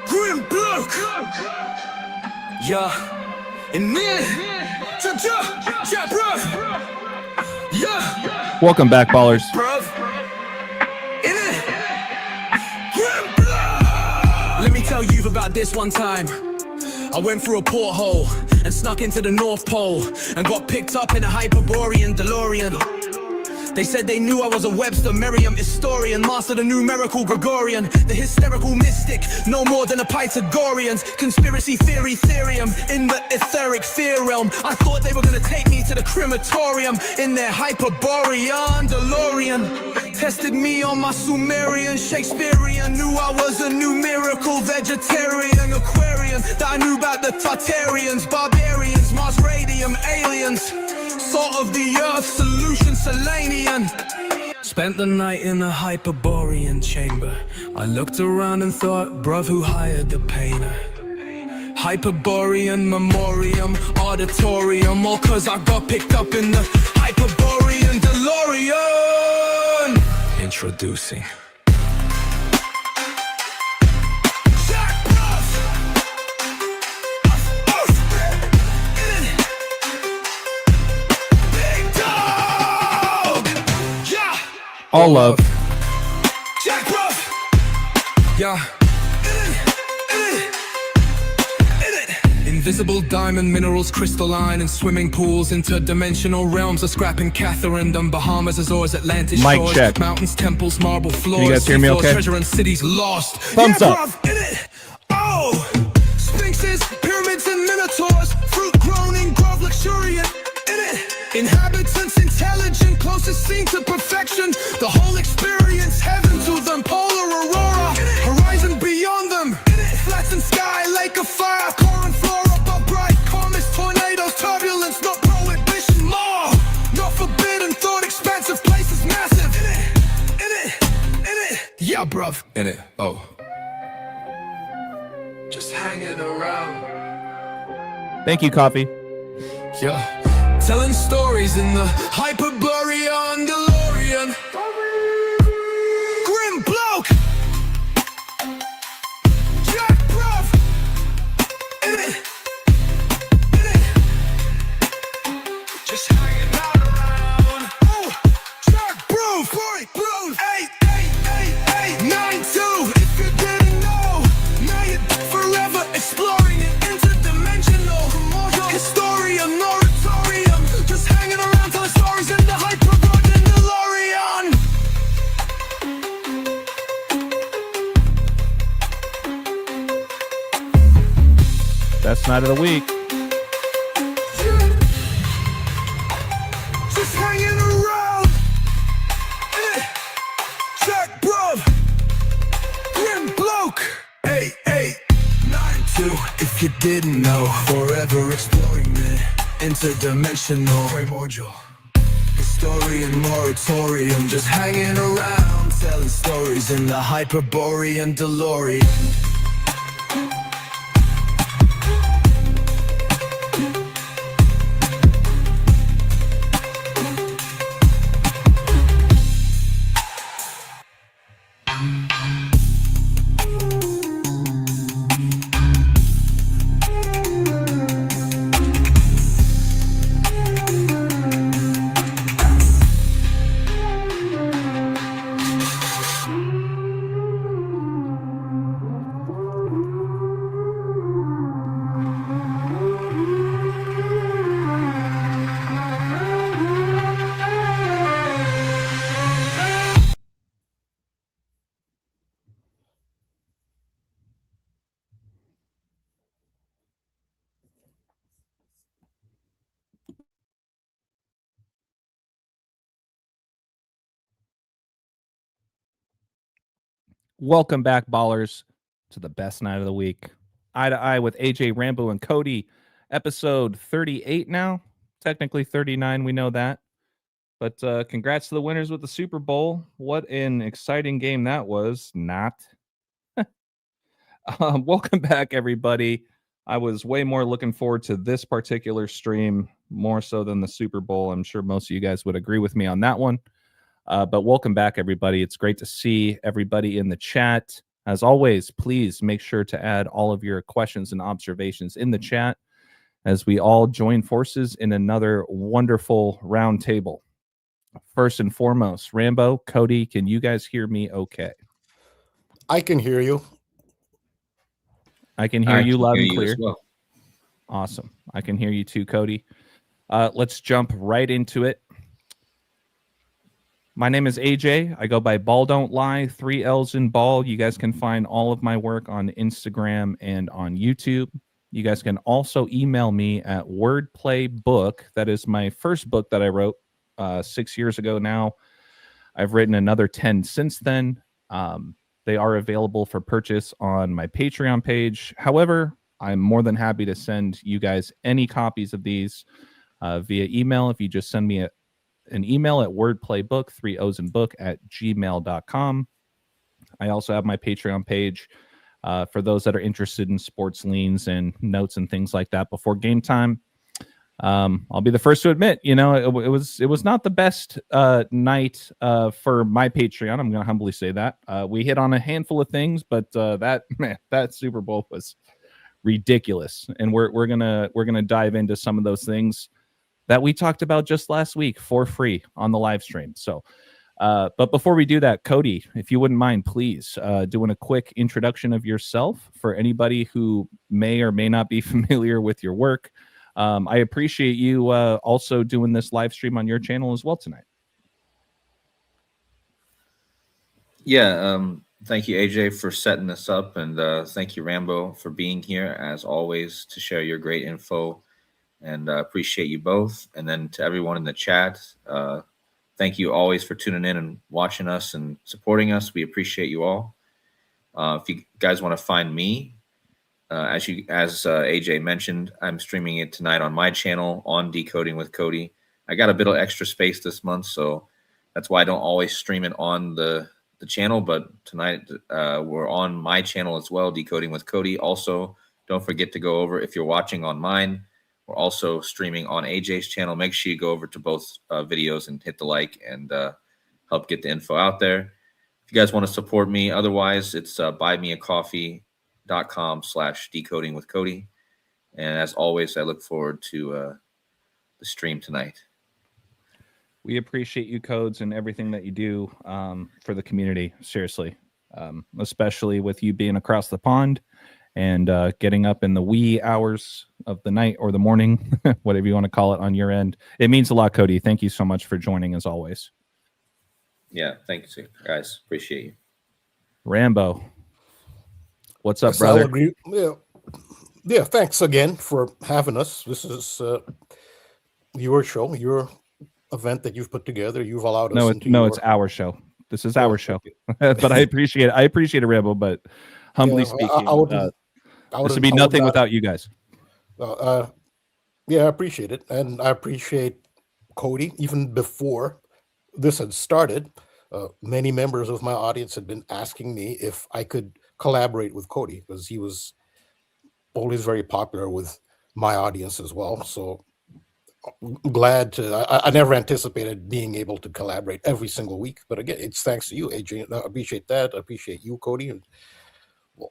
Grim bloke. Yeah. And then. Yeah, bro. Yeah. Welcome back, ballers. Let me tell you about this one time. I went through a porthole and snuck into the North Pole and got picked up in a Hyperborean DeLorean. They said they knew I was a Webster Merriam historian, master the numerical Gregorian, the hysterical mystic, no more than a Pythagoreans. Conspiracy theory Ethereum in the etheric fear realm. I thought they were gonna take me to the crematorium in their Hyperborean DeLorean. Tested me on my Sumerian, Shakespearean. Knew I was a numerical vegetarian Aquarian. That I knew about the Tartarians, barbarians, Mars radium, aliens. Salt of the earth, solution Selenian. Spent the night in a Hyperborean chamber. I looked around and thought, bruv, who hired the painter? Hyperborean memoriam, auditorium, all cause I got picked up in the Hyperborean DeLorean. Introducing all love. Jack Ruff. Yeah. Invisible diamond minerals, crystalline and swimming pools, interdimensional realms of scrapping Catherine, Bahamas, Azores, Atlantis, Mic shores, check. mountains, temples, marble floors. Can you guys hear me okay? Treasure and cities lost. Thumbs up. Bruv, in it. Oh, sphinxes, pyramids and minotaurs, fruit grown in grove luxuriant. In it. Inhabitants intelligent, closest seen to perfection. The whole experience, heaven to them, polar aurora, horizon beyond them. Flats and sky, lake of fire, core and flora, but bright comets, tornadoes, turbulence, not prohibition, more. Not forbidden, thought expansive, places massive. In it, yeah, bruv. In it, oh. Just hanging around. Thank you, Coffee. Yeah. Telling stories in the Hyperborean DeLorean. Grim bloke. Jack bruv. In it. Just hanging out around. Oh, Jack bruv. 88892. If you didn't know, now you're forever exploring it interdimensional. Historian, oratorium. Just hanging around telling stories in the Hyperborean DeLorean. Best night of the week. Just hanging around. Jack bruv. Grim bloke. 8892. If you didn't know, forever exploring the interdimensional primordial. Historian, moratorium. Just hanging around telling stories in the Hyperborean DeLorean. Welcome back, ballers, to the best night of the week. Eye to Eye with AJ, Rambo, and Kodi. Episode 38 now. Technically 39, we know that. But congrats to the winners with the Super Bowl. What an exciting game that was. Not. Welcome back, everybody. I was way more looking forward to this particular stream, more so than the Super Bowl. I'm sure most of you guys would agree with me on that one. But welcome back, everybody. It's great to see everybody in the chat. As always, please make sure to add all of your questions and observations in the chat as we all join forces in another wonderful round table. First and foremost, Rambo, Kodi, can you guys hear me okay? I can hear you. I can hear you loud and clear. As well. Awesome. I can hear you too, Kodi. Let's jump right into it. My name is AJ. I go by Ball Don't Lie, 3 L's in Ball. You guys can find all of my work on Instagram and on YouTube. You guys can also email me at wordplaybook. That is my first book that I wrote 6 years ago now. I've written another 10 since then. They are available for purchase on my Patreon page. However, I'm more than happy to send you guys any copies of these via email. If you just send me an email at wordplaybook, 3 O's in book, @gmail.com. I also have my Patreon page for those that are interested in sports leans and notes and things like that before game time. I'll be the first to admit, it was not the best night for my Patreon. I'm going to humbly say that. We hit on a handful of things, but that Super Bowl was ridiculous, and we're gonna dive into some of those things that we talked about just last week for free on the live stream. So, but before we do that, Kodi, if you wouldn't mind, please doing a quick introduction of yourself for anybody who may or may not be familiar with your work. I appreciate you also doing this live stream on your channel as well tonight. Yeah, thank you, AJ, for setting this up, and thank you, Rambo, for being here as always to share your great info. And appreciate you both. And then to everyone in the chat, thank you always for tuning in and watching us and supporting us. We appreciate you all. If you guys want to find me, as AJ mentioned, I'm streaming it tonight on my channel on Decoding with Kodi. I got a bit of extra space this month, so that's why I don't always stream it on the channel. But tonight we're on my channel as well, Decoding with Kodi. Also, don't forget to go over, if you're watching on mine, we're also streaming on AJ's channel. Make sure you go over to both videos and hit the like and help get the info out there. If you guys want to support me, otherwise it's buymeacoffee.com/decoding with Kodi. And as always, I look forward to the stream tonight. We appreciate you, Codes, and everything that you do for the community. Seriously, especially with you being across the pond and getting up in the wee hours of the night or the morning, whatever you want to call it on your end. It means a lot, Kodi. Thank you so much for joining as always. Yeah, thanks, guys. Appreciate you. Rambo, what's up, brother? I'll agree. Yeah, thanks again for having us. This is your show, your event that you've put together. You've allowed us it's our show. This is our show. But I appreciate it, Rambo, but humbly speaking, this would be nothing without you guys. Yeah, I appreciate it. And I appreciate Kodi. Even before this had started, many members of my audience had been asking me if I could collaborate with Kodi, because he was always very popular with my audience as well. So glad to, I never anticipated being able to collaborate every single week. But again, it's thanks to you, AJ. I appreciate that. I appreciate you, Kodi, and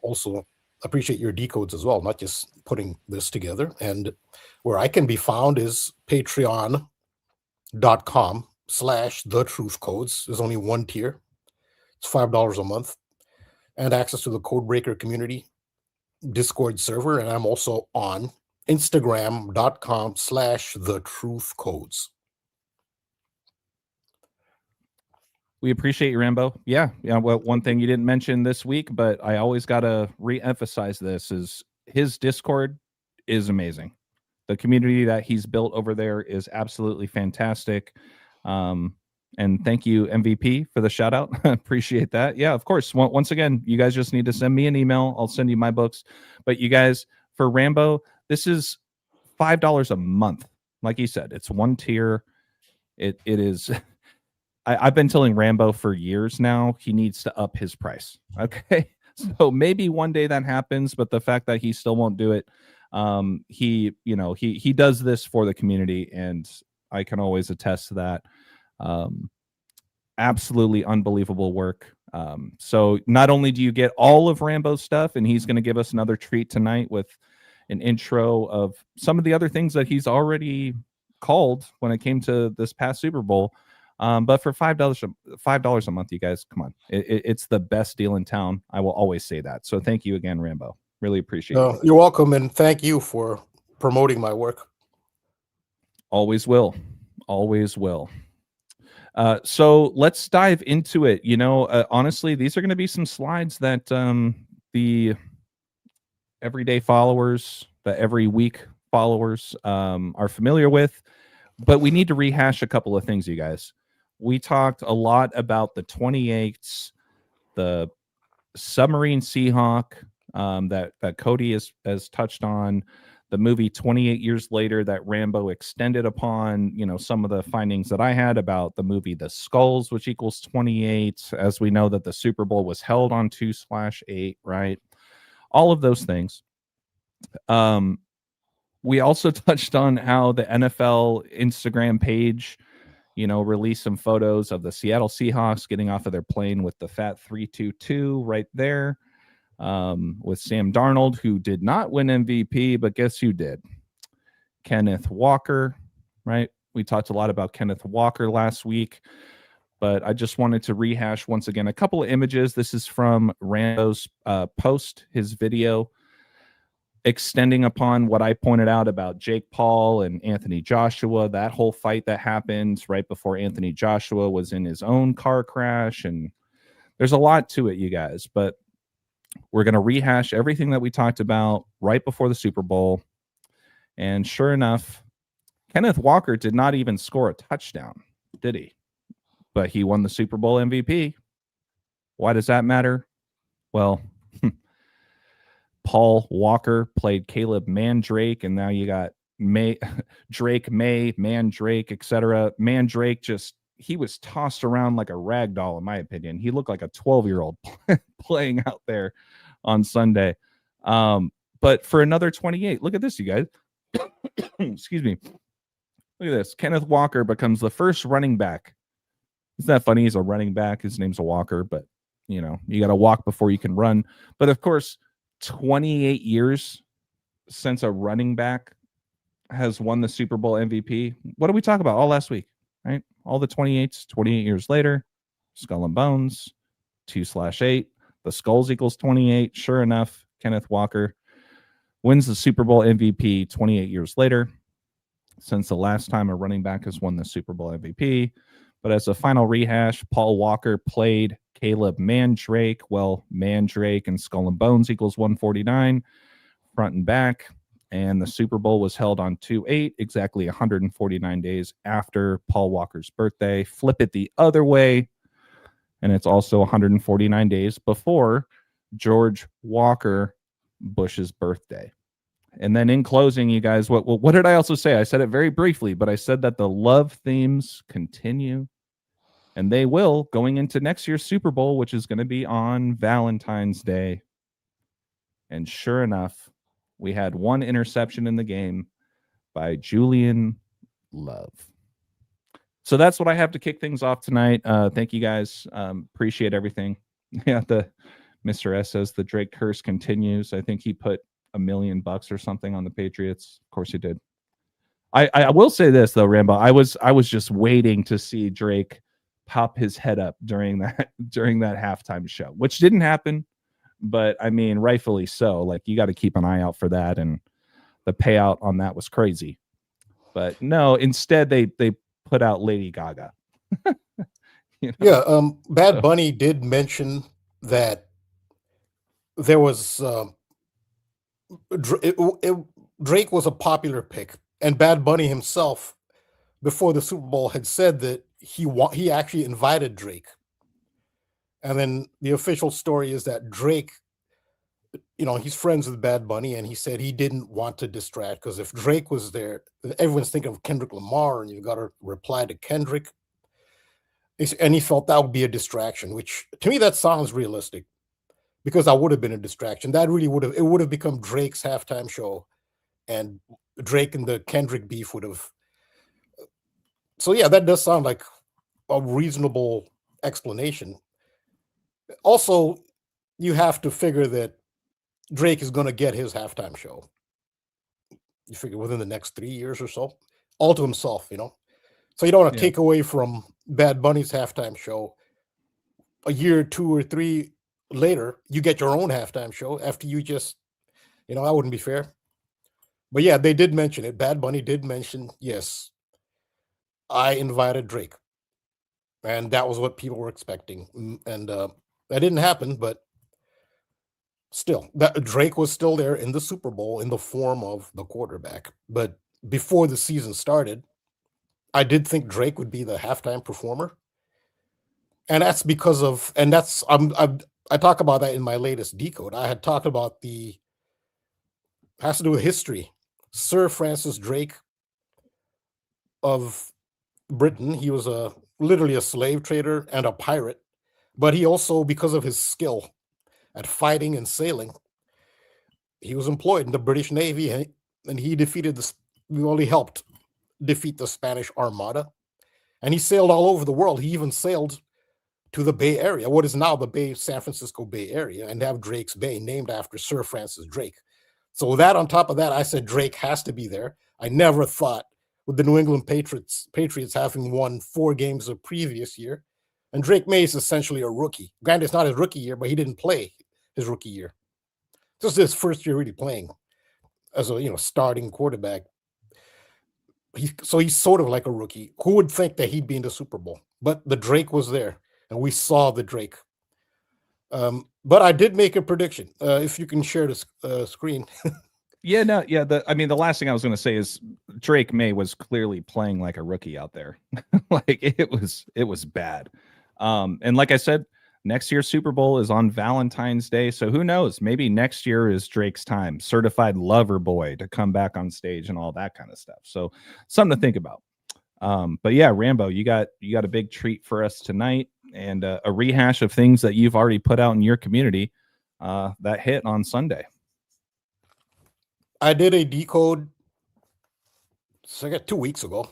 also appreciate your decodes as well, not just putting this together. And where I can be found is patreon.com/thetruthcodes. There's only one tier. It's $5 a month, and access to the Codebreaker community Discord server. And I'm also on Instagram.com/thetruthcodes. We appreciate you, Rambo. Yeah. Well, one thing you didn't mention this week, but I always got to re-emphasize this, is his Discord is amazing. The community that he's built over there is absolutely fantastic. And thank you, MVP, for the shout out. Appreciate that. Yeah, of course. Once again, you guys just need to send me an email. I'll send you my books. But you guys, for Rambo, this is $5 a month. Like he said, it's one tier. It is. I've been telling Rambo for years now, he needs to up his price. Okay. So maybe one day that happens, but the fact that he still won't do it, he does this for the community, and I can always attest to that. absolutely unbelievable work. So not only do you get all of Rambo's stuff, and he's going to give us another treat tonight with an intro of some of the other things that he's already called when it came to this past Super Bowl. But for $5 a month, you guys, come on, it's the best deal in town. I will always say that. So thank you again, Rambo. Really appreciate it. You're welcome, and thank you for promoting my work. Always will. Always will. So let's dive into it. Honestly, these are going to be some slides that the everyday followers, the every week followers are familiar with, but we need to rehash a couple of things, you guys. We talked a lot about the 28s, the submarine Seahawk that Kodi has touched on, the movie 28 Years Later that Rambo extended upon, some of the findings that I had about the movie The Skulls, which equals 28, as we know that the Super Bowl was held on 2/8, right? All of those things. We also touched on how the NFL Instagram page, released some photos of the Seattle Seahawks getting off of their plane with the fat 322 right there. With Sam Darnold, who did not win MVP, but guess who did? Kenneth Walker, right? We talked a lot about Kenneth Walker last week, but I just wanted to rehash once again a couple of images. This is from Rambo's post, his video, extending upon what I pointed out about Jake Paul and Anthony Joshua, that whole fight that happened right before Anthony Joshua was in his own car crash. And there's a lot to it, you guys, but we're going to rehash everything that we talked about right before the Super Bowl. And sure enough, Kenneth Walker did not even score a touchdown, did he? But he won the Super Bowl MVP. Why does that matter? Well, Paul Walker played Caleb Mandrake, and now you got Mandrake, etc. Mandrake he was tossed around like a rag doll, in my opinion. He looked like a 12-year-old playing out there on Sunday. But for another 28, look at this, you guys. Excuse me. Look at this. Kenneth Walker becomes the first running back. Isn't that funny? He's a running back. His name's a Walker, but you got to walk before you can run. But of course, 28 years since a running back has won the Super Bowl MVP. What did we talk about all last week, right? All the 28s, 28 years later, Skull and Bones, 2/8. The Skulls equals 28. Sure enough, Kenneth Walker wins the Super Bowl MVP 28 years later, since the last time a running back has won the Super Bowl MVP. But as a final rehash, Paul Walker played Caleb Mandrake. Well, Mandrake and Skull and Bones equals 149, front and back. And the Super Bowl was held on 2/8, exactly 149 days after Paul Walker's birthday. Flip it the other way, and it's also 149 days before George Walker Bush's birthday. And then in closing, you guys, what did I also say? I said it very briefly, but I said that the love themes continue, and they will going into next year's Super Bowl, which is going to be on Valentine's Day. And sure enough, we had one interception in the game by Julian Love. So that's what I have to kick things off tonight. Thank you guys. Appreciate everything. Yeah, the Mr. S says the Drake curse continues. I think he put $1 million or something on the Patriots. Of course he did. I will say this though, Rambo. I was just waiting to see Drake pop his head up during that halftime show, which didn't happen. But I mean, rightfully so. Like, you got to keep an eye out for that, and the payout on that was crazy. But no, instead they put out Lady Gaga. Yeah, Bad Bunny did mention that there was Drake was a popular pick, and Bad Bunny himself, before the Super Bowl, had said that he actually invited Drake. And then the official story is that Drake, he's friends with Bad Bunny, and he said he didn't want to distract, because if Drake was there, everyone's thinking of Kendrick Lamar, and you've got to reply to Kendrick. And he felt that would be a distraction, which to me, that sounds realistic, because that would have been a distraction. That really would have become Drake's halftime show, and Drake and the Kendrick beef would have. So yeah, that does sound like a reasonable explanation. Also, you have to figure that Drake is going to get his halftime show. You figure within the next 3 years or so, all to himself, So you don't want to Yeah. take away from Bad Bunny's halftime show. A year, 2 or 3 later, you get your own halftime show after you just, that wouldn't be fair. But yeah, they did mention it. Bad Bunny did mention, yes, I invited Drake. And that was what people were expecting. And that didn't happen, but still, that Drake was still there in the Super Bowl in the form of the quarterback. But before the season started, I did think Drake would be the halftime performer. And that's because of, and that's, I talk about that in my latest decode. I had talked about has to do with history. Sir Francis Drake of Britain, he was literally a slave trader and a pirate, but he also, because of his skill at fighting and sailing, he was employed in the British Navy, and he he helped defeat the Spanish Armada, and he sailed all over the world. He even sailed to the Bay Area, what is now the San Francisco Bay Area, and have Drake's Bay named after Sir Francis Drake. So that, on top of that, I said Drake has to be there. I never thought, with the New England Patriots having won 4 games the previous year, and Drake May is essentially a rookie. Granted, it's not his rookie year, but he didn't play his rookie year. This is his first year really playing as a starting quarterback. So he's sort of like a rookie. Who would think that he'd be in the Super Bowl? But the Drake was there, and we saw the Drake. But I did make a prediction. If you can share the screen. Yeah, no, yeah. The last thing I was going to say is Drake May was clearly playing like a rookie out there. Like it was bad. And like I said, next year's Super Bowl is on Valentine's Day, so who knows? Maybe next year is Drake's time, certified lover boy, to come back on stage and all that kind of stuff. So something to think about. But yeah, Rambo, you got a big treat for us tonight, and a rehash of things that you've already put out in your community that hit on Sunday. I did a decode, I got 2 weeks ago,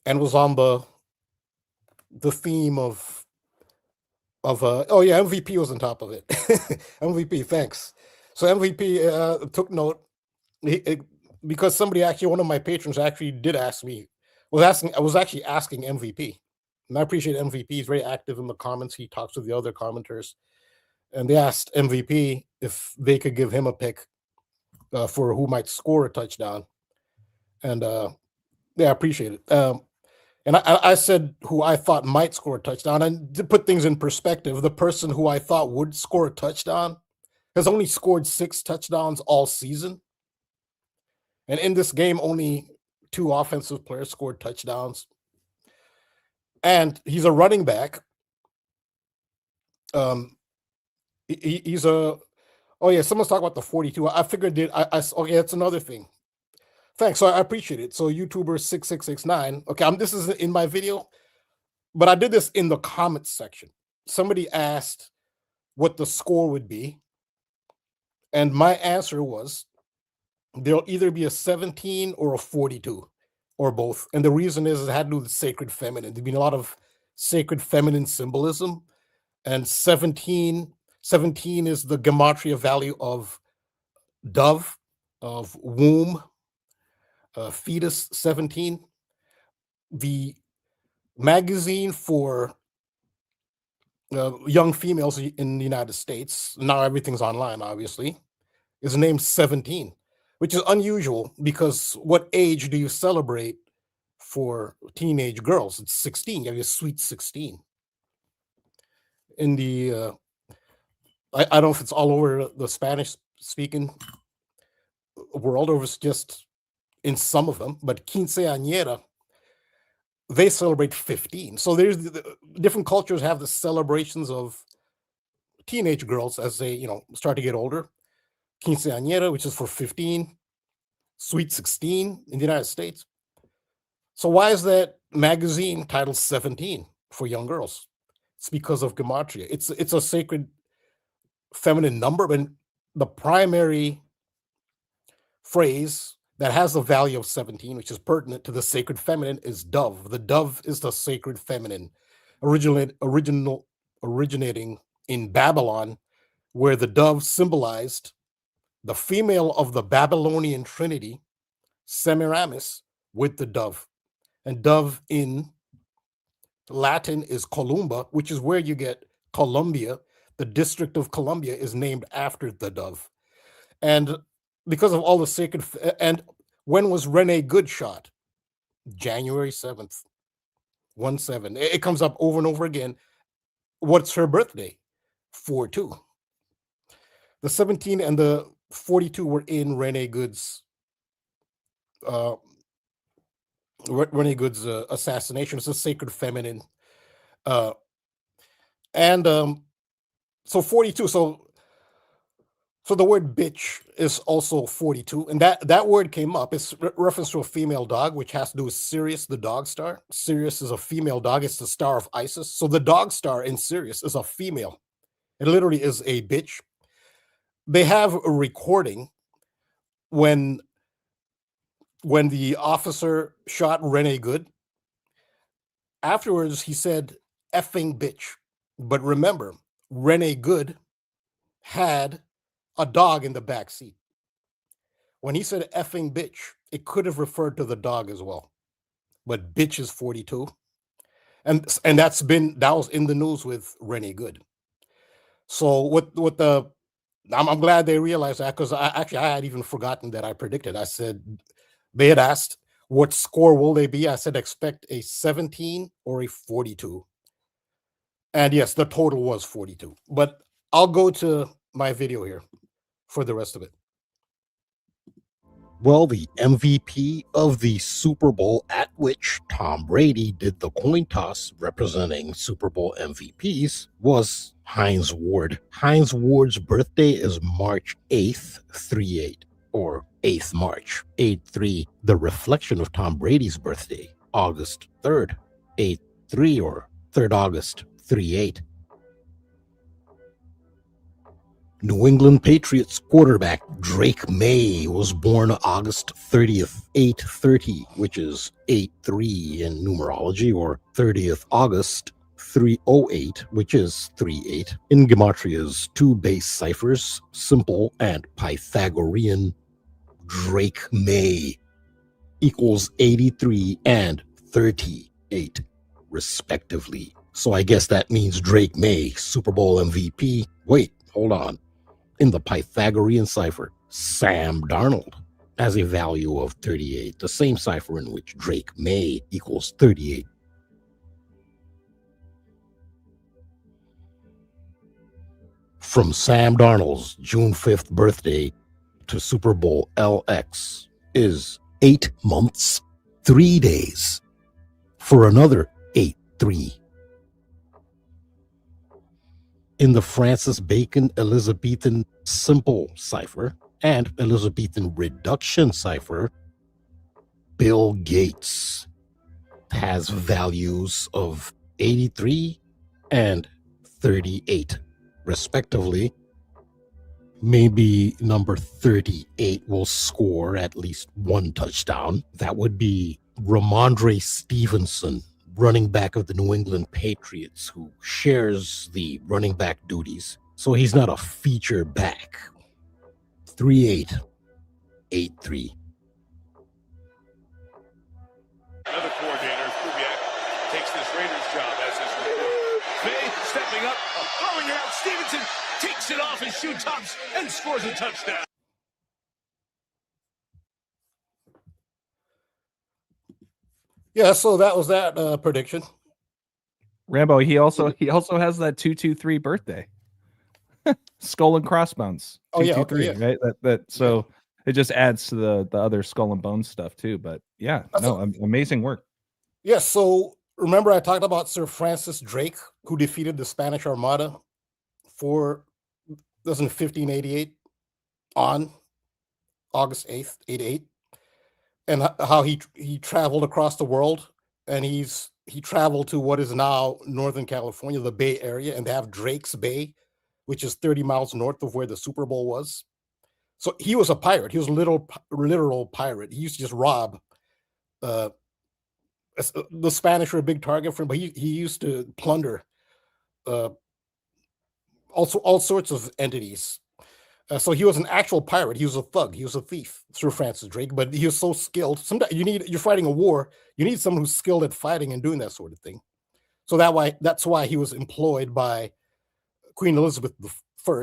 and was on the theme of MVP was on top of it. MVP, thanks. So MVP took note because one of my patrons actually did ask me. I was actually asking MVP, and I appreciate MVP. He's very active in the comments. He talks to the other commenters, and they asked MVP if they could give him a pick for who might score a touchdown, and I appreciate it. And I said who I thought might score a touchdown, and to put things in perspective, the person who I thought would score a touchdown has only scored 6 touchdowns all season, and in this game, only 2 offensive players scored touchdowns, and he's a running back. He's a. Oh yeah, someone's talking about the 42. I figured okay, that's another thing. Thanks. So I appreciate it. So YouTuber 6669. Okay, this is in my video, but I did this in the comments section. Somebody asked what the score would be, and my answer was there'll either be a 17 or a 42, or both. And the reason is it had to do with sacred feminine. There's been a lot of sacred feminine symbolism, and 17 is the gematria value of dove, of womb, fetus. 17. The magazine for young females in the United States, now everything's online, obviously, is named 17, which is unusual because what age do you celebrate for teenage girls? It's 16. You have your sweet 16. In the I don't know if it's all over the Spanish speaking world, or it's just in some of them, but quinceañera, they celebrate 15. So there's different cultures have the celebrations of teenage girls as they start to get older. Quinceañera, which is for 15, sweet 16 in the United States. So why is that magazine titled 17 for young girls? It's because of gematria. It's a sacred feminine number, but the primary phrase that has the value of 17, which is pertinent to the sacred feminine, is dove. The dove is the sacred feminine. originating in Babylon, where the dove symbolized the female of the Babylonian trinity, Semiramis, with the dove. And dove in Latin is Columba, which is where you get Columbia. The District of Columbia is named after the dove. And because of all the sacred, and when was Rene Good shot? January 7th, 1/7. It comes up over and over again. What's her birthday? 4/2. The 17 and the 42 were in Rene Good's uh, assassination. It's a sacred feminine, uh, and so 42. So the word bitch is also 42, and that word came up. It's reference to a female dog, which has to do with Sirius, the dog star. Sirius is a female dog. It's the star of Isis. So the dog star in Sirius is a female. It literally is a bitch. They have a recording when the officer shot Rene Good. Afterwards, he said, "Effing bitch." But remember, Rene Good had a dog in the back seat. When he said "effing bitch," it could have referred to the dog as well. But bitch is 42. And that was in the news with Rene Good. So I'm glad they realized that, because I had even forgotten that I predicted. I said, they had asked what score will they be. I said expect a 17 or a 42. And yes, the total was 42. But I'll go to my video here for the rest of it. Well, the MVP of the Super Bowl, at which Tom Brady did the coin toss representing Super Bowl MVPs, was Hines Ward. Hines Ward's birthday is March 8th, 3/8, or 8th March, 8/3. The reflection of Tom Brady's birthday, August 3rd, 8/3, or 3rd August, 3/8. New England Patriots quarterback Drake May was born August 30th, 8/30, which is 8/3 in numerology, or 30th August, 3/08, which is 3/8. In Gematria's two base ciphers, simple and Pythagorean, Drake May equals 83 and 38, respectively. So I guess that means Drake May, Super Bowl MVP. Wait, hold on. In the Pythagorean cipher, Sam Darnold has a value of 38, the same cipher in which Drake May equals 38. From Sam Darnold's June 5th birthday to Super Bowl LX is 8 months, 3 days, for another 8/3. In the Francis Bacon Elizabethan simple cipher and Elizabethan reduction cipher, Bill Gates has values of 83 and 38, respectively. Maybe number 38 will score at least one touchdown. That would be Ramondre Stevenson, running back of the New England Patriots, who shares the running back duties. So he's not a feature back. 3/8, 8/3. Another coordinator, Kubiak, takes this Raiders job as his recruit. May stepping up, throwing it out. Stevenson takes it off his shoe tops and scores a touchdown. Yeah, so that was that prediction. Rambo, he also has that 2/2/3 birthday. Skull and crossbones. Oh, yeah, 2/2/3, okay, yeah. right? So it just adds to the other skull and bones stuff too. But yeah, amazing work. Yes, so remember I talked about Sir Francis Drake, who defeated the Spanish Armada in 1588 on August 8th, 88, and how he traveled across the world, and he traveled to what is now Northern California, the Bay Area, and they have Drake's Bay, which is 30 miles north of where the Super Bowl was. So he was a pirate. He was a literal pirate. He used to just rob the Spanish were a big target for him, but he used to plunder also all sorts of entities. So he was an actual pirate. He was a thug. He was a thief, Sir Francis Drake. But he was so skilled. Sometimes you're fighting a war. You need someone who's skilled at fighting and doing that sort of thing. So that's why he was employed by Queen Elizabeth I.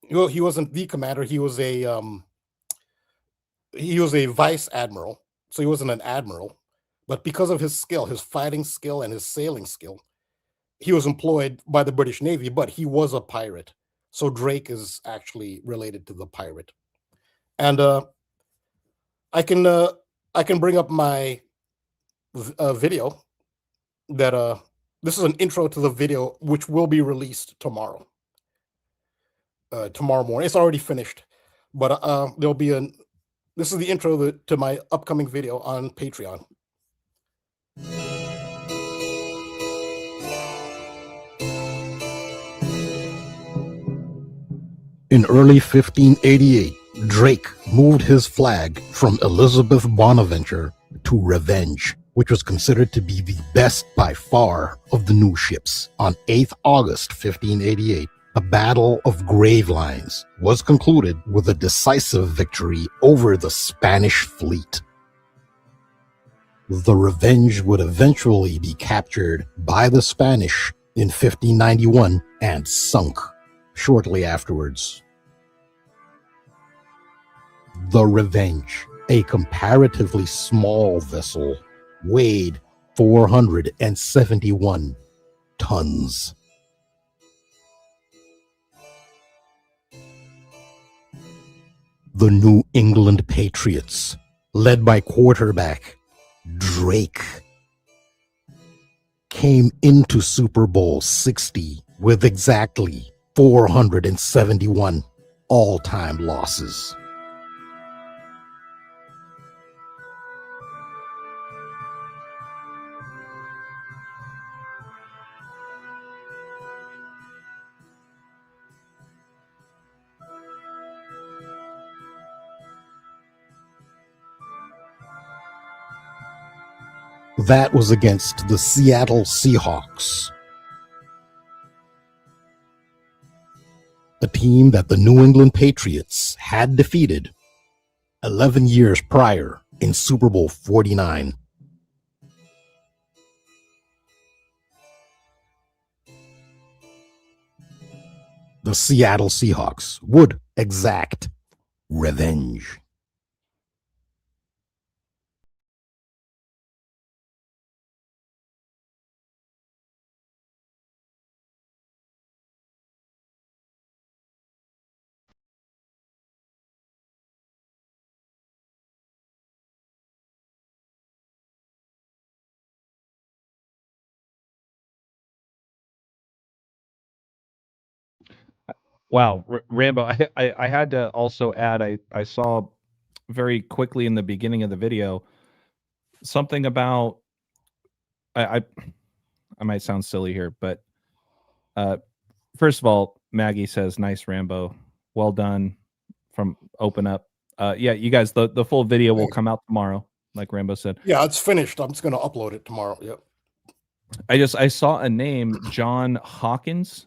He wasn't the commander. He was a vice admiral. So he wasn't an admiral. But because of his skill, his fighting skill and his sailing skill, he was employed by the British Navy. But he was a pirate. So Drake is actually related to the pirate. And I can bring up my video that this is an intro to the video which will be released tomorrow morning. It's already finished, but there'll be this is the intro to my upcoming video on Patreon. In early 1588, Drake moved his flag from Elizabeth Bonaventure to Revenge, which was considered to be the best by far of the new ships. On 8th August 1588, the Battle of Gravelines was concluded with a decisive victory over the Spanish fleet. The Revenge would eventually be captured by the Spanish in 1591 and sunk shortly afterwards. The Revenge, a comparatively small vessel, weighed 471 tons. The New England Patriots, led by quarterback Drake, came into Super Bowl 60 with exactly 471 all-time losses. That was against the Seattle Seahawks, a team that the New England Patriots had defeated 11 years prior in Super Bowl 49. The Seattle Seahawks would exact revenge. Wow, Rambo. I had to also add. I saw very quickly in the beginning of the video something about. I might sound silly here, but first of all, Maggie says, "Nice, Rambo. Well done." From Open Up. Yeah, you guys, the full video will come out tomorrow, like Rambo said. Yeah, it's finished. I'm just going to upload it tomorrow. Yep. I saw a name, John Hawkins.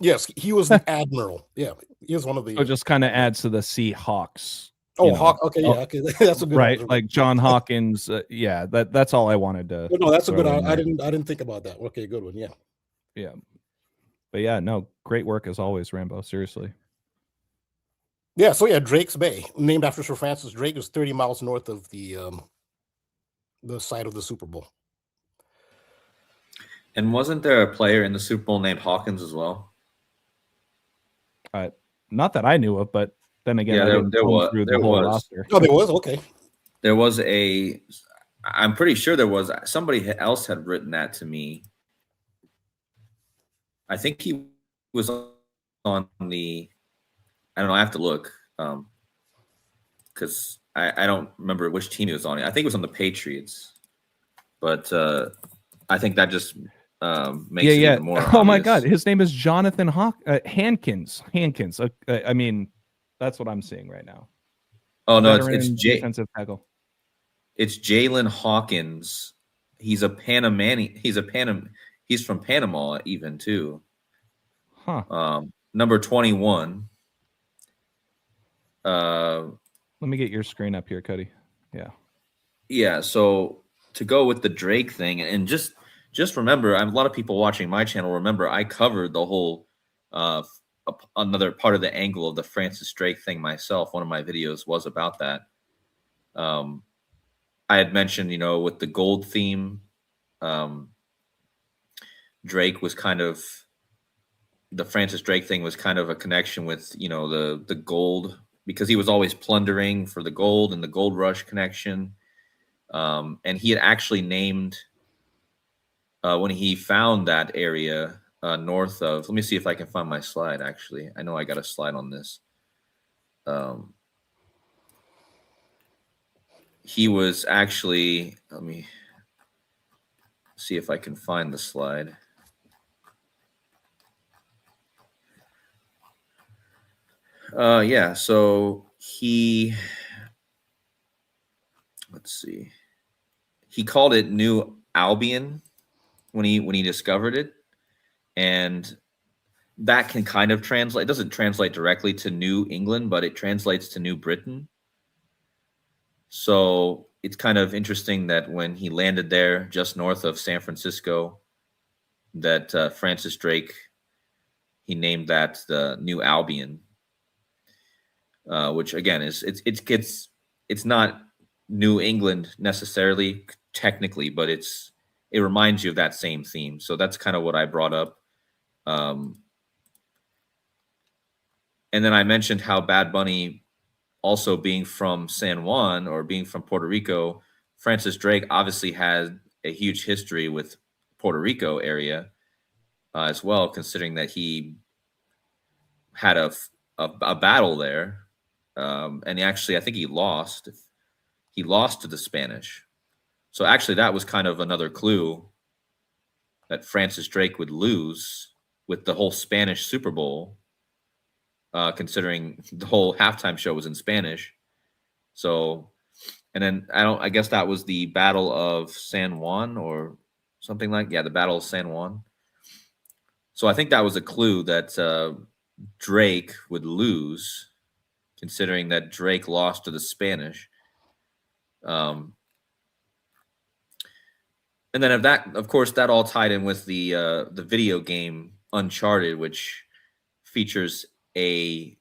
Yes, he was the admiral. Yeah, he was one of the. So just kind of adds to the Seahawks. Oh, Hawk. Okay, yeah, okay, that's a good right. one. Like John Hawkins. Yeah, that's all I wanted to. No, that's a good one. I didn't think about that. Okay, good one. Yeah. Yeah, but yeah, no, great work as always, Rambo. Seriously. Yeah. So yeah, Drake's Bay, named after Sir Francis Drake, is 30 miles north of the site of the Super Bowl. And wasn't there a player in the Super Bowl named Hawkins as well? Not that I knew of, but then again, yeah, there was. Roster. Oh, there was. Okay. There was a. I'm pretty sure there was somebody else had written that to me. I think he was on the. I don't know. I have to look because I don't remember which team he was on. I think it was on the Patriots, but I think that just makes it even more obvious. Oh my God, his name is Jonathan Hankins. Hankins. I mean, that's what I'm seeing right now. Oh no, Veteran it's defensive tackle. It's Jalen Hawkins. He's a Panamanian. He's from Panama even too. Huh. Number 21. Let me get your screen up here, Cody. Yeah. Yeah, so to go with the Drake thing, and just remember, a lot of people watching my channel remember I covered the whole another part of the angle of the Francis Drake thing myself. One of my videos was about that. I had mentioned, with the gold theme, Drake was kind of the Francis Drake thing was kind of a connection with, the gold, because he was always plundering for the gold and the gold rush connection. And he had actually named when he found that area north of. Let me see if I can find my slide. Actually, I know I got a slide on this. He was actually. Let me see if I can find the slide. Yeah. So let's see. He called it New Albion when he discovered it, and that can kind of translate. It doesn't translate directly to New England, but it translates to New Britain. So it's kind of interesting that when he landed there just north of San Francisco, that Francis Drake, he named that the New Albion, which again it's not New England necessarily technically, but it reminds you of that same theme. So that's kind of what I brought up. And then I mentioned how Bad Bunny, also being from San Juan or being from Puerto Rico, Francis Drake obviously had a huge history with Puerto Rico area as well, considering that he had a battle there. And actually, I think he lost. He lost to the Spanish. So actually, that was kind of another clue that Francis Drake would lose with the whole Spanish Super Bowl, considering the whole halftime show was in Spanish. So, and then I guess that was the Battle of San Juan or something the Battle of San Juan. So I think that was a clue that Drake would lose, considering that Drake lost to the Spanish. And then of course, that all tied in with the video game Uncharted, which features a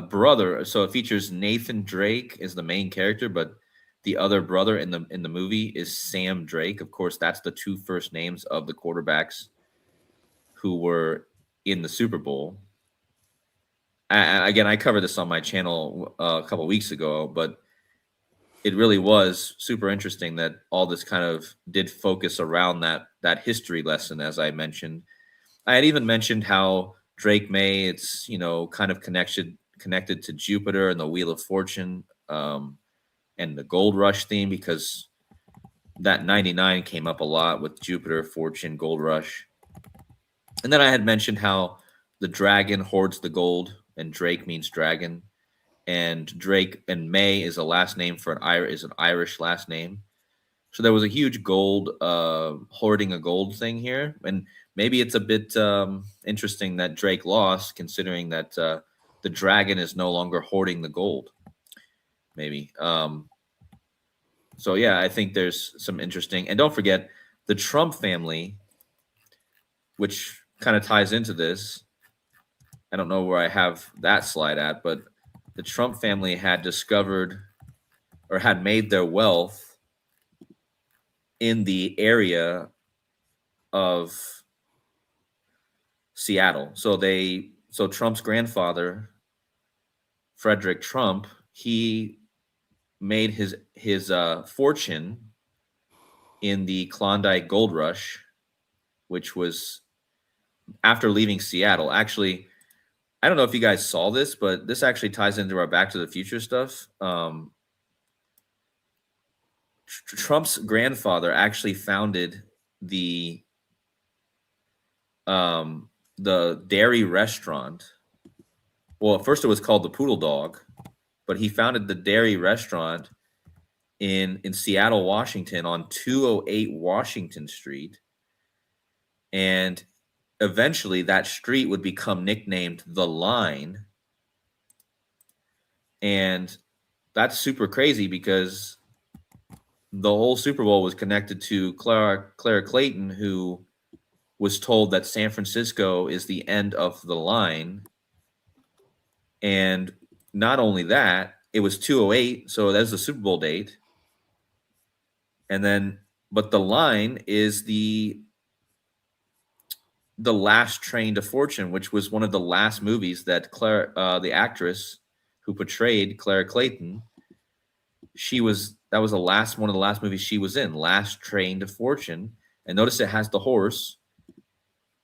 brother. So it features Nathan Drake is the main character, but the other brother in the movie is Sam Drake. Of course, that's the two first names of the quarterbacks who were in the Super Bowl. Again, I covered this on my channel a couple weeks ago, but it really was super interesting that all this kind of did focus around that history lesson, as I mentioned. I had even mentioned how Drake May, it's kind of connected to Jupiter and the Wheel of Fortune, and the Gold Rush theme, because that 99 came up a lot with Jupiter, Fortune, Gold Rush. And then I had mentioned how the dragon hoards the gold, and Drake means dragon. And Drake and May is a last name for an Irish last name. So there was a huge gold hoarding a gold thing here. And maybe it's a bit interesting that Drake lost, considering that the dragon is no longer hoarding the gold. Maybe. So yeah, I think there's some interesting. And don't forget the Trump family, which kind of ties into this. I don't know where I have that slide at, but the Trump family had discovered or had made their wealth in the area of Seattle. So Trump's grandfather, Frederick Trump, he made his fortune in the Klondike Gold Rush, which was after leaving Seattle. Actually, I don't know if you guys saw this, but this actually ties into our Back to the Future stuff. Trump's grandfather actually founded the dairy restaurant. Well, at first it was called the Poodle Dog, but he founded the dairy restaurant in Seattle, Washington, on 208 Washington Street. And eventually that street would become nicknamed The Line. And that's super crazy because the whole Super Bowl was connected to Clara Clayton, who was told that San Francisco is the end of the line. And not only that, it was 208, so that's the Super Bowl date. And then, but the line is the Last Train to Fortune, which was one of the last movies that Claire, the actress who portrayed Clara Clayton, that was one of the last movies she was in, Last Train to Fortune. And notice it has the horse.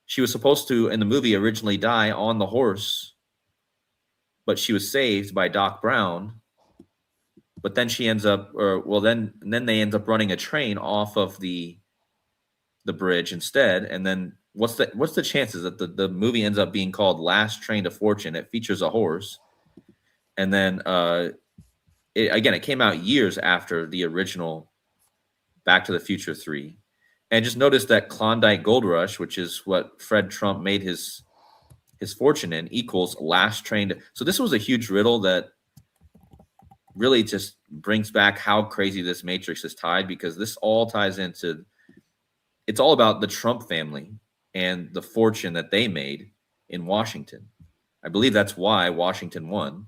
She was supposed to, in the movie, originally die on the horse, but she was saved by Doc Brown. But then she ends up, then they end up running a train off of the bridge instead. And then what's the chances that the movie ends up being called Last Train to Fortune? It features a horse. And then it came out years after the original Back to the Future 3. And just notice that Klondike Gold Rush, which is what Fred Trump made his fortune in, equals Last Train to... So this was a huge riddle that really just brings back how crazy this matrix is tied, because this all ties into... It's all about the Trump family and the fortune that they made in Washington. I believe that's why Washington won.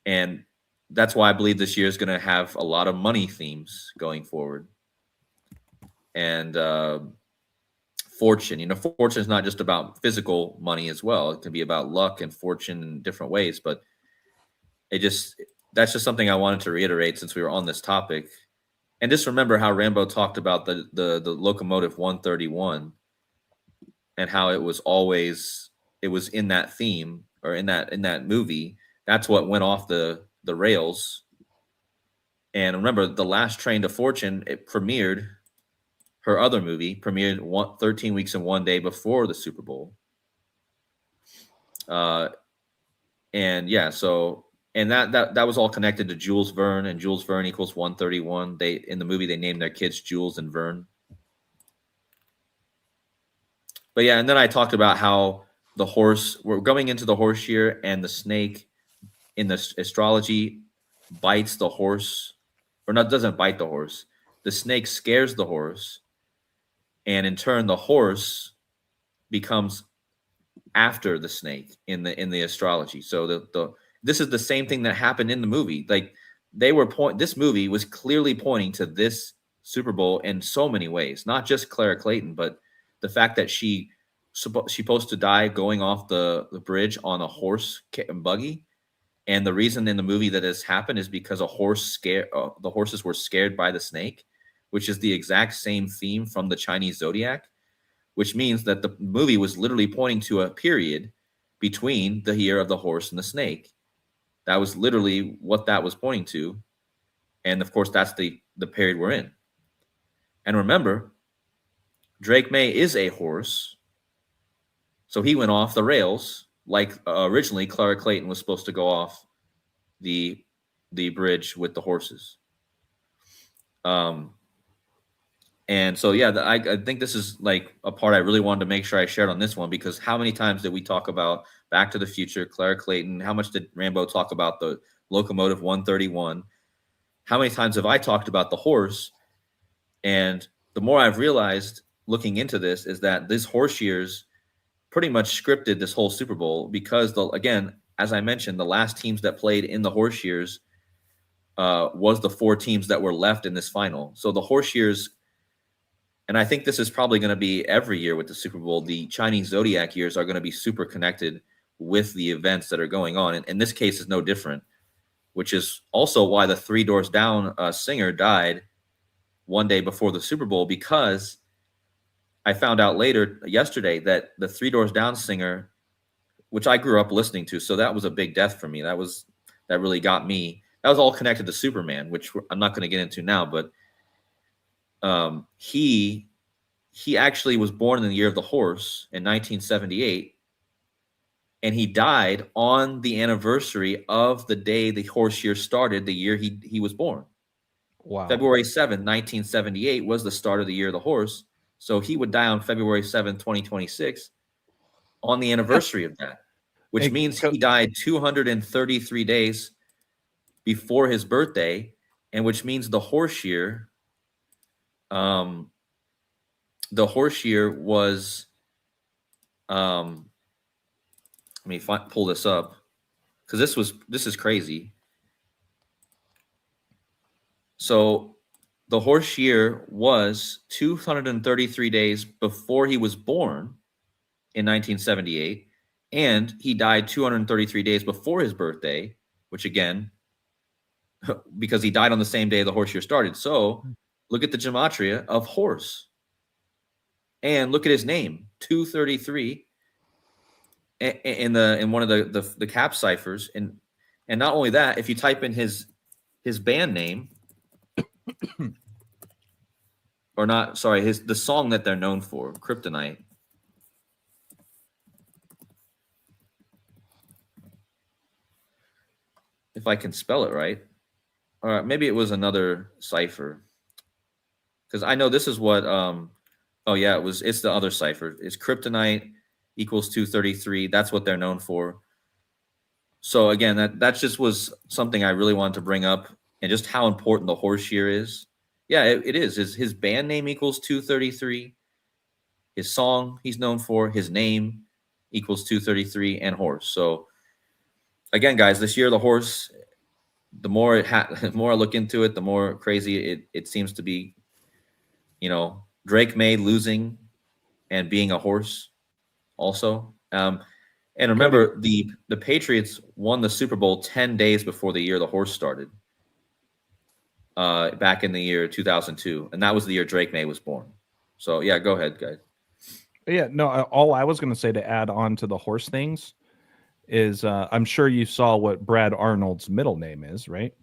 And that's why I believe this year is going to have a lot of money themes going forward. And fortune, fortune is not just about physical money as well. It can be about luck and fortune in different ways. But that's just something I wanted to reiterate since we were on this topic. And just remember how Rambo talked about the locomotive 131 and how it was in that theme, or in that movie. That's what went off the rails. And remember, The Last Train to Fortune, her other movie premiered 13 weeks and 1 day before the Super Bowl. And that was all connected to Jules Verne, and Jules Verne equals 131. In the movie, they named their kids Jules and Verne. But yeah, and then I talked about how we're going into the horse year, and the snake in the astrology bites the horse, doesn't bite the horse. The snake scares the horse, and in turn, the horse becomes after the snake in the astrology. So this is the same thing that happened in the movie. Like this movie was clearly pointing to this Super Bowl in so many ways, not just Clara Clayton, but the fact that she's supposed to die going off the bridge on a horse buggy. And the reason in the movie that this happened is because the horses were scared by the snake, which is the exact same theme from the Chinese zodiac, which means that the movie was literally pointing to a period between the year of the horse and the snake. That was literally what that was pointing to. And of course, that's the period we're in. And remember, Drake May is a horse. So he went off the rails, like originally Clara Clayton was supposed to go off the bridge with the horses. And so, yeah, I think this is like a part I really wanted to make sure I shared on this one, because how many times did we talk about Back to the Future, Clara Clayton? How much did Rambo talk about the locomotive 131? How many times have I talked about the horse? And the more I've realized looking into this is that this horse years pretty much scripted this whole Super Bowl, because again, as I mentioned, the last teams that played in the horse years was the 4 teams that were left in this final. So the horse years, and I think this is probably going to be every year with the Super Bowl, the Chinese zodiac years are going to be super connected with the events that are going on. And this case is no different, which is also why the Three Doors Down singer died 1 day before the Super Bowl, because I found out yesterday that the Three Doors Down singer, which I grew up listening to, so that was a big death for me. That really got me. That was all connected to Superman, which I'm not going to get into now, but he actually was born in the year of the horse in 1978, and he died on the anniversary of the day the horse year started, the year he was born. Wow. February 7th, 1978 was the start of the year of the horse. So he would die on February 7th, 2026 on the anniversary of that, which Hey, means he died 233 days before his birthday, and which means the horse year was let me pull this up because this is crazy. So the horse year was 233 days before he was born in 1978, and he died 233 days before his birthday, which again, because he died on the same day the horse year started. So look at the gematria of horse, and look at his name, 233, in one of the cap ciphers, and not only that, if you type in his band name, or not, sorry, the song that they're known for, Kryptonite. If I can spell it right, or maybe it was another cipher, because I know this is what. Oh yeah, it's the other cipher. It's Kryptonite equals 233. That's what they're known for. So again, that just was something I really wanted to bring up, and just how important the horse year is. Yeah, it is. His band name equals 233. His song he's known for, his name equals 233, and horse. So again, guys, this year the horse, the more the more I look into it, the more crazy it seems to be. You know, Drake May losing and being a horse also. And remember, the Patriots won the Super Bowl 10 days before the year the horse started, back in the year 2002. And that was the year Drake May was born. So, yeah, go ahead, guys. Yeah, no, all I was going to say to add on to the horse things is I'm sure you saw what Brad Arnold's middle name is, right?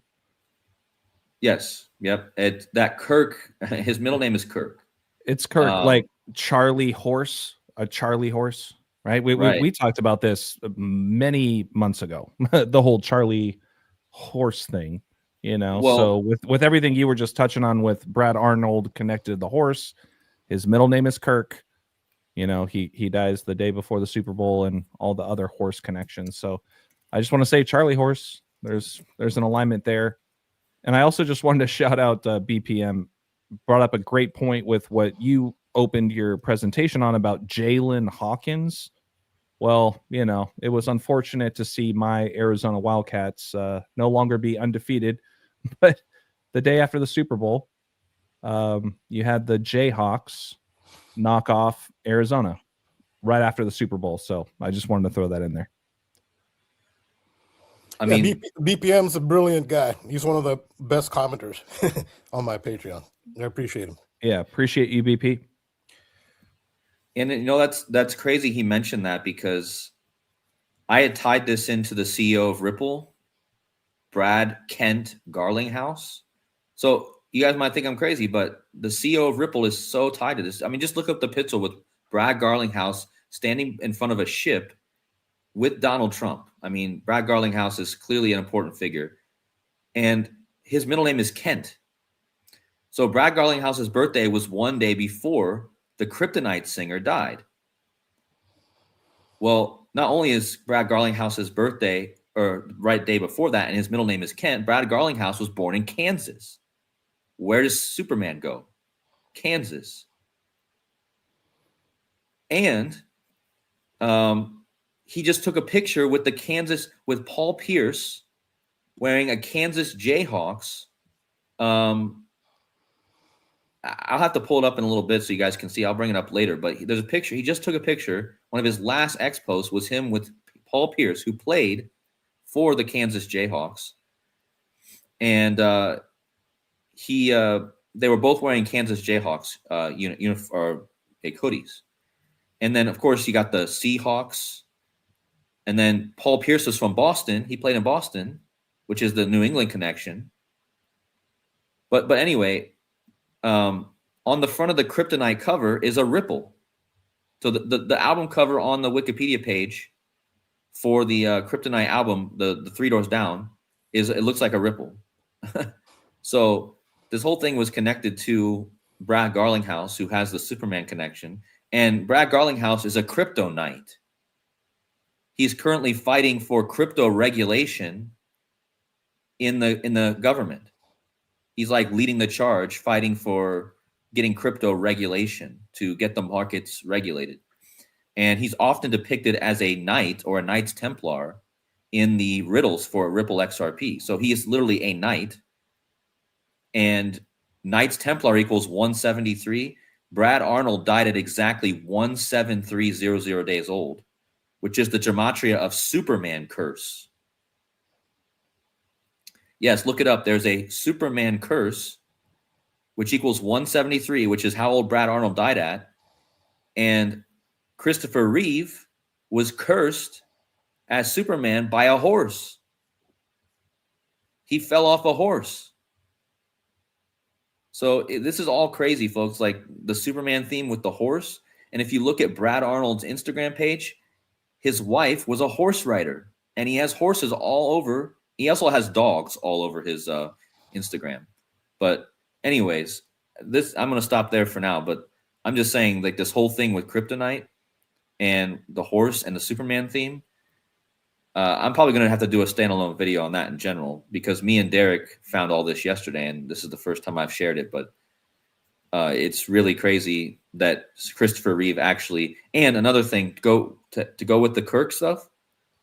Yes. Yep. That Kirk, his middle name is Kirk. It's Kirk, like Charlie Horse, a Charlie horse, right? We talked about this many months ago, the whole Charlie horse thing, you know. Well, so with everything you were just touching on with Brad Arnold connected to the horse, his middle name is Kirk. You know, he dies the day before the Super Bowl, and all the other horse connections. So I just want to say Charlie Horse, there's an alignment there. And I also just wanted to shout out BPM, brought up a great point with what you opened your presentation on about Jalen Hawkins. Well, you know, it was unfortunate to see my Arizona Wildcats no longer be undefeated. But the day after the Super Bowl, you had the Jayhawks knock off Arizona right after the Super Bowl. So I just wanted to throw that in there. I mean, BPM's a brilliant guy. He's one of the best commenters on my Patreon. I appreciate him. Yeah, appreciate you, BP. And you know, that's crazy he mentioned that, because I had tied this into the CEO of Ripple, Brad Kent Garlinghouse. So you guys might think I'm crazy, but the CEO of Ripple is so tied to this. I mean, just look up the picture with Brad Garlinghouse standing in front of a ship with Donald Trump. I mean, Brad Garlinghouse is clearly an important figure, and his middle name is Kent. So Brad Garlinghouse's birthday was one day before the Kryptonite singer died. Well, not only is Brad Garlinghouse's birthday, or right day before that, and his middle name is Kent, Brad Garlinghouse was born in Kansas. Where does Superman go? Kansas. And he just took a picture with with Paul Pierce wearing a Kansas Jayhawks. I'll have to pull it up in a little bit so you guys can see. I'll bring it up later. But there's a picture. He just took a picture. One of his last expos was him with Paul Pierce, who played for the Kansas Jayhawks. And they were both wearing Kansas Jayhawks hoodies. And then, of course, you got the Seahawks. And then Paul Pierce was from Boston. He played in Boston, which is the New England connection. But anyway, on the front of the Kryptonite cover is a ripple. So the album cover on the Wikipedia page for the Kryptonite album, the Three Doors Down, it looks like a ripple. So this whole thing was connected to Brad Garlinghouse, who has the Superman connection. And Brad Garlinghouse is a crypto knight. He's currently fighting for crypto regulation in the government. He's like leading the charge, fighting for getting crypto regulation to get the markets regulated. And he's often depicted as a knight or a Knights Templar in the riddles for Ripple XRP. So he is literally a knight. And Knights Templar equals 173. Brad Arnold died at exactly 17300 days old, which is the gematria of Superman curse. Yes, look it up. There's a Superman curse, which equals 173, which is how old Brad Arnold died at. And Christopher Reeve was cursed as Superman by a horse. He fell off a horse. So this is all crazy, folks, like the Superman theme with the horse. And if you look at Brad Arnold's Instagram page, his wife was a horse rider, and he has horses all over. He also has dogs all over his Instagram. But anyways, I'm going to stop there for now. But I'm just saying, like, this whole thing with Kryptonite and the horse and the Superman theme, I'm probably going to have to do a standalone video on that in general, because me and Derek found all this yesterday, and this is the first time I've shared it. But it's really crazy that Christopher Reeve actually, and another thing, to go with the Kirk stuff,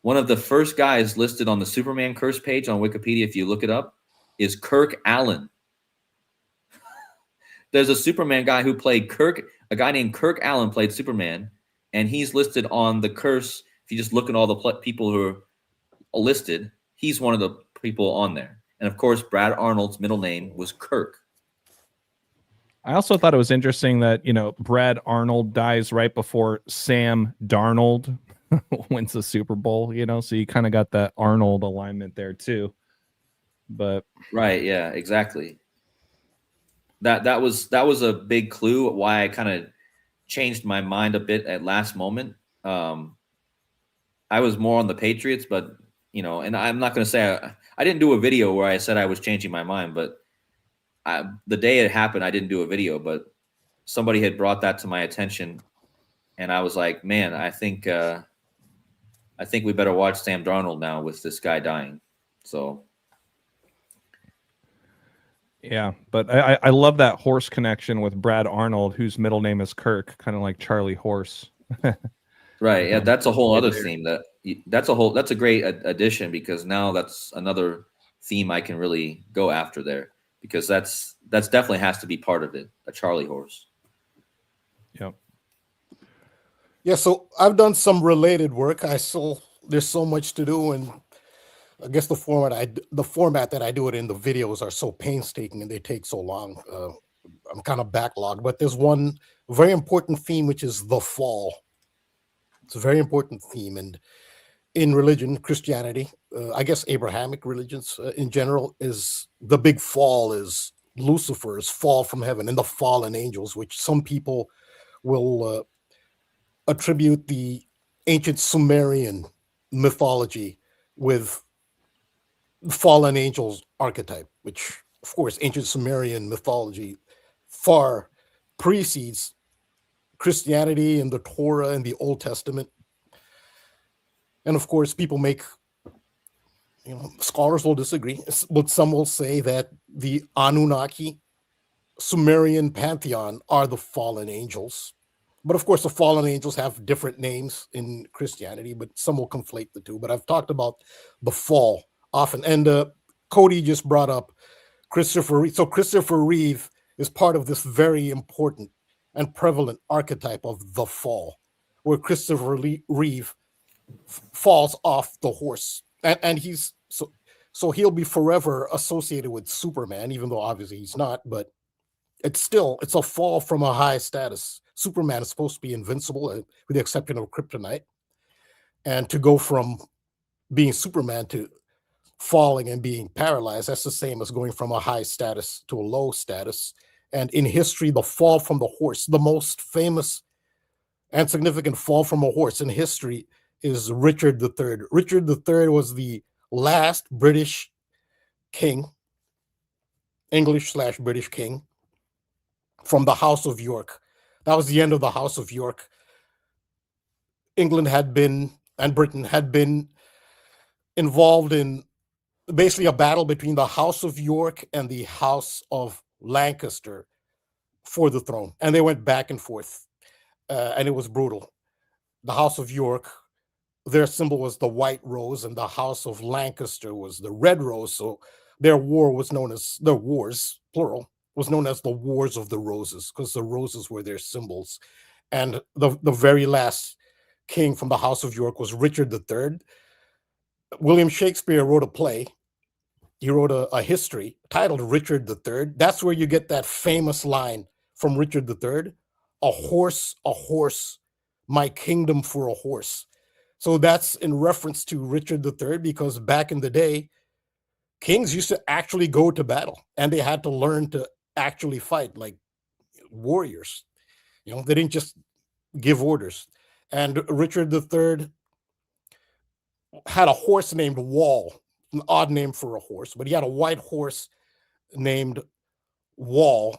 one of the first guys listed on the Superman curse page on Wikipedia, if you look it up, is Kirk Allen. There's a Superman guy who played Kirk, a guy named Kirk Allen played Superman, and he's listed on the curse. If you just look at all the people who are listed, he's one of the people on there. And of course, Brad Arnold's middle name was Kirk. I also thought it was interesting that, Brad Arnold dies right before Sam Darnold wins the Super Bowl, so you kind of got that Arnold alignment there too. But right, yeah, exactly. That was a big clue why I kind of changed my mind a bit at last moment. I was more on the Patriots, but and I'm not going to say I didn't do a video where I said I was changing my mind, but the day it happened, I didn't do a video, but somebody had brought that to my attention, and I was like, man, I think we better watch Sam Darnold now with this guy dying. So. Yeah, but I love that horse connection with Brad Arnold, whose middle name is Kirk, kind of like Charlie Horse. Right. Yeah, that's a whole other theme. That's a great addition, because now that's another theme I can really go after there, because that's definitely has to be part of it, a Charlie horse. Yep. Yeah, so I've done some related work. There's so much to do, and I guess the format that I do it in, the videos are so painstaking and they take so long. I'm kind of backlogged, but there's one very important theme, which is the fall. It's a very important theme, and in religion, Christianity, I guess Abrahamic religions in general, is the big fall is Lucifer's fall from heaven and the fallen angels, which some people will attribute the ancient Sumerian mythology with fallen angels archetype, which of course ancient Sumerian mythology far precedes Christianity and the Torah and the Old Testament. And of course, people scholars will disagree, but some will say that the Anunnaki Sumerian pantheon are the fallen angels. But of course, the fallen angels have different names in Christianity, but some will conflate the two. But I've talked about the fall often. And Kodi just brought up Christopher Reeve. So Christopher Reeve is part of this very important and prevalent archetype of the fall, where Christopher Reeve falls off the horse. And he's so he'll be forever associated with Superman, even though obviously he's not, but it's a fall from a high status. Superman is supposed to be invincible, with the exception of kryptonite. And to go from being Superman to falling and being paralyzed, that's the same as going from a high status to a low status. And in history, the fall from the horse, the most famous and significant fall from a horse in history, is Richard III. Richard III was the last British king English/British king from the House of York. That was the end of the House of York. England had been, and Britain had been involved in basically a battle between the House of York and the House of Lancaster for the throne. And they went back and forth, and it was brutal. The House of York, their symbol was the white rose, and the House of Lancaster was the red rose. So their war was known as, their wars, plural, was known as the Wars of the Roses, because the roses were their symbols. And the very last king from the House of York was Richard III. William Shakespeare wrote a play. He wrote a history titled Richard III. That's where you get that famous line from Richard III, a horse, my kingdom for a horse. So that's in reference to Richard III, because back in the day, kings used to actually go to battle, and they had to learn to actually fight like warriors. You know, they didn't just give orders. And Richard III had a horse named Wall, an odd name for a horse, but he had a white horse named Wall,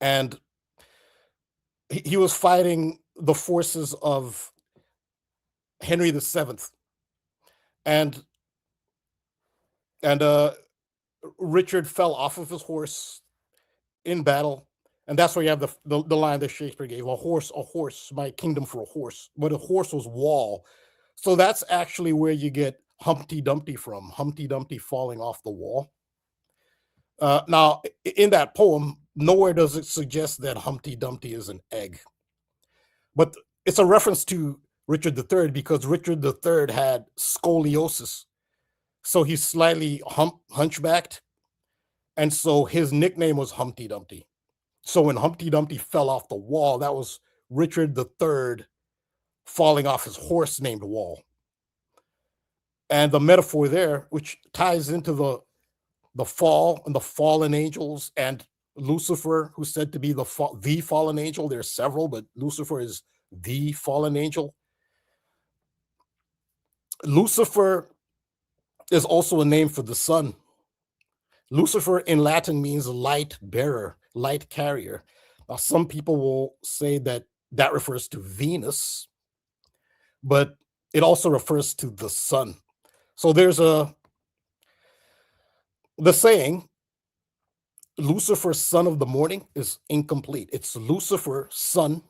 and he was fighting the forces of Henry VII, and Richard fell off of his horse in battle, and that's where you have the line that Shakespeare gave: a horse, my kingdom for a horse. But a horse was Wall, so that's actually where you get Humpty Dumpty from. Humpty Dumpty falling off the wall. Now, in that poem, nowhere does it suggest that Humpty Dumpty is an egg, but it's a reference to Richard III, because Richard III had scoliosis, so he's slightly hunchbacked, and so his nickname was Humpty Dumpty. So when Humpty Dumpty fell off the wall, that was Richard III falling off his horse named Wall. And the metaphor there, which ties into the fall and the fallen angels and Lucifer, who's said to be the fallen angel. There's several, but Lucifer is the fallen angel. Lucifer is also a name for the sun. Lucifer in Latin means light bearer, light carrier. Now, some people will say that that refers to Venus, but it also refers to the sun. So there's the saying, Lucifer, son of the morning, is incomplete. It's Lucifer, son,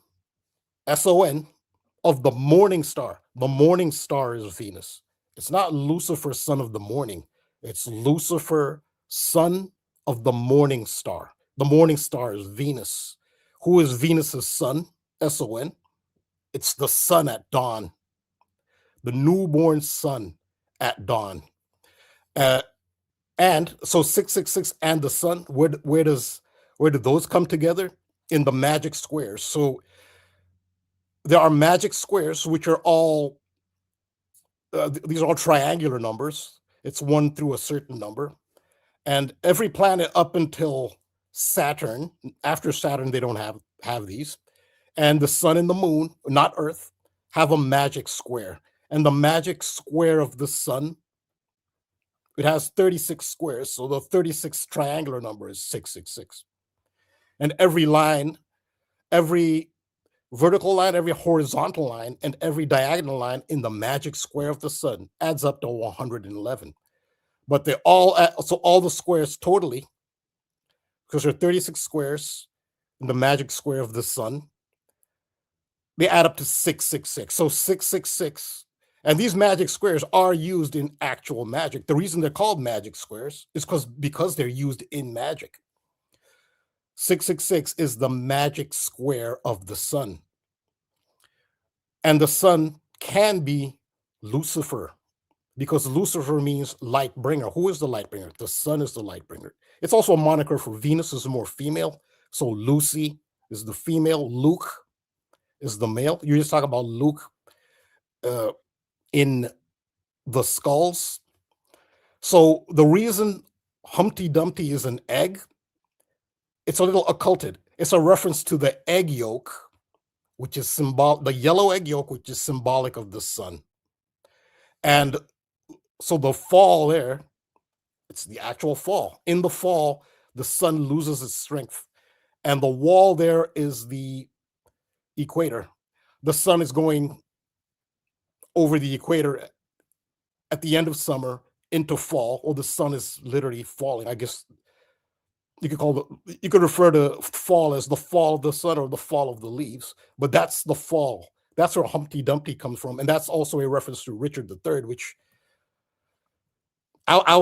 S-O-N, of the morning star. The morning star is Venus. It's not Lucifer, son of the morning. It's Lucifer, son of the morning star. The morning star is Venus. Who is Venus's son? S-O-N. It's the sun at dawn, the newborn sun at dawn. And so 666 and the sun, where do those come together? In the magic squares. So there are magic squares, which are all, these are all triangular numbers. It's 1 through a certain number. And every planet up until Saturn, after Saturn, they don't have these. And the sun and the moon, not Earth, have a magic square. And the magic square of the sun, it has 36 squares. So the 36th triangular number is 666. And every line, every vertical line, every horizontal line, and every diagonal line in the magic square of the sun adds up to 111. But they all, so all the squares totally, because there are 36 squares in the magic square of the sun, they add up to 666. So 666, and these magic squares are used in actual magic. The reason they're called magic squares is because they're used in magic. 666 is the magic square of the sun. And the sun can be Lucifer, because Lucifer means light bringer. Who is the light bringer? The sun is the light bringer. It's also a moniker for Venus, is more female. So Lucy is the female, Luke is the male. You just talk about Luke in the skulls. So the reason Humpty Dumpty is an egg, it's a little occulted. It's a reference to the egg yolk, which is the yellow egg yolk, which is symbolic of the sun. And so the fall there, it's the actual fall. In the fall, the sun loses its strength. And the wall there is the equator. The sun is going over the equator at the end of summer into fall, or the sun is literally falling. I guess you could refer to fall as the fall of the sun or the fall of the leaves, but that's the fall. That's where Humpty Dumpty comes from, and that's also a reference to Richard III, which I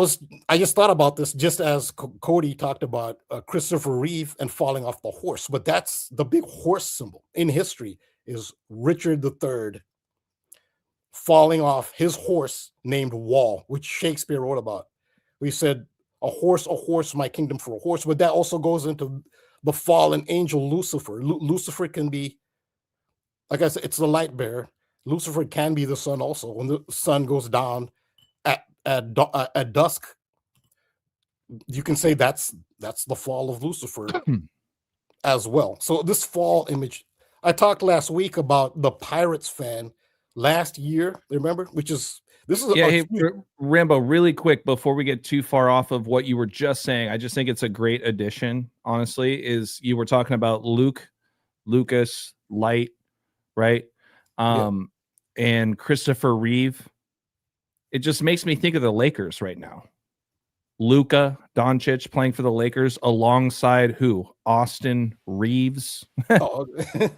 just thought about this just as Kodi talked about Christopher Reeve and falling off the horse, but that's the big horse symbol in history is Richard III falling off his horse named Wall, which Shakespeare wrote about. We said, a horse, my kingdom for a horse, but that also goes into the fallen angel Lucifer. Lucifer can be, like I said, it's the light bearer. Lucifer can be the sun also. When the sun goes down at dusk, you can say that's the fall of Lucifer as well. So this fall image, I talked last week about the Pirates fan last year, remember? This is hey, Rambo, really quick before we get too far off of what you were just saying, I just think it's a great addition, honestly, is you were talking about Lucas, Light, right? And Christopher Reeve. It just makes me think of the Lakers right now. Luka Doncic playing for the Lakers alongside who? Austin Reeves.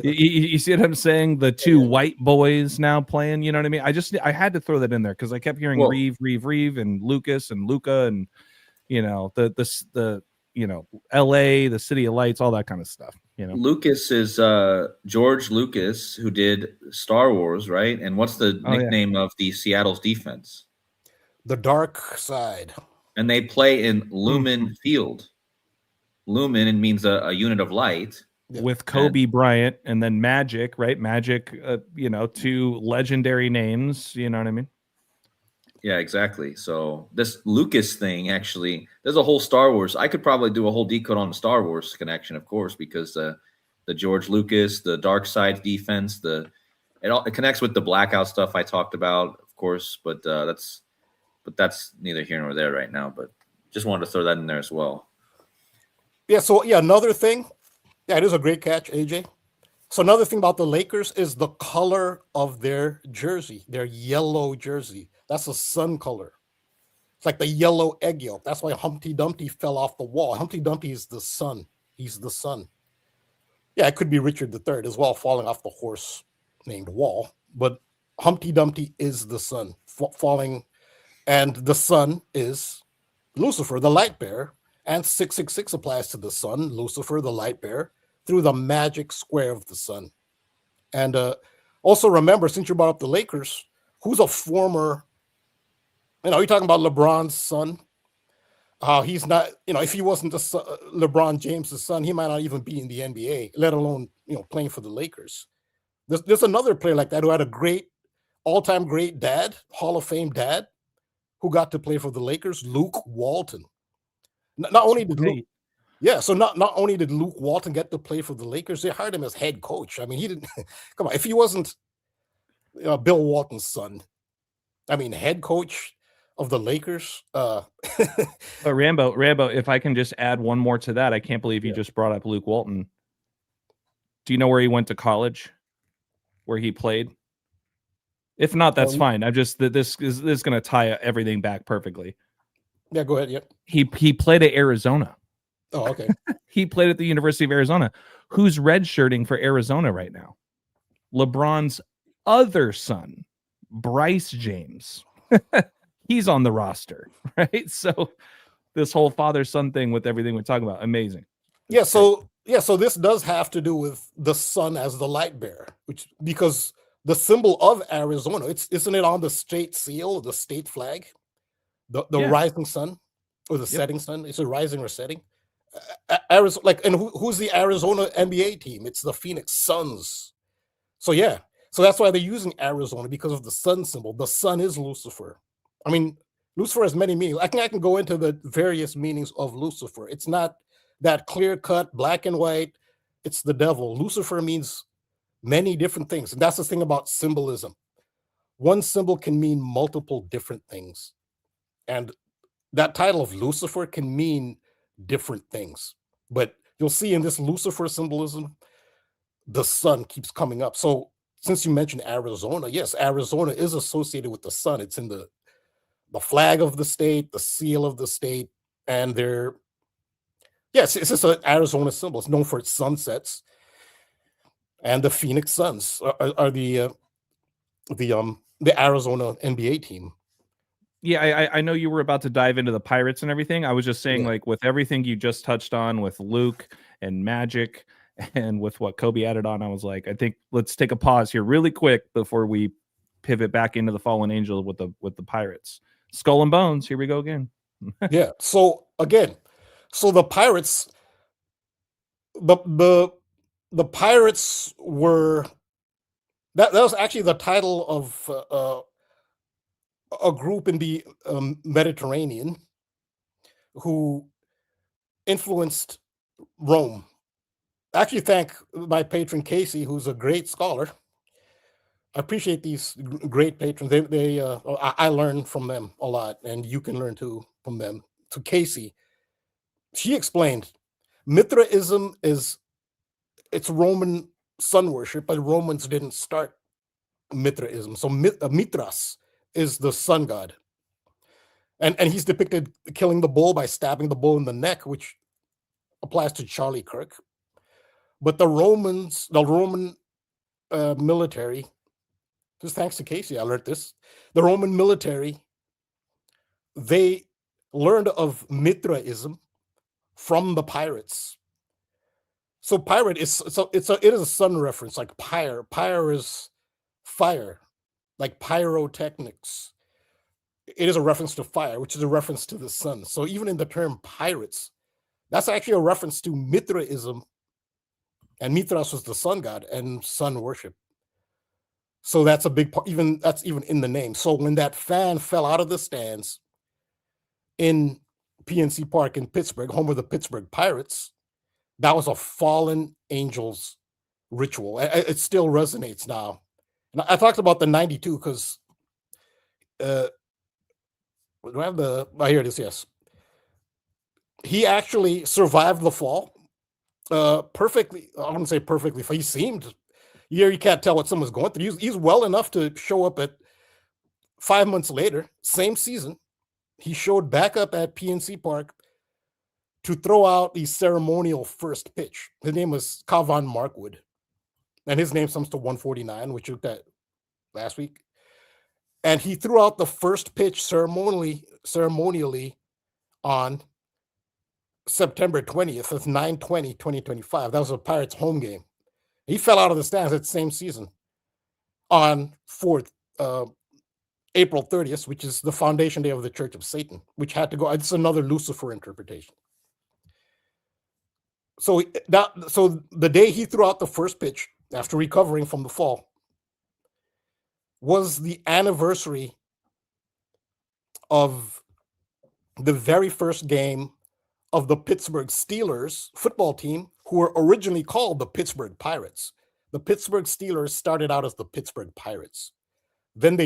You see what I'm saying? The two white boys now playing. You know what I mean? I had to throw that in there because I kept hearing Reeve, and Lucas and Luka, and the L.A., the City of Lights, all that kind of stuff. Lucas is George Lucas, who did Star Wars, right? And what's the nickname of the Seattle's defense? The Dark Side. And they play in Lumen Field. Lumen means a unit of light. With Kobe Bryant and then Magic, right? Magic, two legendary names. You know what I mean? Yeah, exactly. So this Lucas thing, actually, there's a whole Star Wars. I could probably do a whole decode on the Star Wars connection, of course, because the George Lucas, the Dark Side defense, it connects with the blackout stuff I talked about, of course, but that's neither here nor there right now. But just wanted to throw that in there as well. Yeah. So another thing. Yeah, it is a great catch, AJ. So another thing about the Lakers is the color of their jersey, their yellow jersey. That's a sun color. It's like the yellow egg yolk. That's why Humpty Dumpty fell off the wall. Humpty Dumpty is the sun. He's the sun. Yeah, it could be Richard III as well, falling off the horse named Wall. But Humpty Dumpty is the sun falling. And the sun is Lucifer, the light bearer, and 666 applies to the sun, Lucifer, the light bearer, through the magic square of the sun. And also remember, since you brought up the Lakers, who's a former, you're talking about LeBron's son. He's not, if he wasn't LeBron James' son, he might not even be in the NBA, let alone, playing for the Lakers. There's another player like that who had a great, all-time great dad, Hall of Fame dad, who got to play for the Lakers, Luke Walton. Not only did Luke Walton get to play for the Lakers, they hired him as head coach. I mean, he didn't come on. If he wasn't Bill Walton's son, head coach of the Lakers. But Rambo, if I can just add one more to that, I can't believe you just brought up Luke Walton. Do you know where he went to college? Where he played? If not, that's fine. I'm just this is going to tie everything back perfectly. Yeah, go ahead. Yep. He played at Arizona. Oh, okay. He played at the University of Arizona. Who's redshirting for Arizona right now? LeBron's other son, Bryce James. He's on the roster, right? So this whole father-son thing with everything we're talking about, amazing. Yeah. So this does have to do with the sun as the light bearer, because the symbol of Arizona, isn't it on the state seal, the state flag? The rising sun or the setting sun? Is it rising or setting? Arizona, and who's the Arizona NBA team? It's the Phoenix Suns. So that's why they're using Arizona, because of the sun symbol. The sun is Lucifer. Lucifer has many meanings. I can go into the various meanings of Lucifer. It's not that clear cut, black and white. It's the devil. Lucifer means many different things, and that's the thing about symbolism. One symbol can mean multiple different things. And that title of Lucifer can mean different things. But you'll see in this Lucifer symbolism, the sun keeps coming up. So since you mentioned Arizona, yes, Arizona is associated with the sun. It's in the flag of the state, the seal of the state, and yes, it's just an Arizona symbol. It's known for its sunsets, and the Phoenix Suns are the Arizona NBA team. Yeah, I know you were about to dive into the Pirates and everything. I was just saying, Yeah. like, with everything you just touched on with Luke and Magic and with what Kobe added on, I was like, I think let's take a pause here really quick before we pivot back into the Fallen Angel with the Pirates. Skull and Bones, here we go again. Yeah. So again, the Pirates, the Pirates were that was actually the title of a group in the Mediterranean who influenced Rome. I actually thank my patron Casey, who's a great scholar. I appreciate these great patrons. I learn from them a lot, and you can learn too from them. To Casey, she explained Mithraism it's Roman sun worship, but Romans didn't start Mithraism. So Mithras is the sun god, and he's depicted killing the bull by stabbing the bull in the neck, which applies to Charlie Kirk. But the Roman military, just thanks to Casey, I learned this. The Roman military, they learned of Mithraism from the pirates. So pirate is it is a sun reference, like pyre. Pyre is fire, like pyrotechnics. It is a reference to fire, which is a reference to the sun. So even in the term pirates, that's actually a reference to Mithraism. And Mithras was the sun god and sun worship. So that's a big part, that's even in the name. So when that fan fell out of the stands in PNC Park in Pittsburgh, home of the Pittsburgh Pirates, that was a fallen angels ritual. It still resonates now. And I talked about the 92 because do I have here it is, yes. He actually survived the fall perfectly. I wouldn't say perfectly. He seemed, you can't tell what someone's going through. He's well enough to show up at 5 months later, same season. He showed back up at PNC Park to throw out the ceremonial first pitch. His name was Kavan Markwood, and his name sums to 149, which we looked at last week. And he threw out the first pitch ceremonially on September 20th, that's 9/20/2025. That was a Pirates home game. He fell out of the stands that same season on April 30th, which is the foundation day of the Church of Satan, which had to go. It's another Lucifer interpretation. So the day he threw out the first pitch after recovering from the fall was the anniversary of the very first game of the Pittsburgh Steelers football team, who were originally called the Pittsburgh Pirates. The Pittsburgh Steelers started out as the Pittsburgh Pirates. Then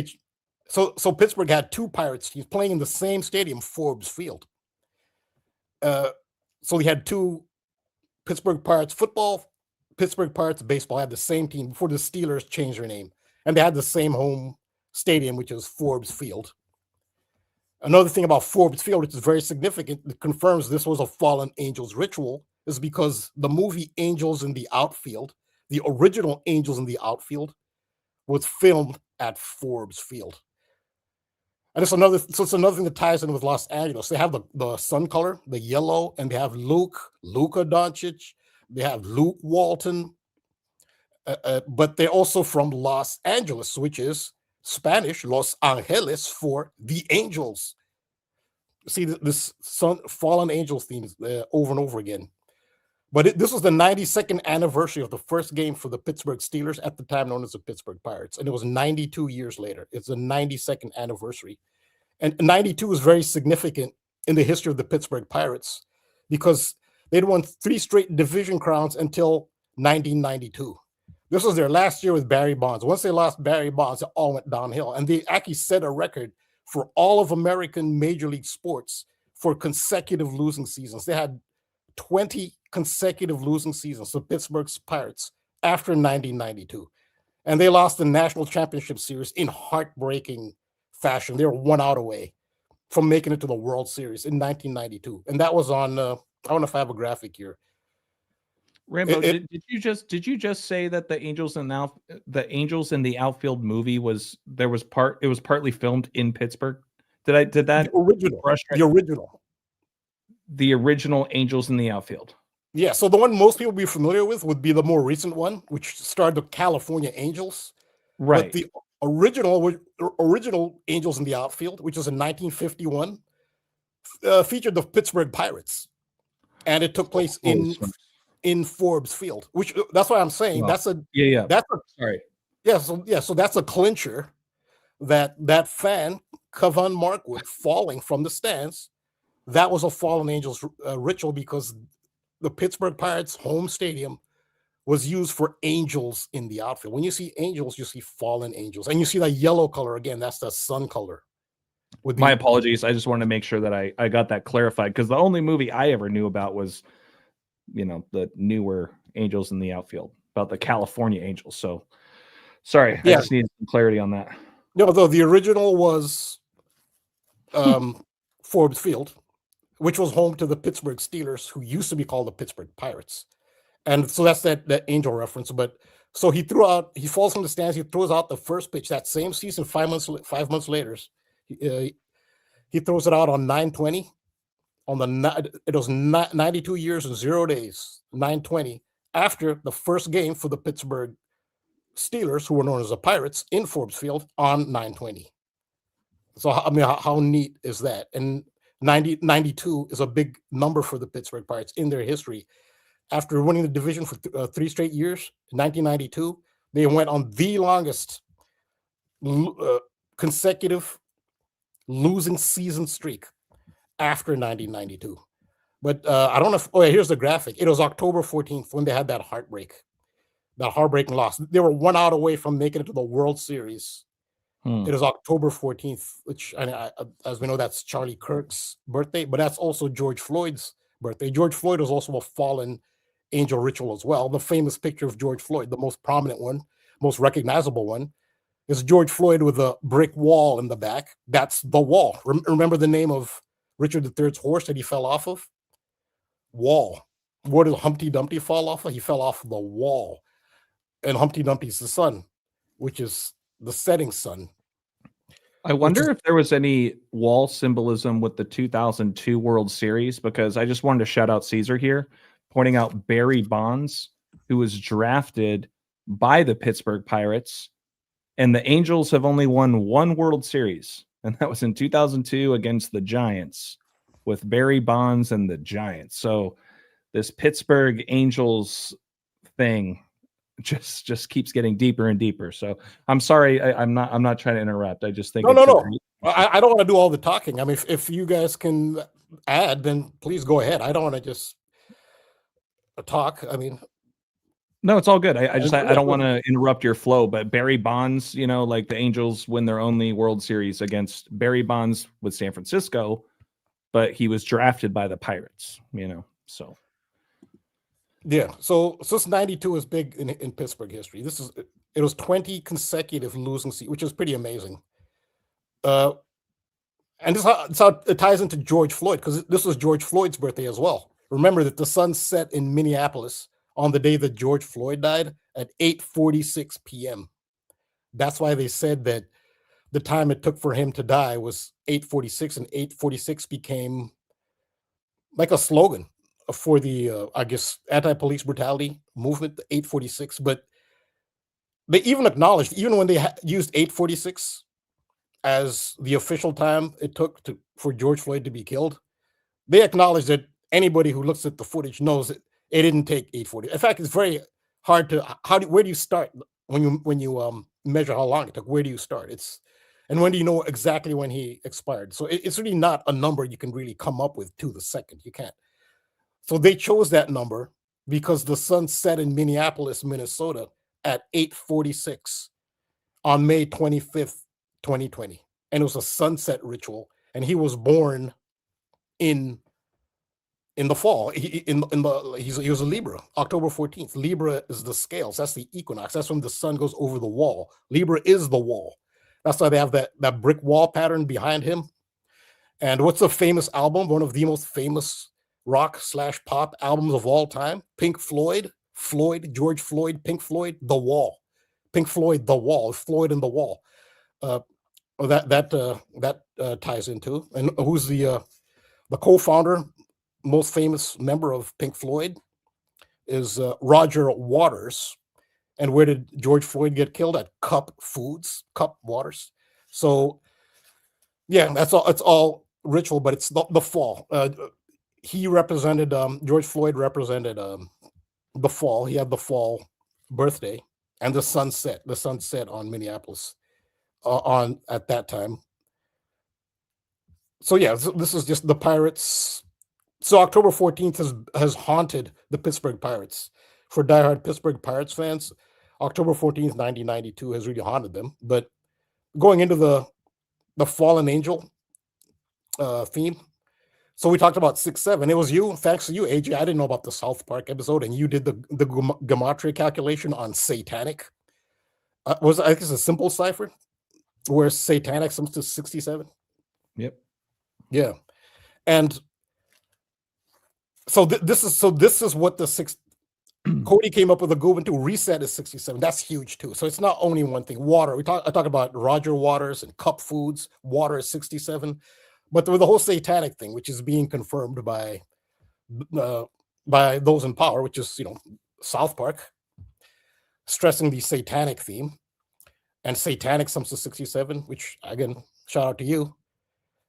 so Pittsburgh had two Pirates teams playing in the same stadium, Forbes Field. So we had two Pittsburgh Pirates football, Pittsburgh Pirates baseball had the same team before the Steelers changed their name. And they had the same home stadium, which is Forbes Field. Another thing about Forbes Field, which is very significant, that confirms this was a fallen angels ritual, is because the movie Angels in the Outfield, the original Angels in the Outfield, was filmed at Forbes Field. And it's another thing that ties in with Los Angeles. They have the sun color, the yellow, and they have Luka Doncic, they have Luke Walton, but they're also from Los Angeles, which is Spanish, Los Angeles, for the angels. See this fallen angels theme over and over again. But this was the 92nd anniversary of the first game for the Pittsburgh Steelers, at the time known as the Pittsburgh Pirates. And it was 92 years later. It's the 92nd anniversary. And 92 is very significant in the history of the Pittsburgh Pirates because they'd won 3 straight division crowns until 1992. This was their last year with Barry Bonds. Once they lost Barry Bonds, it all went downhill. And they actually set a record for all of American Major League sports for consecutive losing seasons. They had 20 consecutive losing seasons, the Pittsburgh Pirates, after 1992. And they lost the national championship series in heartbreaking fashion. They were 1 out away from making it to the World Series in 1992. And that was on, I don't know if I have a graphic here. Rambo, did you just say that the Angels in the Outfield movie it was partly filmed in Pittsburgh? Did that the original Angels in the Outfield? Yeah, so the one most people be familiar with would be the more recent one, which starred the California Angels. Right. But the original Angels in the Outfield, which was in 1951, featured the Pittsburgh Pirates, and it took place in Forbes Field. Which that's why I'm saying so that's a clincher that fan Kevon Markwood falling from the stands. That was a fallen Angels ritual because the Pittsburgh Pirates home stadium was used for angels in the outfield. When you see angels, you see fallen angels, and you see that yellow color again. That's the sun color. My apologies. I just wanted to make sure that I got that clarified, because the only movie I ever knew about was, the newer Angels in the Outfield, about the California Angels. So sorry, I just needed some clarity on that. No, though the original was Forbes Field, which was home to the Pittsburgh Steelers, who used to be called the Pittsburgh Pirates. And so that's that angel reference. But so he falls from the stands, he throws out the first pitch that same season, 5 months later. He throws it out on 9/20. It was 92 years and 0 days, 9/20, after the first game for the Pittsburgh Steelers, who were known as the Pirates, in Forbes Field on 9/20. So, I mean, how neat is that? And 92 is a big number for the Pittsburgh Pirates in their history. After winning the division for 3 straight years, in 1992, they went on the longest consecutive losing season streak after 1992. But I don't know here's the graphic. It was October 14th when they had that heartbreaking loss. They were 1 out away from making it to the World Series. It was October 14th, which, as we know, that's Charlie Kirk's birthday, but that's also George Floyd's birthday. George Floyd was also a fallen angel ritual as well. The famous picture of George Floyd, the most prominent one, most recognizable one, is George Floyd with a brick wall in the back. That's the wall. Remember the name of Richard III's horse that he fell off of? Wall. Where did Humpty Dumpty fall off of? He fell off the wall. And Humpty Dumpty's the sun, which is the setting sun. I wonder if there was any wall symbolism with the 2002 World Series, because I just wanted to shout out Caesar here, pointing out Barry Bonds, who was drafted by the Pittsburgh Pirates, and the Angels have only won 1 World Series, and that was in 2002 against the Giants, with Barry Bonds and the Giants. So this Pittsburgh Angels thing just keeps getting deeper and deeper. So I'm sorry, I'm not trying to interrupt. I just think no. I don't want to do all the talking. I mean, if you guys can add, then please go ahead. I don't want to just talk. I mean, no, it's all good. I don't want to interrupt your flow, but Barry Bonds, like the Angels win their only World Series against Barry Bonds with San Francisco, but he was drafted by the Pirates, so. Yeah, so since 92 is big in Pittsburgh history. It was 20 consecutive losing seasons, which is pretty amazing. And this is how it ties into George Floyd, because this was George Floyd's birthday as well. Remember that the sun set in Minneapolis on the day that George Floyd died at 8:46 p.m. That's why they said that the time it took for him to die was 8:46, and 8:46 became like a slogan for the, I guess, anti-police brutality movement, 8:46. But they even acknowledged, even when they used 8:46 as the official time it took for George Floyd to be killed, they acknowledged that anybody who looks at the footage knows that it didn't take 8:40. In fact, it's very hard to where do you start when you measure how long it took? Where do you start? And when do you know exactly when he expired? So it's really not a number you can really come up with to the second. You can't. So they chose that number because the sun set in Minneapolis, Minnesota at 8:46 on May 25th, 2020. And it was a sunset ritual. And he was born in the fall. He was a Libra. October 14th. Libra is the scales. That's the equinox. That's when the sun goes over the wall. Libra is the wall. That's why they have that brick wall pattern behind him. And what's a famous album? One of the most famous rock/pop albums of all time? Pink Floyd, George Floyd, Pink Floyd, The Wall. Pink Floyd, The Wall, Floyd in the Wall. That ties into. And who's the co-founder, most famous member of Pink Floyd is Roger Waters. And where did George Floyd get killed? At Cup Waters. So yeah, that's all. It's all ritual, but it's the fall. He represented George Floyd represented the fall. He had the fall birthday and the sunset. The sunset on Minneapolis on at that time. So yeah, this is just the Pirates. So October 14th has haunted the Pittsburgh Pirates. For diehard Pittsburgh Pirates fans, October 14th, 1992 has really haunted them. But going into the fallen angel theme. So we talked about 6-7. It was you, thanks to you, AJ. I didn't know about the South Park episode, and you did the gematria calculation on satanic. I guess a simple cipher where satanic sums to 67. Yep. Yeah, and so this is what the six. Kodi came up with a Ubuntu reset is 67. That's huge too. So it's not only one thing. Water. I talk about Roger Waters and Cup Foods. Water is 67, but the whole satanic thing, which is being confirmed by those in power, which is South Park, stressing the satanic theme, and satanic sums to 67. Which again, shout out to you.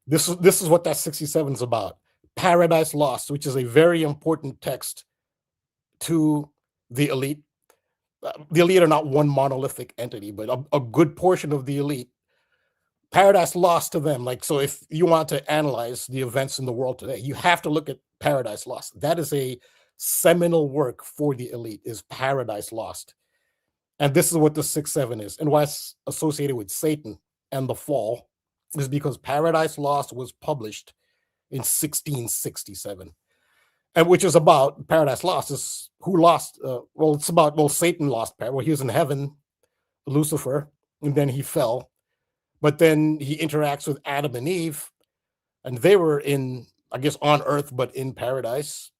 This is what that 67 is about. Paradise Lost, which is a very important text to the elite. The elite are not one monolithic entity, but a good portion of the elite. Paradise Lost to them. Like, so if you want to analyze the events in the world today, you have to look at Paradise Lost. That is a seminal work for the elite, is Paradise Lost. And this is what the 6-7 is. And why it's associated with Satan and the fall is because Paradise Lost was published in 1667. And which is about Paradise Lost is who lost. It's about Satan lost paradise. Well, he was in heaven, Lucifer, and then he fell. But then he interacts with Adam and Eve, and they were on earth, but in paradise.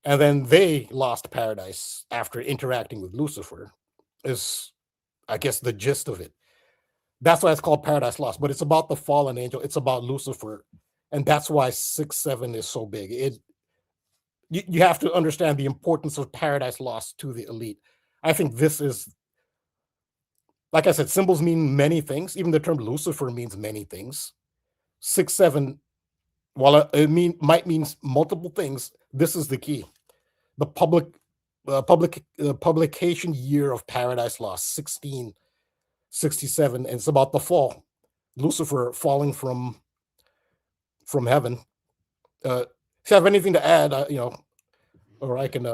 And then they lost paradise after interacting with Lucifer, is, I guess, the gist of it. That's why it's called Paradise Lost, but it's about the fallen angel. It's about Lucifer. And that's why 6-7 is so big. You have to understand the importance of Paradise Lost to the elite. I think this is, like I said, symbols mean many things. Even the term Lucifer means many things. 6-7, while it might mean multiple things, this is the key. The publication year of Paradise Lost, 1667, and it's about the fall. Lucifer falling from heaven. If you have anything to add, or I can.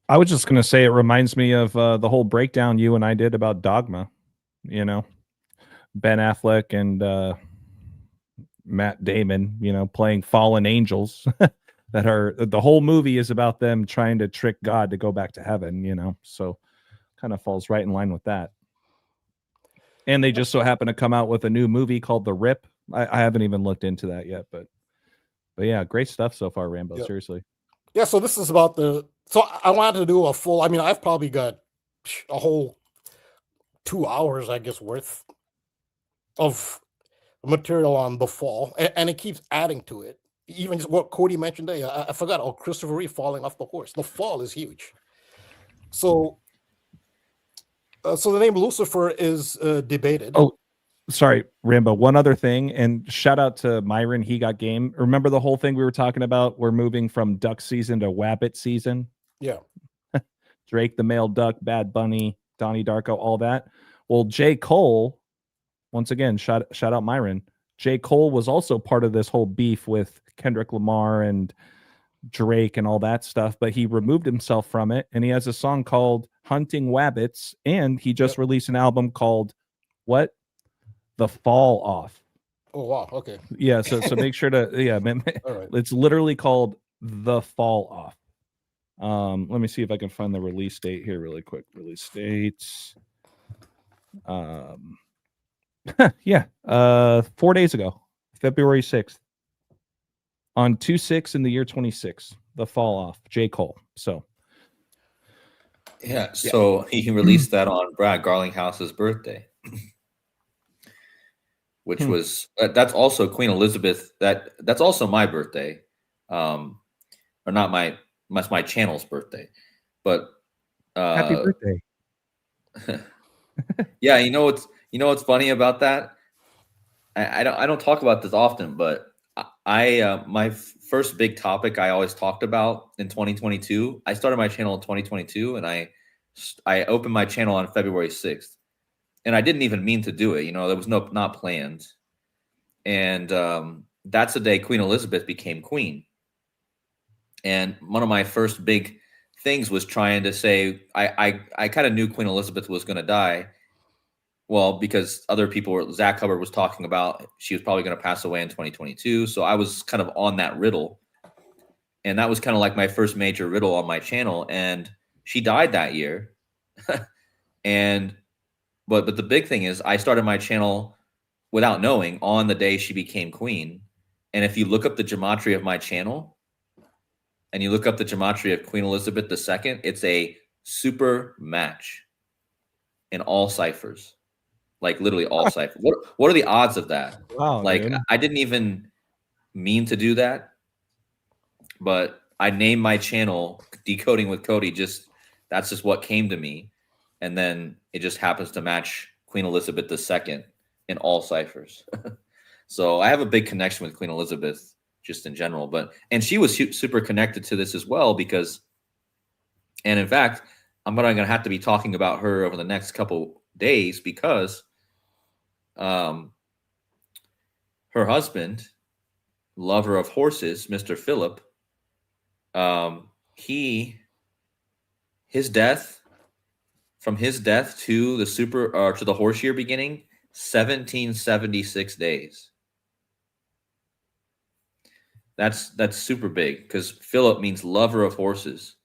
I was just going to say it reminds me of the whole breakdown you and I did about Dogma. Ben Affleck and Matt Damon, playing fallen angels that are, the whole movie is about them trying to trick God to go back to heaven, so kind of falls right in line with that. And they just so happen to come out with a new movie called The Rip. I haven't even looked into that yet, but yeah, great stuff so far, Rambo. Yep. Seriously. Yeah, so this is about so I wanted to do a full, I've probably got a whole 2 hours, I guess, worth of material on the fall, and it keeps adding to it. Even just what Kodi mentioned today, I forgot, Christopher Reeve falling off the horse. The fall is huge. So the name Lucifer is debated. Oh, sorry, Rambo. One other thing, and shout out to Myron. He got game. Remember the whole thing we were talking about? We're moving from duck season to wabbit season. Yeah. Drake the male duck, Bad Bunny, Donnie Darko, all that. Well, J. Cole, once again, shout out Myron. J. Cole was also part of this whole beef with Kendrick Lamar and Drake and all that stuff, but he removed himself from it, and he has a song called Hunting Wabbits, and he just released an album called what? The Fall Off. Oh wow. Okay. Yeah, so make sure to All right. it's literally called The Fall Off. Let me see if I can find the release date here really quick. Release dates. Yeah, 4 days ago, February 6th, on 2/6 in the year 26, The Fall Off, J. Cole. So Yeah, so he released that on Brad Garlinghouse's birthday, which was that's also Queen Elizabeth. That's also my birthday, or not my channel's birthday, but happy birthday. yeah, what's funny about that? I don't talk about this often, but my first big topic I always talked about in 2022. I started my channel in 2022, and I opened my channel on February 6th, and I didn't even mean to do it. There was not planned, and that's the day Queen Elizabeth became queen. And one of my first big things was trying to say I kind of knew Queen Elizabeth was going to die. Well, because other people Zach Hubbard was talking about she was probably going to pass away in 2022. So I was kind of on that riddle. And that was kind of like my first major riddle on my channel. And she died that year. But the big thing is I started my channel without knowing on the day she became queen. And if you look up the gematria of my channel and you look up the gematria of Queen Elizabeth II, it's a super match in all ciphers. Like literally all ciphers. What are the odds of that? Wow, Like dude. I didn't even mean to do that, but I named my channel Decoding with Kodi. That's just what came to me, and then it just happens to match Queen Elizabeth II in all ciphers. So I have a big connection with Queen Elizabeth just in general, and she was super connected to this as well because, and in fact, I'm going to have to be talking about her over the next couple days because her husband, lover of horses, Mr. Philip, his death to the horse year beginning, 1776 days. That's super big because Philip means lover of horses.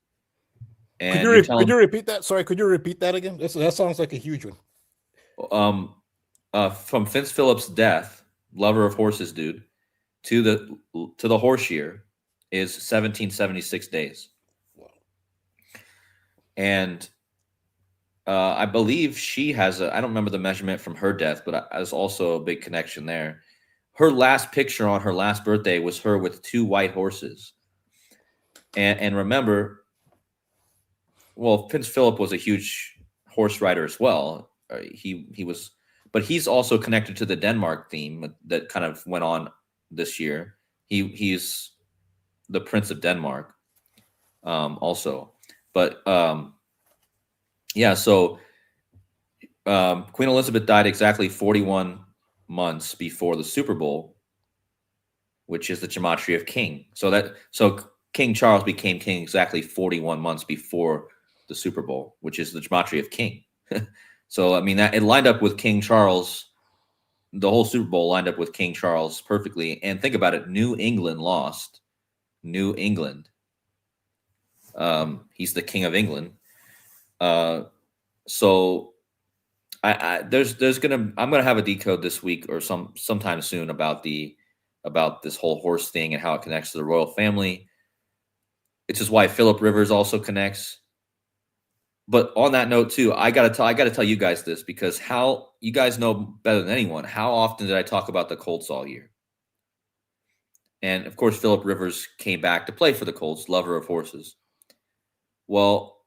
And Could you repeat that? Sorry, could you repeat that again? That sounds like a huge one. From Prince Philip's death, lover of horses, dude, to the horse year is 1776 days. Wow. And I believe she has I don't remember the measurement from her death, but there's also a big connection there. Her last picture on her last birthday was her with 2 white horses. And remember, well, Prince Philip was a huge horse rider as well. He was, but he's also connected to the Denmark theme that kind of went on this year. He's the Prince of Denmark, also. But yeah, so Queen Elizabeth died exactly 41 months before the Super Bowl, which is the gematria of king. So King Charles became king exactly 41 months before the Super Bowl, which is the gematria of king. So I mean that it lined up with King Charles. The whole Super Bowl lined up with King Charles perfectly. And think about it: New England lost. New England. He's the king of England. So I'm gonna have a decode this week or sometime soon about this whole horse thing and how it connects to the royal family. It's just why Philip Rivers also connects. But on that note too, I gotta tell you guys this because how you guys know better than anyone. How often did I talk about the Colts all year? And of course, Philip Rivers came back to play for the Colts, lover of horses. Well,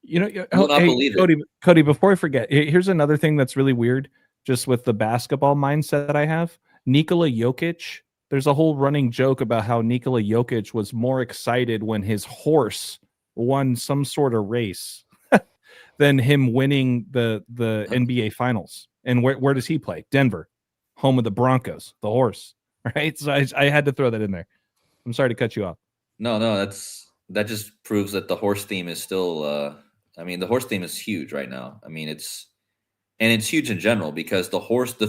You know, you will not believe it. Kodi, before I forget, here's another thing that's really weird, just with the basketball mindset that I have. Nikola Jokic, there's a whole running joke about how Nikola Jokic was more excited when his horse won some sort of race than him winning the NBA Finals. And where does he play? Denver, home of the Broncos, the horse, right? So I had to throw that in there. I'm sorry to cut you off. No, that just proves that the horse theme is still. I mean, the horse theme is huge right now. I mean, it's And it's huge in general because the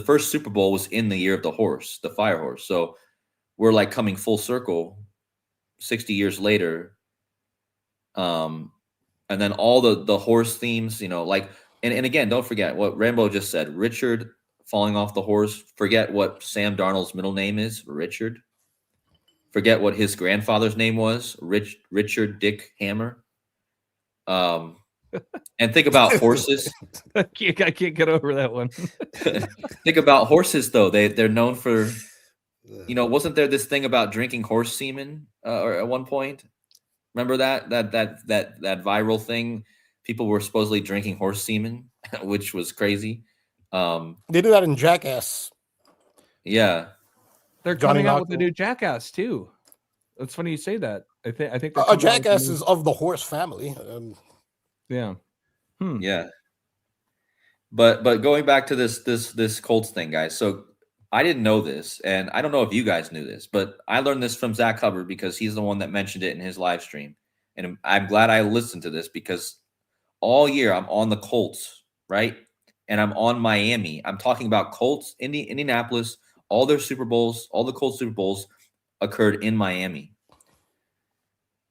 first Super Bowl was in the year of the horse, the fire horse. So we're like coming full circle 60 years later. And then all the horse themes, like, and again, don't forget what Rambo just said, Richard falling off the horse. Forget what Sam Darnold's middle name is, Richard. Forget what his grandfather's name was, Richard Dick Hammer. And think about horses. I can't get over that one. Think about horses, though. They're known for, wasn't there this thing about drinking horse semen or at one point? Remember that viral thing? People were supposedly drinking horse semen, which was crazy. They do that in Jackass. Yeah, They're Johnny coming out with a Knoxville. new Jackass too. It's funny you say that. I think they're coming out with Jackass a new- is of the horse family. yeah. yeah. But going back to this Colts thing, guys. So I didn't know this, and I don't know if you guys knew this, but I learned this from Zach Hubbard because he's the one that mentioned it in his live stream. And I'm glad I listened to this because all year I'm on the Colts, right? And I'm on Miami. I'm talking about Colts, Indianapolis, all their Super Bowls, all the Colts Super Bowls occurred in Miami.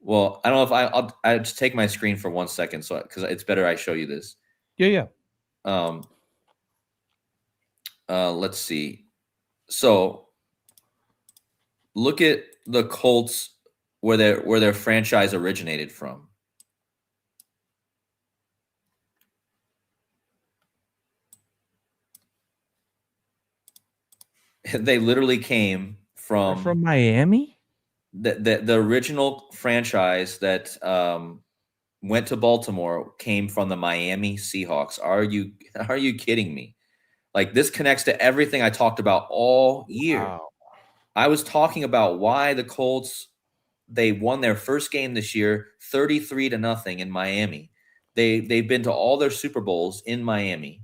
Well, I don't know if I'll just take my screen for 1 second, so because it's better I show you this. Yeah. Let's see. So look at the Colts where their franchise originated from. They literally came They're from Miami? the original franchise that went to Baltimore came from the Miami Seahawks. Are you kidding me? Like, this connects to everything I talked about all year. Wow. I was talking about why the Colts, they won their first game this year 33-0 in Miami. They've been to all their Super Bowls in Miami.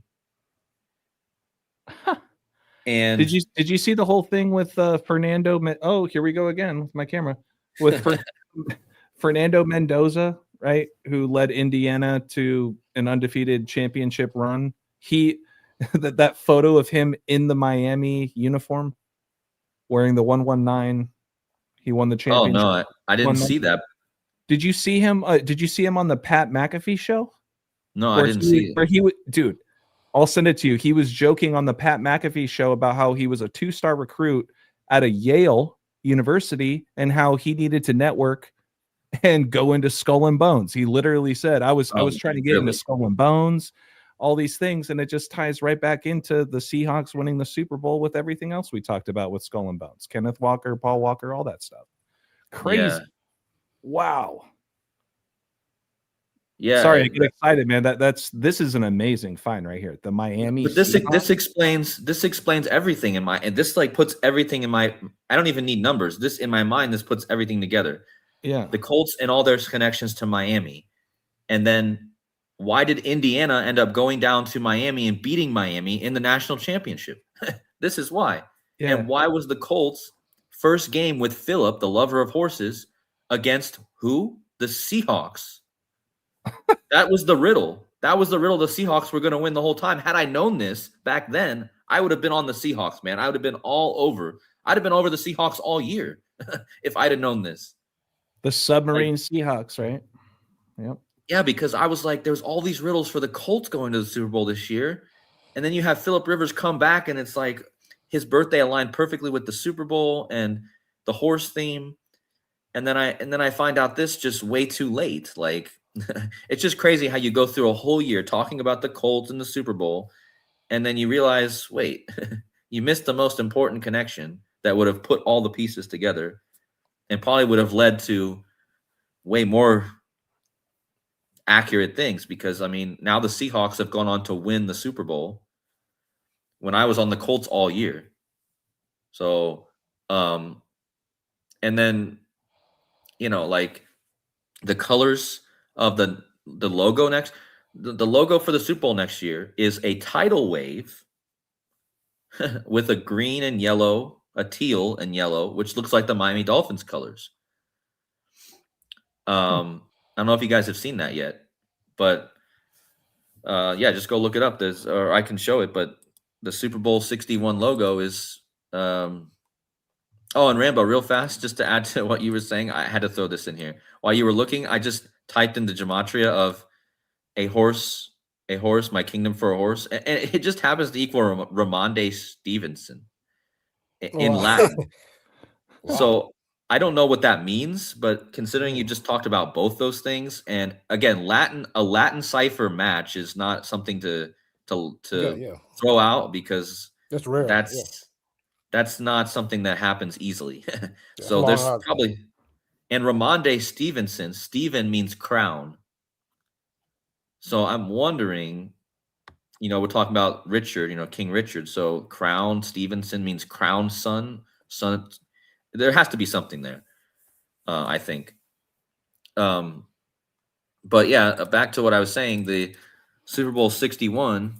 And did you see the whole thing with Fernando? Oh, here we go again with my camera with Fernando Mendoza, right? Who led Indiana to an undefeated championship run. That photo of him in the Miami uniform, wearing the 119. He won the championship. Oh no, I didn't see that. Did you see him? Did you see him on the Pat McAfee show? No, I didn't see it. Where he would, dude. I'll send it to you. He was joking on the Pat McAfee show about how he was a 2-star recruit at a Yale University and how he needed to network and go into Skull and Bones. He literally said, I was trying to get into Skull and Bones, all these things. And it just ties right back into the Seahawks winning the Super Bowl with everything else we talked about with Skull and Bones, Kenneth Walker, Paul Walker, all that stuff. Crazy. Yeah. Wow. Yeah. Sorry, I get excited, man. This is an amazing find right here. The Miami. But this explains everything in my, and this like puts everything in my, I don't even need numbers. This in my mind, this puts everything together. Yeah. The Colts and all their connections to Miami. And then why did Indiana end up going down to Miami and beating Miami in the national championship? This is why. Yeah. And why was the Colts first game with Philip, the lover of horses, against who? The Seahawks. That was the riddle. That was the riddle. The Seahawks were going to win the whole time. Had I known this back then, I would have been on the Seahawks, man. I would have been all over. I'd have been over the Seahawks all year if I'd have known this. The submarine Seahawks, right? Yep. Yeah, because I was like, there's all these riddles for the Colts going to the Super Bowl this year. And then you have Phillip Rivers come back, and it's like his birthday aligned perfectly with the Super Bowl and the horse theme. And then I find out this just way too late. Like, it's just crazy how you go through a whole year talking about the Colts and the Super Bowl, and then you realize, wait, you missed the most important connection that would have put all the pieces together and probably would have led to way more accurate things. Because, I mean, now the Seahawks have gone on to win the Super Bowl when I was on the Colts all year. So, and then, like the colors of the logo the logo for the Super Bowl next year is a tidal wave with a green and yellow, a teal and yellow, which looks like the Miami Dolphins colors. I don't know if you guys have seen that yet, but Yeah, just go look it up. Or I can show it, but the Super Bowl 61 logo is. Oh, and Rambo, real fast, just to add to what you were saying, I had to throw this in here. While you were looking, I just typed in the gematria of a horse, my kingdom for a horse, and it just happens to equal Ramonde Stevenson Oh, in wow. Latin. Wow. So I don't know what that means, but considering you Mm. just talked about both those things, and again, a Latin cipher match is not something to Yeah, yeah. throw out because That's rare. Yeah. that's not something that happens easily. That's a So long there's odds, man. probably and Ramonde Stevenson, Steven means crown. So I'm wondering, we're talking about Richard, King Richard. So crown Stevenson means crown son. Son, there has to be something there. I think. Um, but yeah, back to what I was saying. The Super Bowl 61.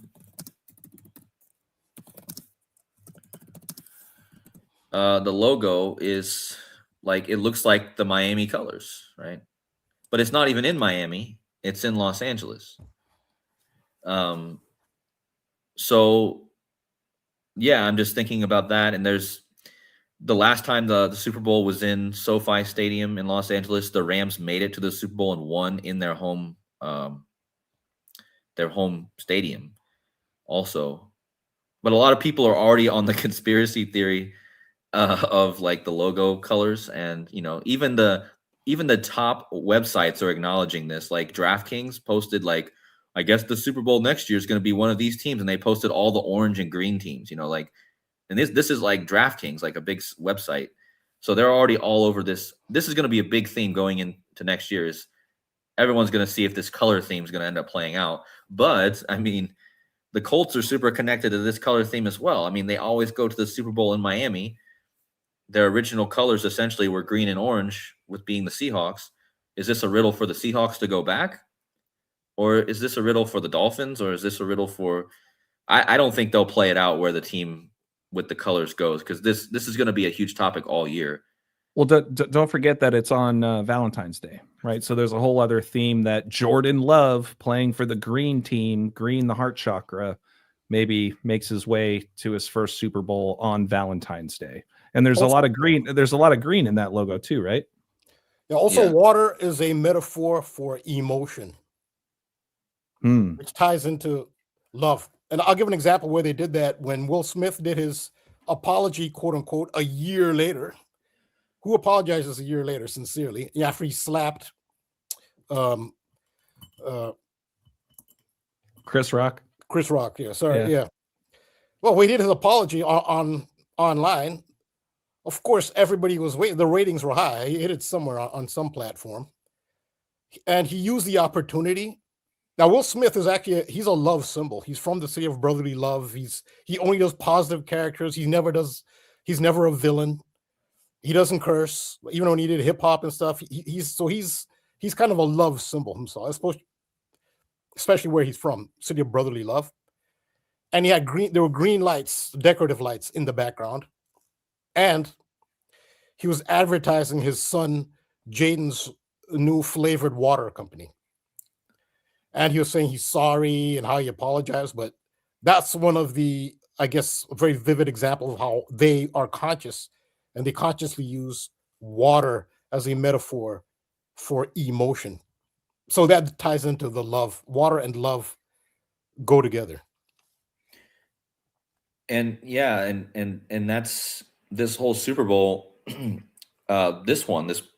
The logo is like it looks like the Miami colors, right? But it's not even in Miami. It's in Los Angeles. Um, so yeah, I'm just thinking about that. And there's the last time the Super Bowl was in SoFi Stadium in Los Angeles, the Rams made it to the Super Bowl and won in their home stadium also. But a lot of people are already on the conspiracy theory of like the logo colors, and even the top websites are acknowledging this. Like DraftKings posted like, I guess the Super Bowl next year is going to be one of these teams, and they posted all the orange and green teams. Like, and this is like DraftKings, like a big website, so they're already all over this. This is going to be a big theme going into next year. Is everyone's going to see if this color theme is going to end up playing out? But I mean, the Colts are super connected to this color theme as well. I mean, they always go to the Super Bowl in Miami. Their original colors essentially were green and orange, with being the Seahawks. Is this a riddle for the Seahawks to go back? Or is this a riddle for the Dolphins? Or is this a riddle for I don't think they'll play it out where the team with the colors goes, because this is going to be a huge topic all year. Well, don't forget that it's on Valentine's Day, right? So there's a whole other theme that Jordan Love, playing for the green team, green the heart chakra, maybe makes his way to his first Super Bowl on Valentine's Day. And there's a lot of green. There's a lot of green in that logo too, right? Yeah. Also, Yeah. water is a metaphor for emotion, which ties into love. And I'll give an example where they did that when Will Smith did his apology, quote unquote, a year later. Who apologizes a year later, sincerely, after he slapped um, Chris Rock. Chris Rock? Yeah, sorry, Yeah. yeah. Well, we did his apology on online. Of course, everybody was waiting. The ratings were high. He hit it somewhere on some platform, and he used the opportunity. Now, Will Smith is actually he's a love symbol. He's from the city of brotherly love. He only does positive characters. He's never a villain. He doesn't curse, even when he did hip hop and stuff. He's kind of a love symbol himself, especially where he's from, city of brotherly love. And he had there were green lights, decorative lights in the background, and he was advertising his son Jaden's new flavored water company. And he was saying he's sorry and how he apologized, but that's one of the, I guess, a very vivid example of how they are conscious, and they consciously use water as a metaphor for emotion. So that ties into the love. Water and love go together. And yeah, and that's this whole Super Bowl. This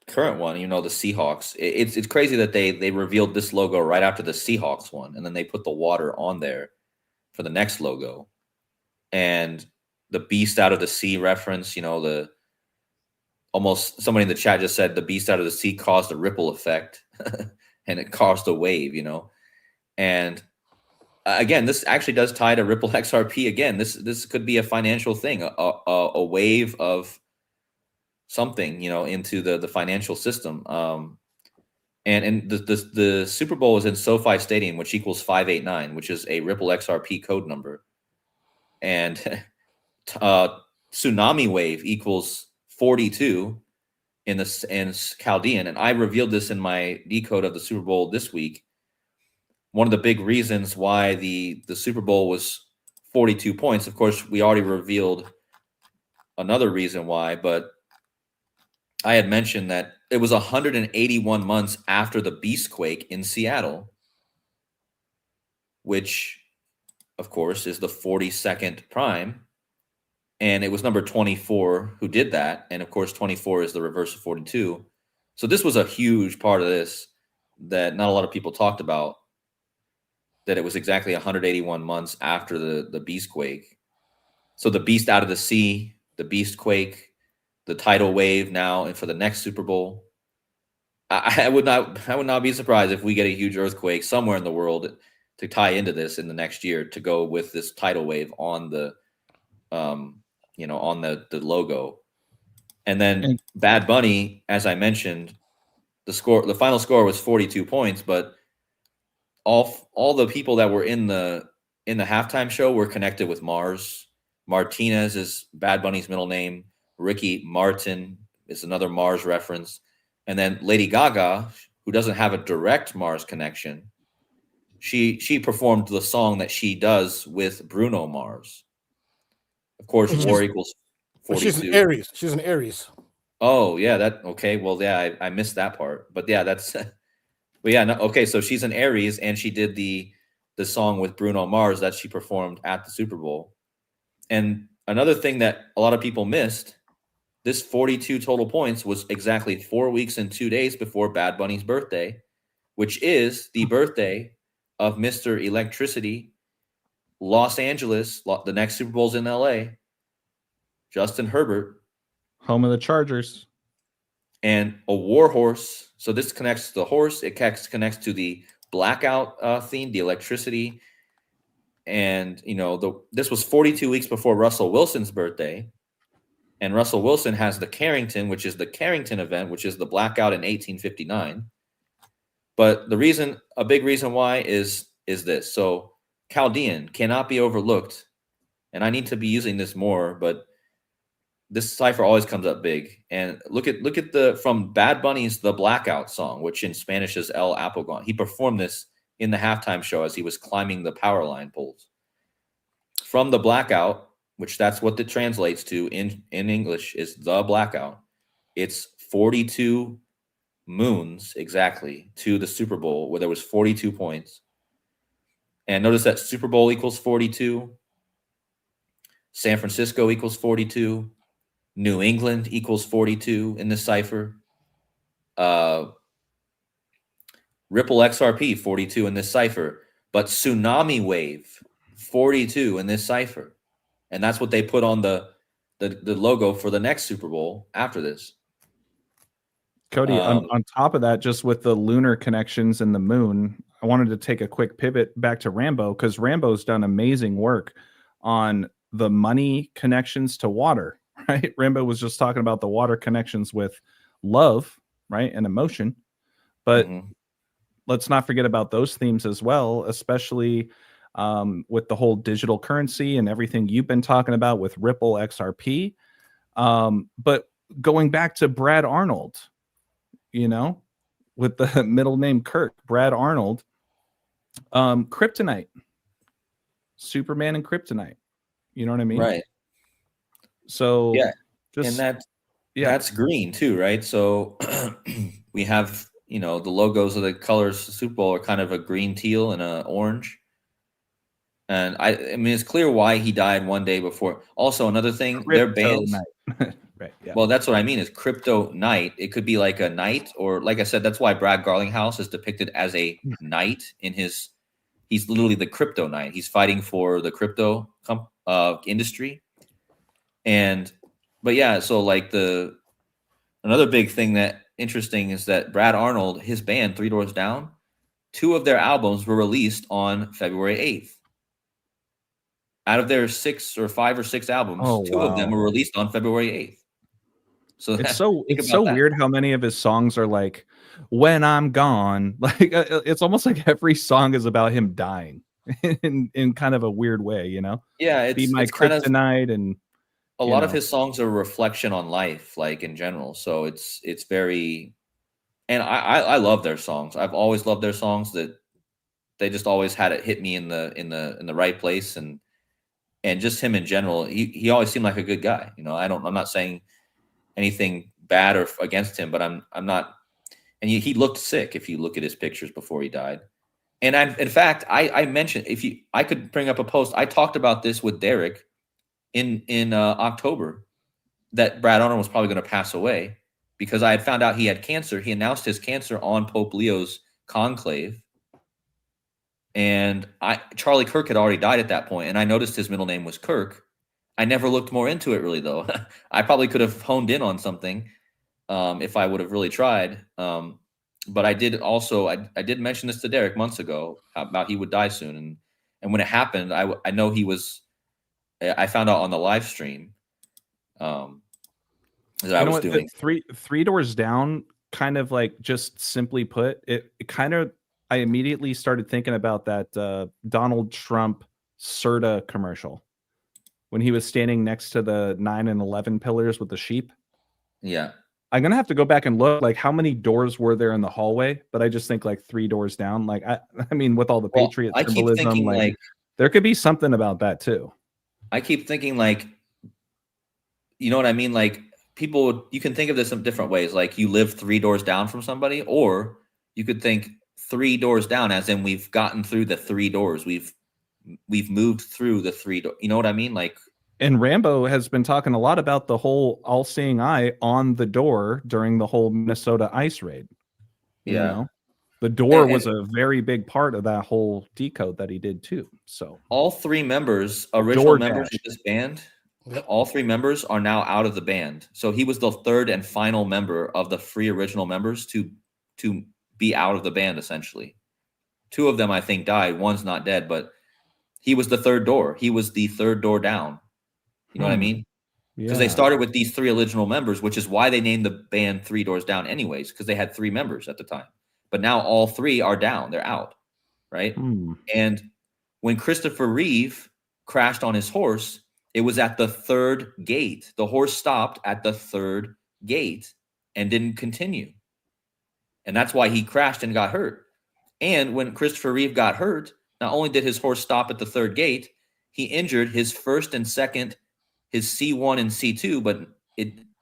current one, the Seahawks. It's crazy that they revealed this logo right after the Seahawks one, and then they put the water on there for the next logo, and the beast out of the sea reference. The almost somebody in the chat just said the beast out of the sea caused a ripple effect, and it caused a wave. And again, this actually does tie to Ripple XRP. Again, this could be a financial thing, a wave of something, into the financial system. And the Super Bowl is in SoFi Stadium, which equals 589, which is a Ripple XRP code number. And tsunami wave equals 42 in Chaldean. And I revealed this in my decode of the Super Bowl this week. one of the big reasons why the Super Bowl was 42 points. Of course, we already revealed another reason why, but I had mentioned that it was 181 months after the Beastquake in Seattle, which, of course, is the 42nd prime. And it was number 24 who did that. And, of course, 24 is the reverse of 42. So this was a huge part of this that not a lot of people talked about, that it was exactly 181 months after the Beastquake. So the Beast out of the sea, the Beastquake, the tidal wave now, and for the next Super Bowl. I would not be surprised if we get a huge earthquake somewhere in the world to tie into this in the next year, to go with this tidal wave on the on the logo. And then Bad Bunny, as I mentioned, the final score was 42 points, but all the people that were in the halftime show were connected with Mars. Martinez is Bad Bunny's middle name. Ricky Martin is another Mars reference. And then Lady Gaga, who doesn't have a direct Mars connection, she performed the song that she does with Bruno Mars. Of course, war equals 42. She's an Aries. She's an Aries. Oh, yeah, okay. Well, yeah, I missed that part. But yeah, that's but yeah, no, okay, so she's an Aries, and she did the song with Bruno Mars that she performed at the Super Bowl. And another thing that a lot of people missed, this 42 total points was exactly 4 weeks and 2 days before Bad Bunny's birthday, which is the birthday of Mr. Electricity, Los Angeles. The next Super Bowl's in LA. Justin Herbert, home of the Chargers, and a war horse. So this connects to the horse. It connects to the blackout theme, the electricity. And, this was 42 weeks before Russell Wilson's birthday. And Russell Wilson has the Carrington, which is the Carrington event, which is the blackout in 1859. But a big reason why is this. So Chaldean cannot be overlooked. And I need to be using this more, but this cipher always comes up big. And look at from Bad Bunny's The Blackout song, which in Spanish is El Apagón. He performed this in the halftime show as he was climbing the power line poles. From The Blackout, which that's what it translates to in English, is The Blackout. It's 42 moons exactly to the Super Bowl, where there was 42 points. And notice that Super Bowl equals 42. San Francisco equals 42. New England equals 42 in this cipher. Ripple XRP, 42 in this cipher. But Tsunami Wave, 42 in this cipher. And that's what they put on the logo for the next Super Bowl after this. Kodi, on top of that, just with the lunar connections and the moon, I wanted to take a quick pivot back to Rambo, because Rambo's done amazing work on the money connections to water, right? Rambo was just talking about the water connections with love, right, and emotion. But let's not forget about those themes as well, especially with the whole digital currency and everything you've been talking about with Ripple XRP. But going back to Brad Arnold, with the middle name Kirk, Brad Arnold, Kryptonite, Superman and Kryptonite. You know what I mean? Right. So yeah, and that's green too, right? So we have the logos of the colors of the Super Bowl are kind of a green, teal, and an orange. And I mean, it's clear why he died one day before. Also, another thing, their bands. Right. Yeah. Well, that's what I mean is Crypto Knight. It could be like a knight, or like I said, that's why Brad Garlinghouse is depicted as a knight he's literally the crypto knight. He's fighting for the crypto industry. But yeah, so like another big thing that interesting is that Brad Arnold, his band, Three Doors Down, 2 of their albums were released on February 8th. Out of their 5 or 6 albums, 2 of them were released on February 8th. So it's so weird how many of his songs are like, when I'm gone. Like it's almost like every song is about him dying in kind of a weird way, Yeah, it's Be My Kryptonite, and a lot of his songs are a reflection on life, like in general. So it's very, and I love their songs. I've always loved their songs. That they just always had it hit me in the right place, and just him in general. He always seemed like a good guy. I'm not saying anything bad or against him, but I'm not. And he looked sick if you look at his pictures before he died. And in fact, I mentioned, I could bring up a post. I talked about this with Derek in October, that Brad Arnold was probably going to pass away, because I had found out he had cancer. He announced his cancer on Pope Leo's conclave. And Charlie Kirk had already died at that point, and I noticed his middle name was Kirk. I never looked more into it, really, though. I probably could have honed in on something if I would have really tried. But I did also, I did mention this to Derek months ago about he would die soon. And when it happened, I know I found out on the live stream that I was doing. Three Doors Down, kind of like, just simply put, it kind of, I immediately started thinking about that Donald Trump Serta commercial when he was standing next to the 9 and 11 pillars with the sheep. Yeah. I'm going to have to go back and look, like, how many doors were there in the hallway, but I just think like 3 doors down. Like, I mean, with all the Patriot symbolism, keep thinking, like, there could be something about that too. I keep thinking, like, you know what I mean? Like, people, you can think of this in different ways. Like, you live 3 doors down from somebody, or you could think 3 doors down as in we've gotten through the 3 doors. We've moved through the 3 doors. You know what I mean? Like, and Rambo has been talking a lot about the whole all-seeing eye on the door during the whole Minnesota ice raid. You know? The door was a very big part of that whole decode that he did too. So all 3 members, original members of this band, all 3 members are now out of the band. So he was the 3rd and final member of the 3 original members to be out of the band, essentially. 2 of them, I think, died. One's not dead, but he was the 3rd door. He was the 3rd door down. You know what I mean? Because they started with these 3 original members, which is why they named the band 3 Doors Down anyways, because they had 3 members at the time. But now all 3 are down. They're out, right? And when Christopher Reeve crashed on his horse, it was at the 3rd gate. The horse stopped at the 3rd gate and didn't continue. And that's why he crashed and got hurt. And when Christopher Reeve got hurt, not only did his horse stop at the 3rd gate, he injured his 1st and 2nd, his C1 and C2, but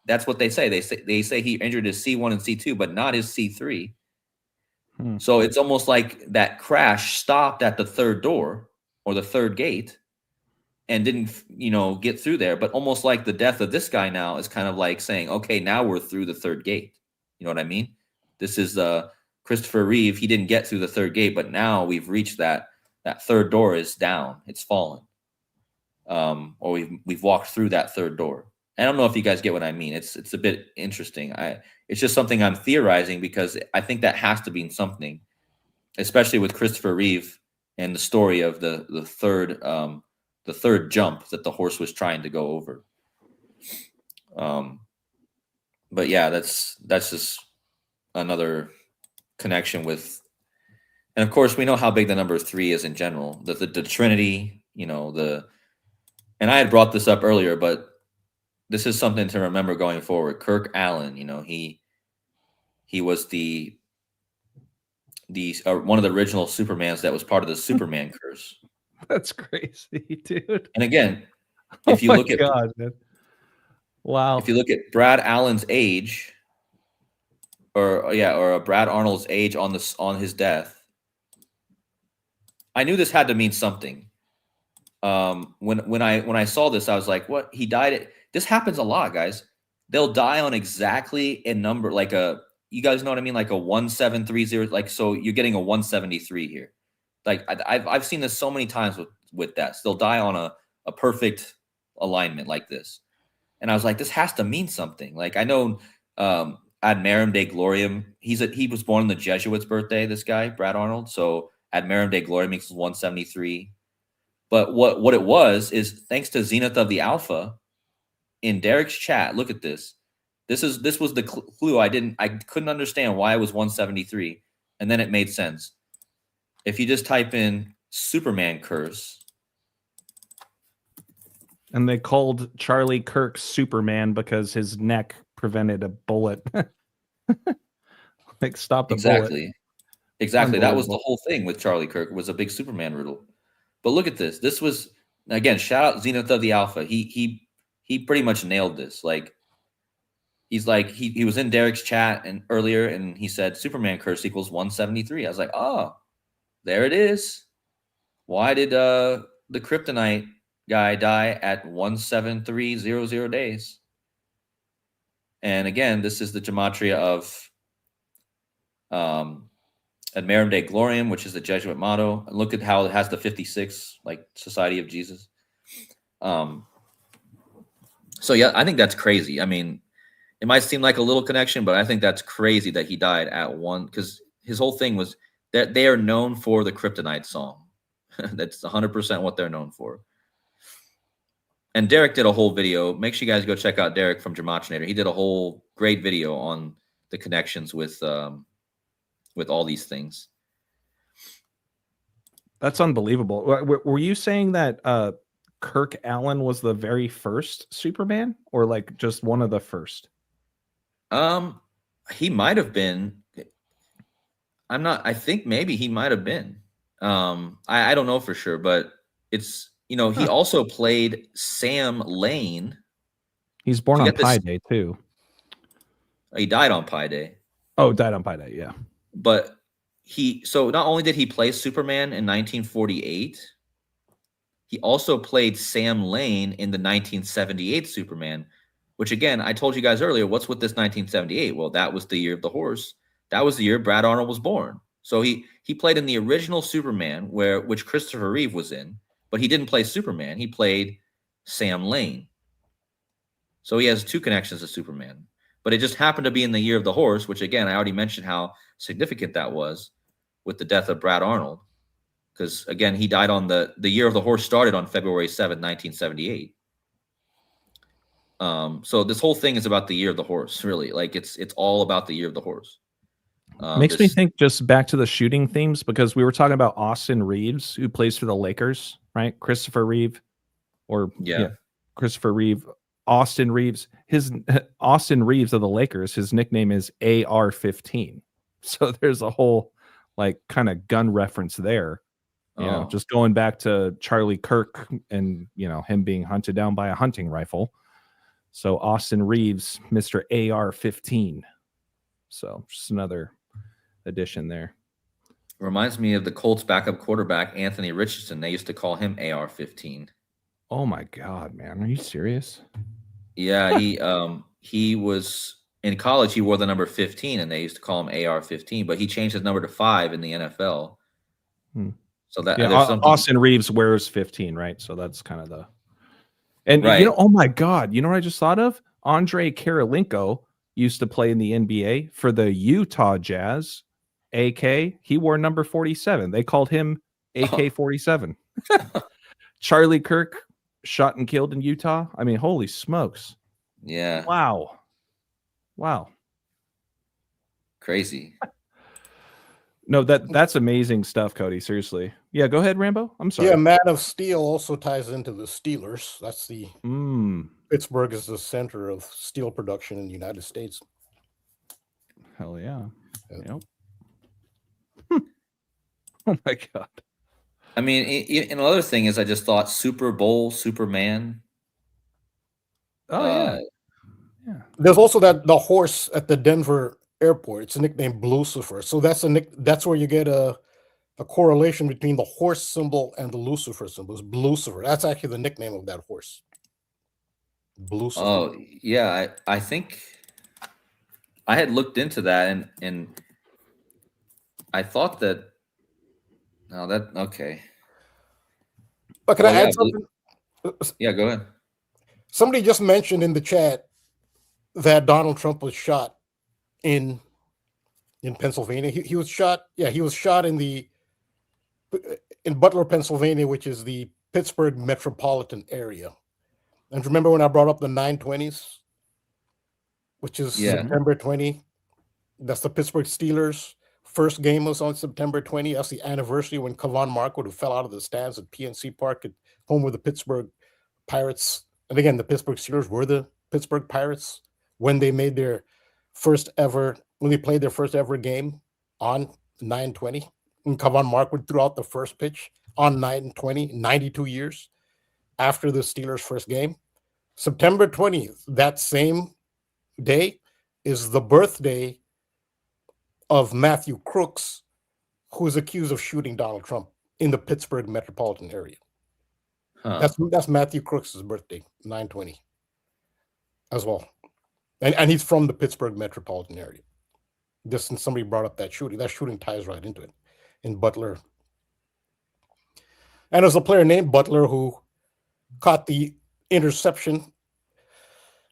that's what they say. They say he injured his C1 and C2, but not his C3. So it's almost like that crash stopped at the 3rd door or the 3rd gate and didn't, get through there. But almost like the death of this guy now is kind of like saying, okay, now we're through the 3rd gate. You know what I mean? This is Christopher Reeve. He didn't get through the 3rd gate, but now we've reached that 3rd door is down. It's fallen. Or we've walked through that 3rd door. I don't know if you guys get what I mean. It's a bit interesting. It's just something I'm theorizing, because I think that has to be something, especially with Christopher Reeve and the story of the 3rd jump that the horse was trying to go over. But yeah, that's just another connection with, and of course we know how big the number 3 is in general. The Trinity, and I had brought this up earlier, but this is something to remember going forward. Kirk Allen, he was the one of the original Supermans that was part of the Superman curse. That's crazy, dude. And again, if you look at wow, if you look at Brad Allen's age, or Brad Arnold's age on his death, I knew this had to mean something. When I saw this, I was like, what? He died this happens a lot, guys. They'll die on exactly a number, like you guys know what I mean? Like a 1730, like, so you're getting a 173 here. Like I've seen this so many times with deaths. They'll die on a perfect alignment like this. And I was like, this has to mean something. Like, I know Ad Marum Dei Gloriam, he was born on the Jesuits' birthday, this guy, Brad Arnold. So Ad Marum Dei Gloriam makes 173. But what it was is, thanks to Zenith of the Alpha, in Derek's chat, look at this. This was the clue. I couldn't understand why it was 173, and then it made sense. If you just type in Superman curse, and they called Charlie Kirk Superman because his neck prevented a bullet. Like, stop the bullet. Exactly. That was the whole thing with Charlie Kirk, was a big Superman riddle. But look at this. This was, again, shout out Zenith of the Alpha. He pretty much nailed this. Like, he's like, he was in Derek's chat and earlier, and he said Superman curse equals 173. I was like, oh, there it is. Why did the kryptonite guy die at 17300 days? And again, this is the gematria of Admerum Dei Gloriam, which is the Jesuit motto. And look at how it has the 56, like Society of Jesus. So yeah, I think that's crazy. I mean, it might seem like a little connection, but I think that's crazy that he died at one, because his whole thing was that they are known for the kryptonite song. That's 100% what they're known for. And Derek did a whole video. Make sure you guys go check out Derek from Gematinator. He did a whole great video on the connections with all these things. That's unbelievable. Were you saying that Kirk Allen was the very first Superman, or like just one of the first? He might have been. I think maybe he might have been. I don't know for sure, but it's, he also played Sam Lane. He's born on Pi Day too. He died on Pi Day. Oh, died on Pi Day, yeah. But so not only did he play Superman in 1948, he also played Sam Lane in the 1978 Superman, which again, I told you guys earlier, what's with this 1978? Well, that was the year of the horse. That was the year Brad Arnold was born. So he played in the original Superman, which Christopher Reeve was in, but he didn't play Superman. He played Sam Lane. So he has two connections to Superman. But it just happened to be in the year of the horse, which again, I already mentioned how significant that was with the death of Brad Arnold. Because again, he died on the year of the horse started on February 7th, 1978. So this whole thing is about the year of the horse, really. Like it's all about the year of the horse. Makes me think, just back to the shooting themes, because we were talking about Austin Reeves, who plays for the Lakers, right? Christopher Reeve, Christopher Reeve, Austin Reeves. His Austin Reeves of the Lakers, his nickname is AR-15. So there's a whole like kind of gun reference there. You know, just going back to Charlie Kirk and him being hunted down by a hunting rifle. So Austin Reeves, Mr. AR-15. So just another addition there. Reminds me of the Colts backup quarterback Anthony Richardson. They used to call him AR-15. Oh my God, man. Are you serious? Yeah, he was in college, he wore the number 15 and they used to call him AR-15, but he changed his number to 5 in the NFL. So that Austin Reeves wears 15, right? So that's kind of the right. Oh my God, you know what I just thought of? Andre Karolinko used to play in the NBA for the Utah Jazz. AK, he wore number 47. They called him AK-47. Charlie Kirk shot and killed in Utah. I mean, holy smokes. Yeah. Wow. Crazy. No, that's amazing stuff, Cody. Seriously. Yeah, go ahead, Rambo. I'm sorry. Yeah, Man of Steel also ties into the Steelers. That's the Pittsburgh is the center of steel production in the United States. Hell yeah. Yep. Oh my God. I mean, another thing is, I just thought Super Bowl Superman. Oh yeah. There's also the horse at the Denver airport. It's nicknamed Lucifer. So that's where you get a correlation between the horse symbol and the Lucifer symbol. It's Lucifer. That's actually the nickname of that horse. Lucifer. Oh yeah, I think I had looked into that and I thought that. No, okay. But can I add something? Yeah, go ahead. Somebody just mentioned in the chat that Donald Trump was shot in Pennsylvania. He was shot. Yeah, he was shot in Butler, Pennsylvania, which is the Pittsburgh metropolitan area. And remember when I brought up the 920s, which is September 20? That's the Pittsburgh Steelers. First game was on September 20. That's the anniversary when Kevon Markwood, who fell out of the stands at PNC Park, at home with the Pittsburgh Pirates. And again, the Pittsburgh Steelers were the Pittsburgh Pirates when they made their first ever, when they played their first ever game on 9/20. And Kavon Markwood threw out the first pitch on 9/20, 92 years after the Steelers' first game. September 20th, that same day, is the birthday of Matthew Crooks, who is accused of shooting Donald Trump in the Pittsburgh metropolitan area. Huh. That's Matthew Crooks' birthday, 9/20, as well. And he's from the Pittsburgh metropolitan area. Just since somebody brought up that shooting ties right into it in Butler. And there's a player named Butler who caught the interception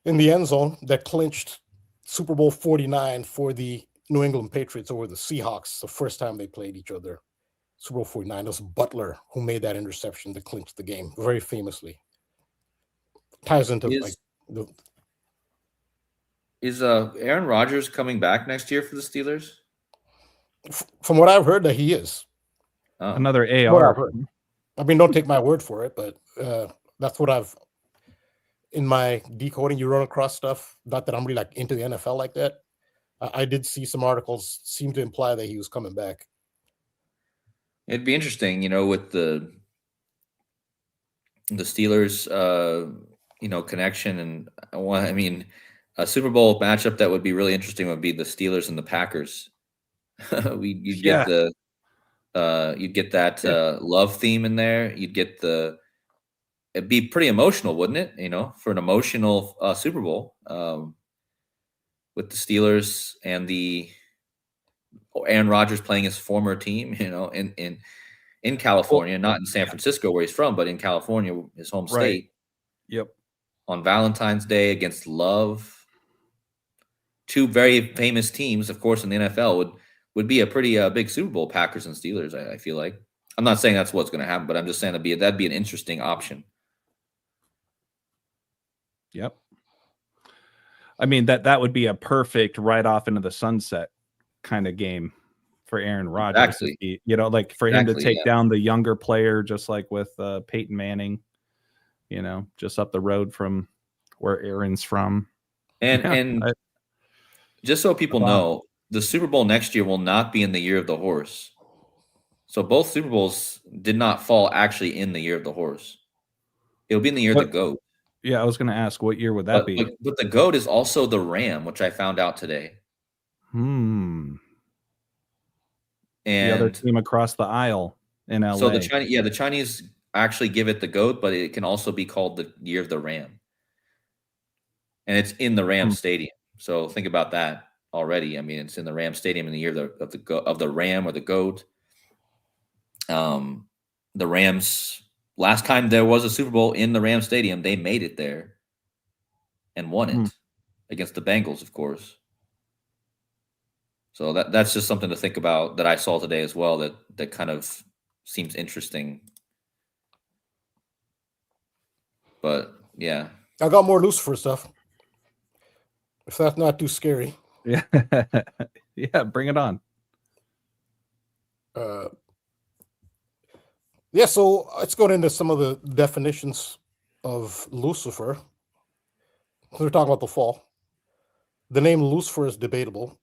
in the end zone that clinched Super Bowl 49 for the New England Patriots over the Seahawks, the first time they played each other. Super Bowl 49. It was Butler who made that interception to clinch the game, very famously. Ties into Is Aaron Rodgers coming back next year for the Steelers? From what I've heard, that he is. Oh. Another What I've AR. heard. I mean, don't take my word for it, but that's what I've in my decoding. You run across stuff. Not that I'm really like into the NFL like that. I did see some articles seem to imply that he was coming back. It'd be interesting, with the Steelers, connection, and I mean, a Super Bowl matchup that would be really interesting would be the Steelers and the Packers. You'd get that love theme in there. It'd be pretty emotional, wouldn't it? For an emotional Super Bowl with the Steelers and the Aaron Rodgers playing his former team, in California, not in San Francisco where he's from, but in California, his home state. Yep. On Valentine's Day against Love. Two very famous teams, of course, in the NFL would be a pretty big Super Bowl, Packers and Steelers, I feel like. I'm not saying that's what's going to happen, but I'm just saying that'd be an interesting option. Yep. I mean, that would be a perfect right off into the sunset kind of game for Aaron Rodgers. Exactly. Like for him to take down the younger player, just like with Peyton Manning, just up the road from where Aaron's from. And just so people know, the Super Bowl next year will not be in the year of the horse. So both Super Bowls did not fall actually in the year of the horse. It'll be in the year of the goat. Yeah, I was going to ask, what year would that be? But the goat is also the ram, which I found out today. And the other team across the aisle in LA. So the Chinese actually give it the goat, but it can also be called the year of the ram. And it's in the Ram Stadium. So think about that already. I mean, it's in the Ram Stadium in the year of the ram or the goat. The Rams, last time there was a Super Bowl in the Ram Stadium, they made it there and won it against the Bengals, of course. So that's just something to think about that I saw today as well. That kind of seems interesting. But yeah, I got more Lucifer stuff. If that's not too scary. Yeah. Yeah, bring it on. So let's go into some of the definitions of Lucifer. We're talking about the fall. The name Lucifer is debatable,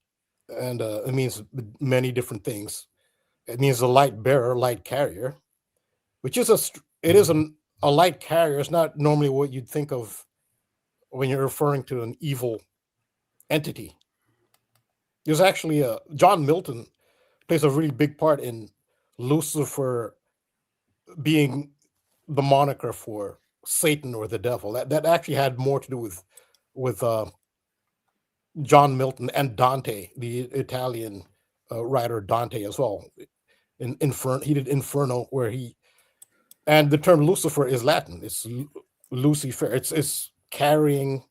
and it means many different things. It means a light bearer, light carrier, which is a light carrier. It's not normally what you'd think of when you're referring to an evil entity. There's actually John Milton plays a really big part in Lucifer being the moniker for Satan or the devil. That actually had more to do with John Milton and Dante, the Italian writer Dante as well. He did Inferno, and the term Lucifer is Latin. It's Lucifer. It's carrying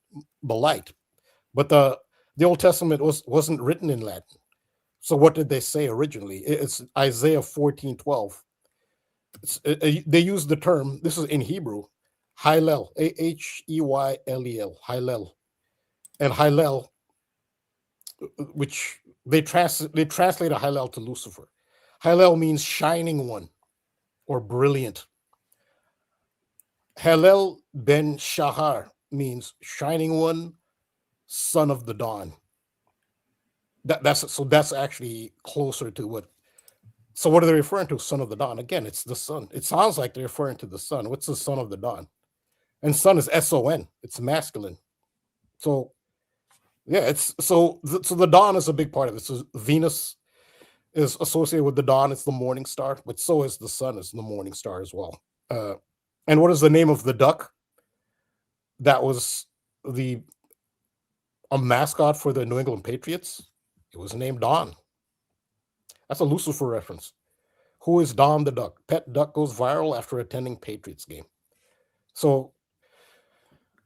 the light. But the Old Testament wasn't written in Latin. So what did they say originally? It's Isaiah 14:12. They use the term, this is in Hebrew, Hallel, Heyel, Hallel. And Hallel, which they translate Hallel to Lucifer. Hallel means shining one or brilliant. Hallel ben Shahar means shining one, son of the dawn. That's actually closer to what So what are they referring to? Son of the dawn. Again, it's the sun. It sounds like they're referring to the sun. What's the son of the dawn? And sun is S-O-N. It's masculine. So yeah, it's so the dawn is a big part of it. So Venus is associated with the dawn. It's the morning star, but so is the sun is the morning star as well. And what is the name of the duck? That was a mascot for the New England Patriots. It was named Don. That's a Lucifer reference. Who is Don the duck? Pet duck goes viral after attending Patriots game. So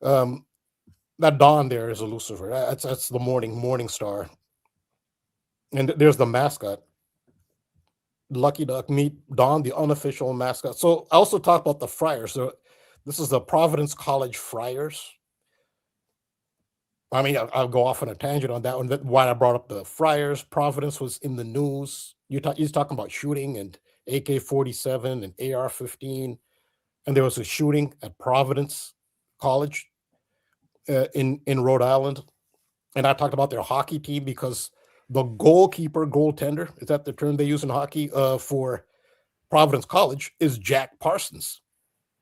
that Don there is a Lucifer. That's the morning star. And there's the mascot. Lucky Duck, meet Don, the unofficial mascot. So I also talk about the Friars. So this is the Providence College Friars. I mean, I'll go off on a tangent on that one. Why I brought up the Friars. Providence was in the news. He's talking about shooting and AK-47 and AR-15. And there was a shooting at Providence College in Rhode Island. And I talked about their hockey team because the goaltender, is that the term they use in hockey for Providence College, is Jack Parsons.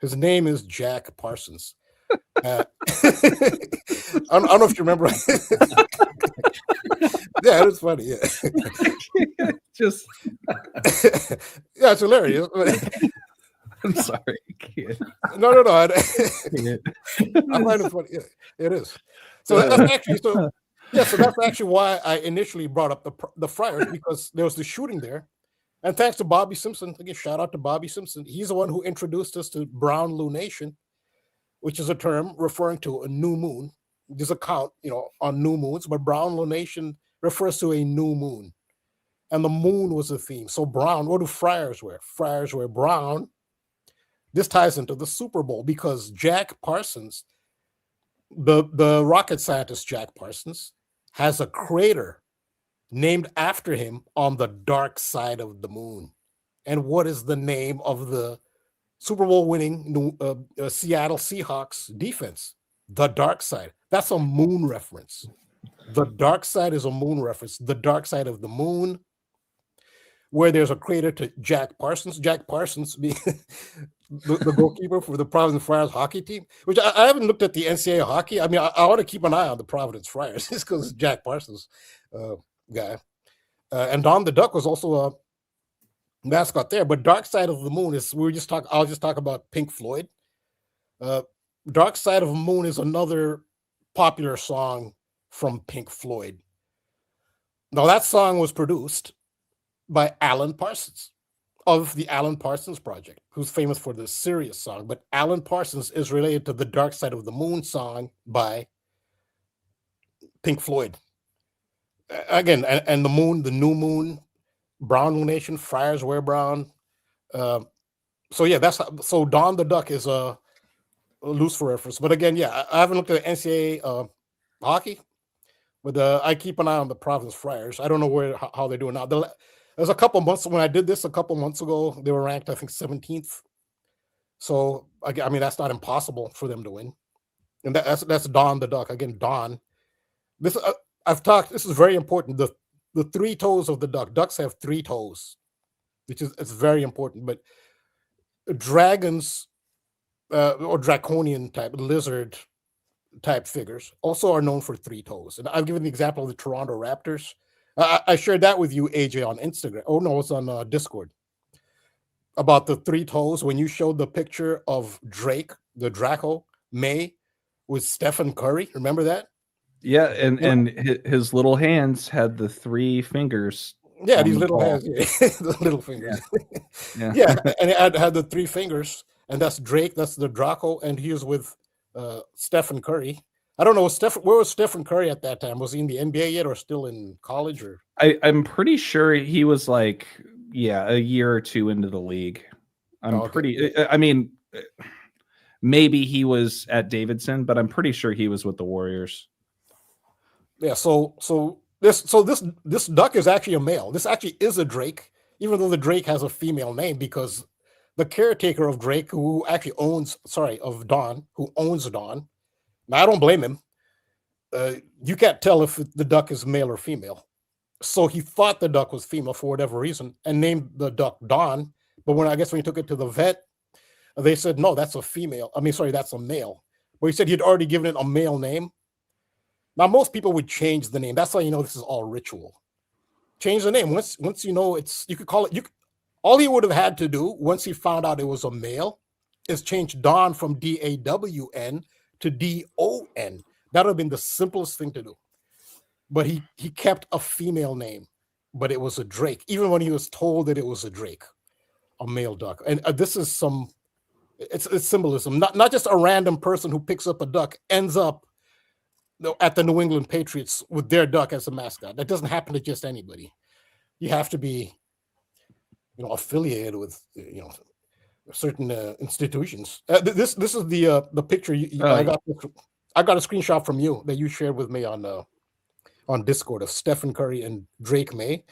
His name is Jack Parsons. I don't know if you remember. Yeah, it was funny. Yeah. Just yeah, it's hilarious. I'm sorry, kid. No. I find it funny. Yeah, it is. So that's actually so. Yeah, so that's actually why I initially brought up the Friars, because there was the shooting there. And thanks to Bobby Simpson, again, shout out to Bobby Simpson. He's the one who introduced us to brown lunation, which is a term referring to a new moon. There's a count, on new moons, but brown lunation refers to a new moon. And the moon was the theme. So brown, what do friars wear? Friars wear brown. This ties into the Super Bowl because Jack Parsons, the rocket scientist Jack Parsons, has a crater named after him on the dark side of the moon. And what is the name of the Super Bowl winning Seattle Seahawks defense? The dark side. That's a moon reference. The dark side is a moon reference. The dark side of the moon, where there's a crater to Jack Parsons. Jack Parsons being the goalkeeper for the Providence Friars hockey team, which I haven't looked at the NCAA hockey. I mean, I want to keep an eye on the Providence Friars just because Jack Parsons guy. And Don the Duck was also a mascot there. But Dark Side of the Moon is, I'll just talk about Pink Floyd. Dark Side of the Moon is another popular song from Pink Floyd. Now, that song was produced by Alan Parsons of the Alan Parsons Project, who's famous for the Sirius song. But Alan Parsons is related to the Dark Side of the Moon song by Pink Floyd. Again, and the moon, the new moon, brown lunation, friars wear brown. So yeah, so Don the Duck is a Lucifer reference. But again, yeah, I haven't looked at NCAA hockey, but I keep an eye on the Providence Friars. I don't know how they're doing now. There's a couple months when I did this a couple months ago, they were ranked, I think, 17th. So I mean, that's not impossible for them to win. And that's Don the Duck. Again, Don. This this is very important. The three toes of the duck. Ducks have three toes, it's very important. But dragons or draconian type lizard type figures also are known for three toes. And I've given the example of the Toronto Raptors. I shared that with you, AJ, on Instagram. Oh no, it's on Discord about the three toes. When you showed the picture of Drake, the Draco May, with Stephen Curry, remember that? Yeah, and his little hands had the three fingers. Yeah, these little hands, the little fingers. Yeah, and it had the three fingers, and that's Drake. That's the Draco, and he was with Stephen Curry. I don't know, where was Stephen Curry at that time? Was he in the NBA yet, or still in college? Or I'm pretty sure he was like, a year or two into the league. I mean, maybe he was at Davidson, but I'm pretty sure he was with the Warriors. Yeah, so this duck is actually a male. This actually is a Drake, even though the Drake has a female name, because the caretaker of Drake, who actually owns Don. Now, I don't blame him. You can't tell if the duck is male or female. So he thought the duck was female for whatever reason and named the duck Dawn. But when he took it to the vet, they said, no, that's a female. I mean, sorry, that's a male. But he said he'd already given it a male name. Now, most people would change the name. That's how you know this is all ritual. Change the name. Once you know you could call it, all he would have had to do once he found out it was a male is change Dawn from DAWN to DON. That would have been the simplest thing to do. But he kept a female name, but it was a drake, even when he was told that it was a drake, a male duck. And this is it's symbolism. Not just a random person who picks up a duck ends up at the New England Patriots with their duck as a mascot. That doesn't happen to just anybody. You have to be, affiliated with, certain institutions. This is the picture. I got a screenshot from you that you shared with me on Discord of Stephen Curry and Drake May.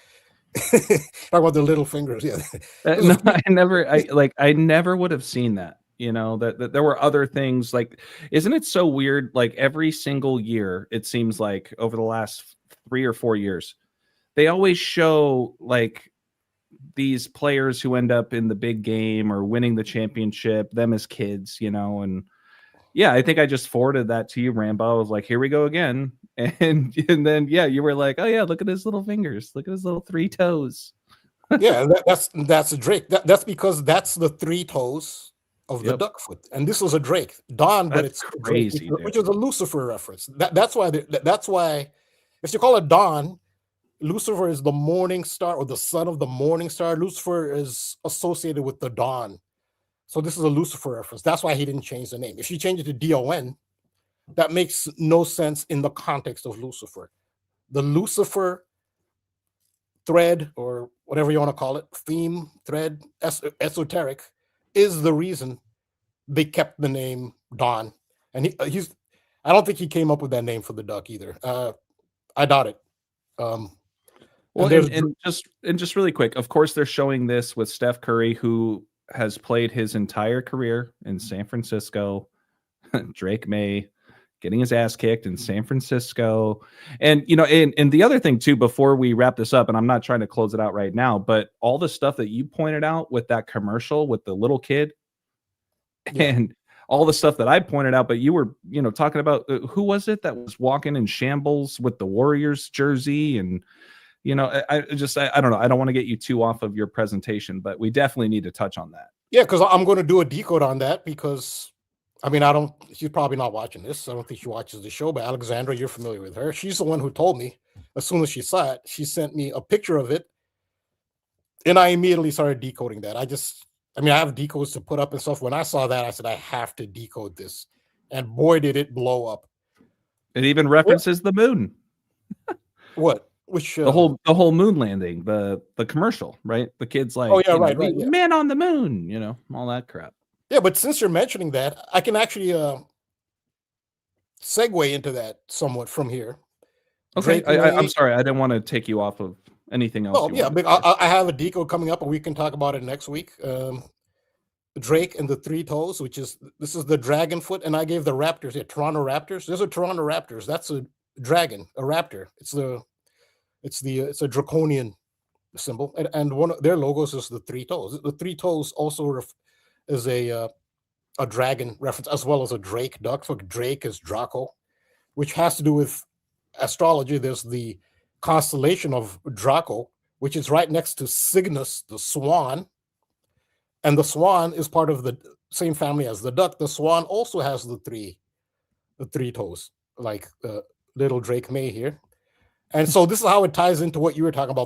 Talk about the little fingers. Yeah. No, I never would have seen that. That there were other things. Like, isn't it so weird? Like every single year, it seems like over the last 3 or 4 years, they always show like these players who end up in the big game or winning the championship, them as kids, and yeah, I think I just forwarded that to you, Rambo. I was like, here we go again. And then, yeah, you were like, oh yeah, look at his little fingers. Look at his little 3 toes. Yeah, that's a drake. That's because that's the 3 toes of the duck foot. And this was a drake. Dawn, but it's crazy, drake, which is a Lucifer reference. That's why if you call it Dawn, Lucifer is the morning star or the son of the morning star. Lucifer is associated with the dawn. So this is a Lucifer reference. That's why he didn't change the name. If you change it to DON, that makes no sense in the context of Lucifer. The Lucifer thread, or whatever you want to call it, theme, thread, esoteric, is the reason they kept the name Dawn. And I don't think he came up with that name for the duck either. I doubt it. Well, and just really quick, of course, they're showing this with Steph Curry, who has played his entire career in San Francisco. Drake May getting his ass kicked in San Francisco. And, and the other thing too, before we wrap this up, and I'm not trying to close it out right now, but all the stuff that you pointed out with that commercial with the little kid and all the stuff that I pointed out, but you were, talking about who was it that was walking in shambles with the Warriors jersey? And, I don't know. I don't want to get you too off of your presentation, but we definitely need to touch on that. Yeah, because I'm going to do a decode on that because, she's probably not watching this. I don't think she watches the show, but Alexandra, you're familiar with her. She's the one who told me as soon as she saw it. She sent me a picture of it, and I immediately started decoding that. I have decodes to put up and stuff. When I saw that, I said, I have to decode this. And boy, did it blow up. It even references the moon. What? Which the whole moon landing, the commercial, right? The kid's like, oh yeah, right, yeah. Man on the moon, all that crap. Yeah, but since you're mentioning that, I can actually segue into that somewhat from here. Okay, I'm sorry, I didn't want to take you off of anything else. Oh yeah, but I have a decode coming up, and we can talk about it next week. Drake and the 3 toes, this is the dragon foot, and I gave the Raptors, Toronto Raptors. There's a Toronto Raptors. That's a dragon, a raptor. It's a draconian symbol, and one of their logos is the 3 toes. The 3 toes also is a dragon reference, as well as a drake duck. So Drake is Draco, which has to do with astrology. There's the constellation of Draco, which is right next to Cygnus, the swan, and the swan is part of the same family as the duck. The swan also has the three toes, like little Drake May here. And so this is how it ties into what you were talking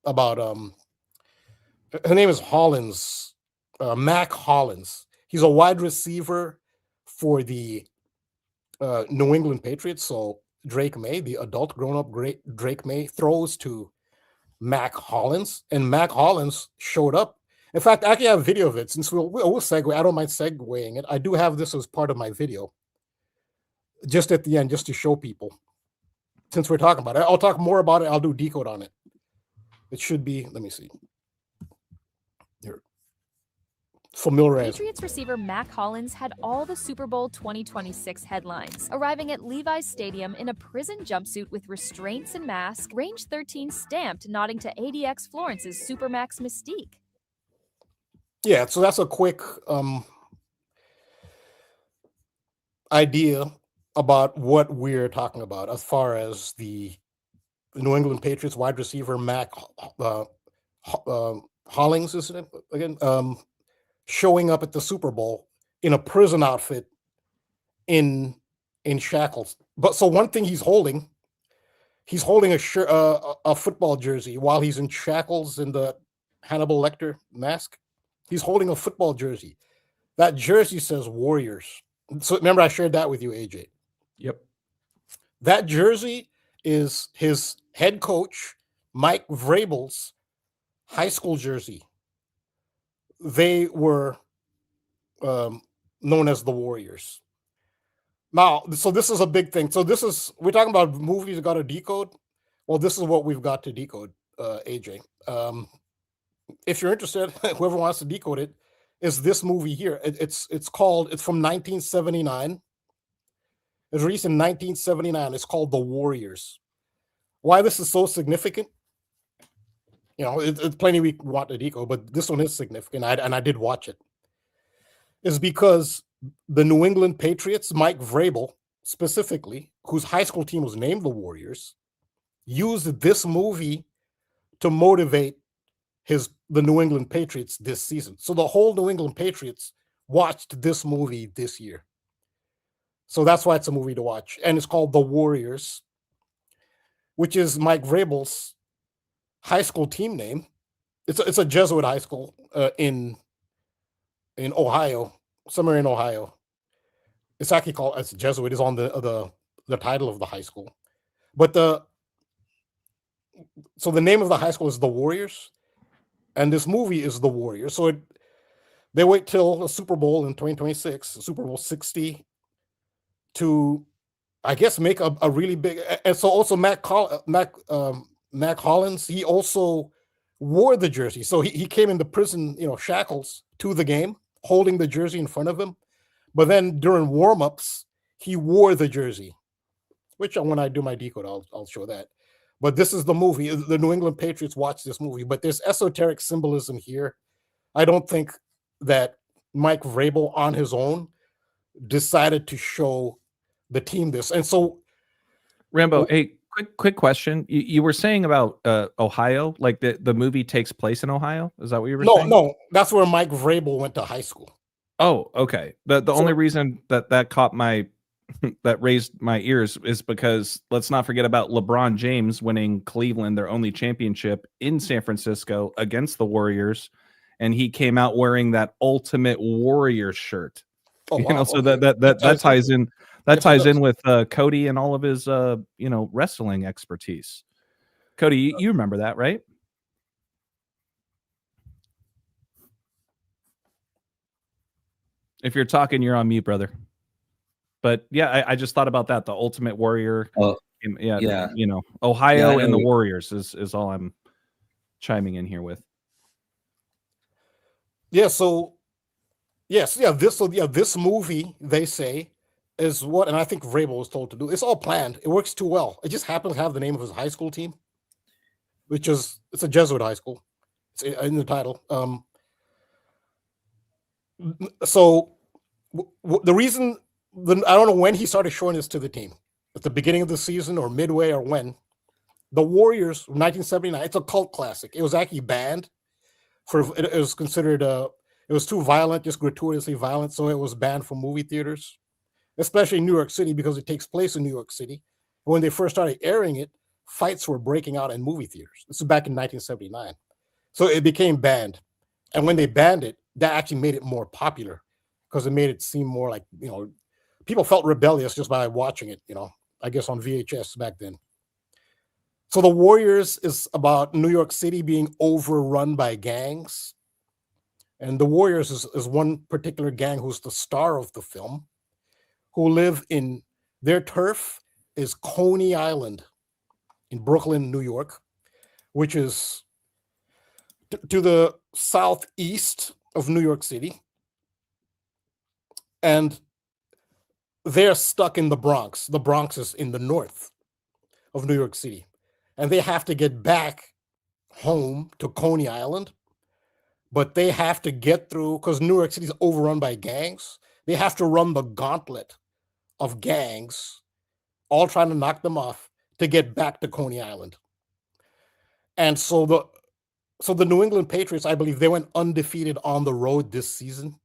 about her name is Hollins, Mac Hollins. He's a wide receiver for the New England Patriots. So Drake May, the adult grown-up Drake May, throws to Mac Hollins, and Mac Hollins showed up. In fact, I actually have a video of it. Since we'll segue, I don't mind segueing it. I do have this as part of my video, just at the end, just to show people. Since we're talking about it, I'll talk more about it. I'll do decode on it. It should be, let me see. Here. familiarize. Patriots receiver Mac Hollins had all the Super Bowl 2026 headlines, arriving at Levi's Stadium in a prison jumpsuit with restraints and mask, range 13 stamped, nodding to ADX Florence's Supermax mystique. Yeah, so that's a quick idea about what we're talking about as far as the New England Patriots wide receiver Mac Hollins, isn't it? Again, showing up at the Super Bowl in a prison outfit in shackles. But so one thing he's holding a football jersey while he's in shackles in the Hannibal Lecter mask. He's holding a football jersey. That jersey says Warriors. So remember, I shared that with you, AJ. Yep. That jersey is his head coach, Mike Vrabel's high school jersey. They were known as the Warriors. Now, so this is a big thing. So we're talking about movies got to decode. Well, this is what we've got to decode, AJ. If you're interested, whoever wants to decode it, is this movie here. It's from 1979. It was released in 1979. It's called The Warriors. Why this is so significant? It's plenty we want to decode, but this one is significant. I did watch it. Is because the New England Patriots, Mike Vrabel specifically, whose high school team was named the Warriors, used this movie to motivate the New England Patriots this season. So the whole New England Patriots watched this movie this year. So that's why it's a movie to watch. And it's called The Warriors, which is Mike Vrabel's high school team name. It's a Jesuit high school in Ohio, somewhere in Ohio. It's actually called as Jesuit. Is on the title of the high school. But the name of the high school is The Warriors. And this movie is The Warriors. So they wait till the Super Bowl in 2026, Super Bowl 60, to, I guess, make a really big. And so also Mac Hollins, he also wore the jersey. So he came in the prison, shackles to the game, holding the jersey in front of him. But then during warm-ups, he wore the jersey, which when I do my decode, I'll show that. But this is the movie. The New England Patriots watch this movie, but there's esoteric symbolism here. I don't think that Mike Vrabel on his own decided to show the team this. And so, Rambo, hey, quick question. You were saying about Ohio, like the movie takes place in Ohio? Is that what you were saying? No, that's where Mike Vrabel went to high school. Oh, okay. The only reason that caught that raised my ears is because let's not forget about LeBron James winning Cleveland their only championship in San Francisco against the Warriors, and he came out wearing that Ultimate Warrior shirt. Oh, wow. So Okay. that ties in. That ties in with Kodi and all of his wrestling expertise. Kodi, you remember that, right? If you're talking, you're on mute, brother. But yeah, I just thought about that. The Ultimate Warrior. Oh, yeah. Ohio Yeah, and the Warriors is all I'm chiming in here with. Yeah. So, yes. Yeah. This movie, they say, is what, and I think Vrabel was told to do. It's all planned. It works too well. It just happens to have the name of his high school team, it's a Jesuit high school. It's in the title. So the reason, I don't know when he started showing this to the team, at the beginning of the season or midway or when. The Warriors, 1979, it's a cult classic. It was actually banned it was considered it was too violent, just gratuitously violent, so it was banned from movie theaters, especially in New York City, because it takes place in New York City. When they first started airing it, fights were breaking out in movie theaters. This is back in 1979. So it became banned. And when they banned it, that actually made it more popular, because it made it seem more like, people felt rebellious just by watching it, I guess on VHS back then. So The Warriors is about New York City being overrun by gangs. And the Warriors is one particular gang who's the star of the film, who live in, their turf is Coney Island in Brooklyn, New York, which is to the southeast of New York City. and they're stuck in the Bronx. The Bronx is in the north of New York City, and they have to get back home to Coney Island, but they have to get through because New York City is overrun by gangs. They have to run the gauntlet of gangs, all trying to knock them off to get back to Coney Island. And so the New England Patriots, I believe, they went undefeated on the road this season.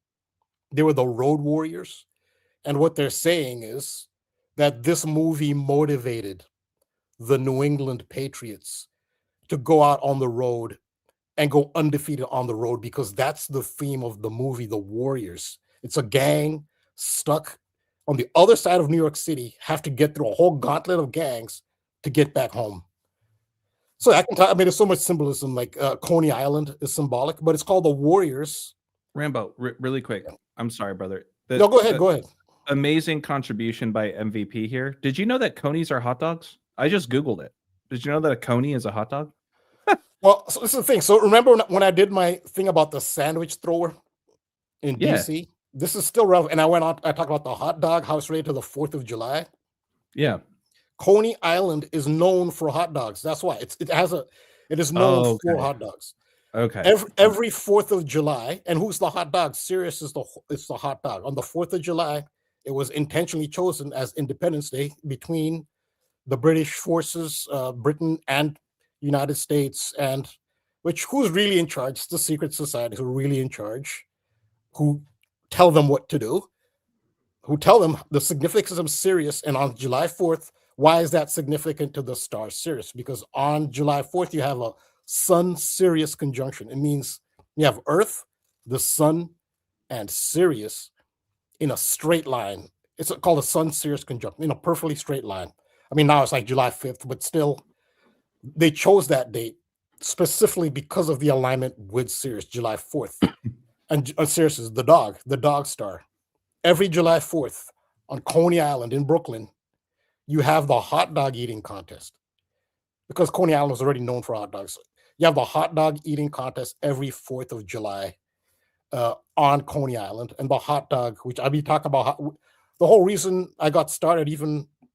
They were the road warriors. And what they're saying is that this movie motivated the New England Patriots to go out on the road and go undefeated on the road, because that's the theme of the movie, The Warriors. It's a gang stuck on the other side of New York City, have to get through a whole gauntlet of gangs to get back home. So I can I mean, there's so much symbolism, like Coney Island is symbolic, but it's called The Warriors. Rambo, really quick. I'm sorry, brother. No, go ahead. Amazing contribution by MVP here. Did you know that conies are hot dogs? I just Googled it. Did you know that a coney is a hot dog? Well, so this is the thing. So remember when I did my thing about the sandwich thrower in DC? This is still relevant. And I talked about the hot dog, how it's related to the 4th of July. Yeah. Coney Island is known for hot dogs. That's why it is known for hot dogs. Okay. Every 4th of July, and who's the hot dog? Sirius is the hot dog. On the 4th of July, it was intentionally chosen as Independence Day between the British forces, Britain and United States, and who's really in charge? It's the secret society who are really in charge, who tell them what to do, who tell them the significance of Sirius. And on July 4th, why is that significant to the star Sirius? Because on July 4th, you have a Sun-Sirius conjunction. It means you have Earth, the Sun, and Sirius in a straight line. It's called a Sun-Sirius conjunction, in a perfectly straight line. I mean, now it's like July 5th, but still, they chose that date specifically because of the alignment with Sirius, July 4th. And Sirius is the dog star. Every July 4th on Coney Island in Brooklyn, you have the hot dog eating contest. Because Coney Island is already known for hot dogs. You have the hot dog eating contest every 4th of July on Coney Island. And the hot dog, which I'll be talking about, the whole reason I got started,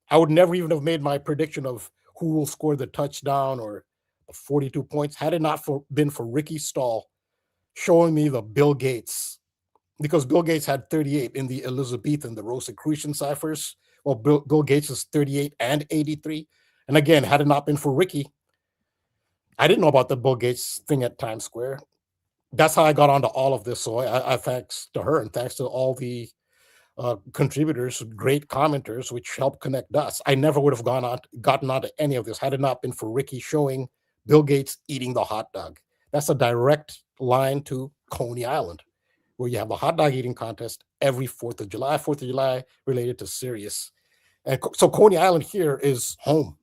I would never even have made my prediction of who will score the touchdown or the 42 points had it not been for Ricky Stahl showing me the Bill Gates, because Bill Gates had 38 in the Elizabethan, the Rosicrucian ciphers. Well, Bill Gates is 38 and 83. And again, had it not been for Ricky, I didn't know about the Bill Gates thing at Times Square. That's how I got onto all of this. So I thanks to her and thanks to all the contributors, great commenters, which helped connect us. I never would have gotten onto any of this had it not been for Ricky showing Bill Gates eating the hot dog. That's a direct line to Coney Island, where you have the hot dog eating contest every 4th of July. 4th of July related to Sirius. And so Coney Island here is home.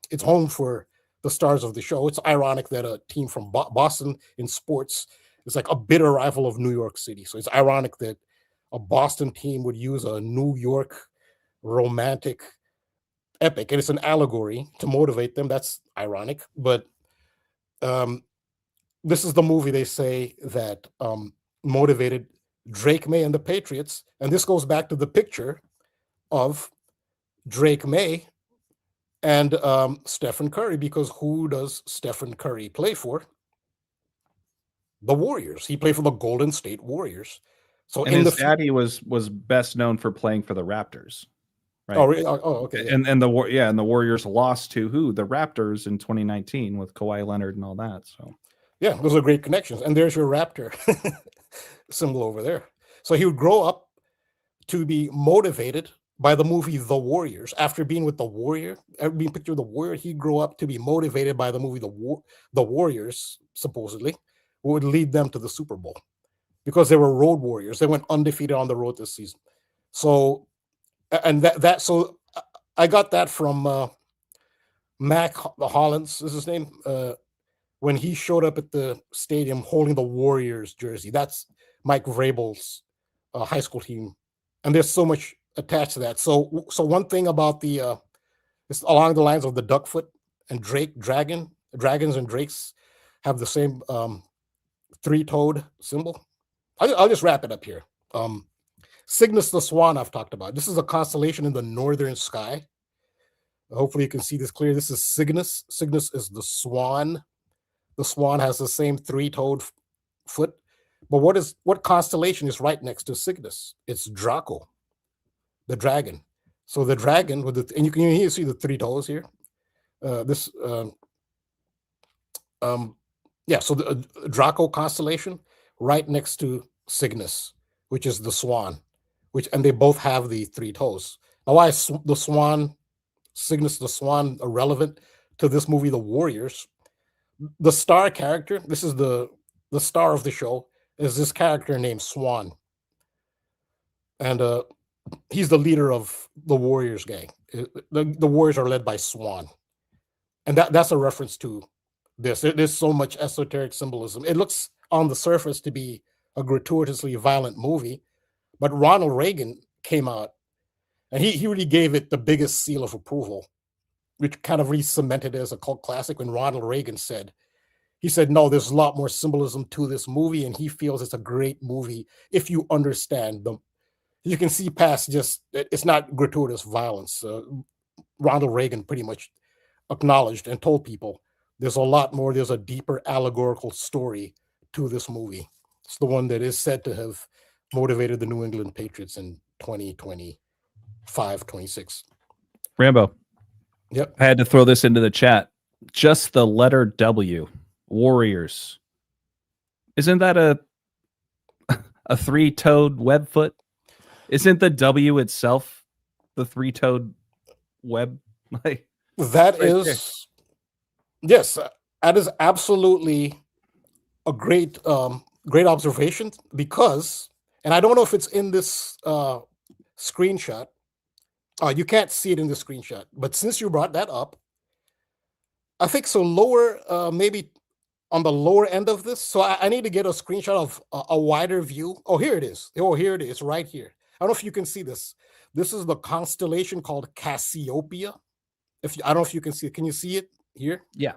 It's home for the stars of the show. It's ironic that a team from Boston in sports is like a bitter rival of New York City. So it's ironic that a Boston team would use a New York romantic epic, and it's an allegory to motivate them. That's ironic. But this is the movie they say that motivated Drake May and the Patriots. And this goes back to the picture of Drake May and Stephen Curry, because who does Stephen Curry play for? The Warriors. He played for the Golden State Warriors. So and his daddy was best known for playing for the Raptors, right? Oh, really? Oh, okay. And the Warriors lost to who? The Raptors in 2019 with Kawhi Leonard and all that. So yeah, those are great connections. And there's your Raptor symbol over there. So he would grow up to be motivated by the movie The Warriors. After being with the Warrior, being pictured with the Warrior, he'd grow up to be motivated by the movie The Warriors, supposedly, would lead them to the Super Bowl, because they were road warriors. They went undefeated on the road this season. So, and so I got that from Mac Hollins, is his name, when he showed up at the stadium holding the Warriors jersey. That's Mike Vrabel's high school team. And there's so much attached to that. So one thing about it's along the lines of the duckfoot and dragons and drakes have the same three-toed symbol. I'll just wrap it up here. Cygnus the Swan I've talked about. This is a constellation in the northern sky. Hopefully you can see this clear. This is Cygnus. Cygnus is the swan. The swan has the same three-toed foot. But what constellation is right next to Cygnus? It's Draco, the dragon. So the dragon with and you can here see the three toes here. So the Draco constellation right next to Cygnus, which is the swan, and they both have the three toes. Now, why is the swan, Cygnus the swan, are relevant to this movie, The Warriors? The star character, this is the star of the show, is this character named Swan, and he's the leader of the Warriors gang. The Warriors are led by Swan, and that's a reference to this. There's so much esoteric symbolism. It looks on the surface to be a gratuitously violent movie, but Ronald Reagan came out and he really gave it the biggest seal of approval, which kind of re-cemented it as a cult classic. When Ronald Reagan said, no, there's a lot more symbolism to this movie, and he feels it's a great movie if you understand them. You can see past just, it's not gratuitous violence. Ronald Reagan pretty much acknowledged and told people there's a lot more, there's a deeper allegorical story to this movie. It's the one that is said to have motivated the New England Patriots in 2025, 26. Rambo. Yep. I had to throw this into the chat. Just the letter W, Warriors. Isn't that a three-toed web foot? Isn't the W itself the three-toed web? Like that is, yes, that is absolutely a great observation, because, and I don't know if it's in this screenshot. You can't see it in the screenshot, but since you brought that up, I think so lower, maybe on the lower end of this. So I need to get a screenshot of a wider view. Oh, here it is. Oh, here it is, right here. I don't know if you can see this. This is the constellation called Cassiopeia. I don't know if you can see it. Can you see it here? Yeah.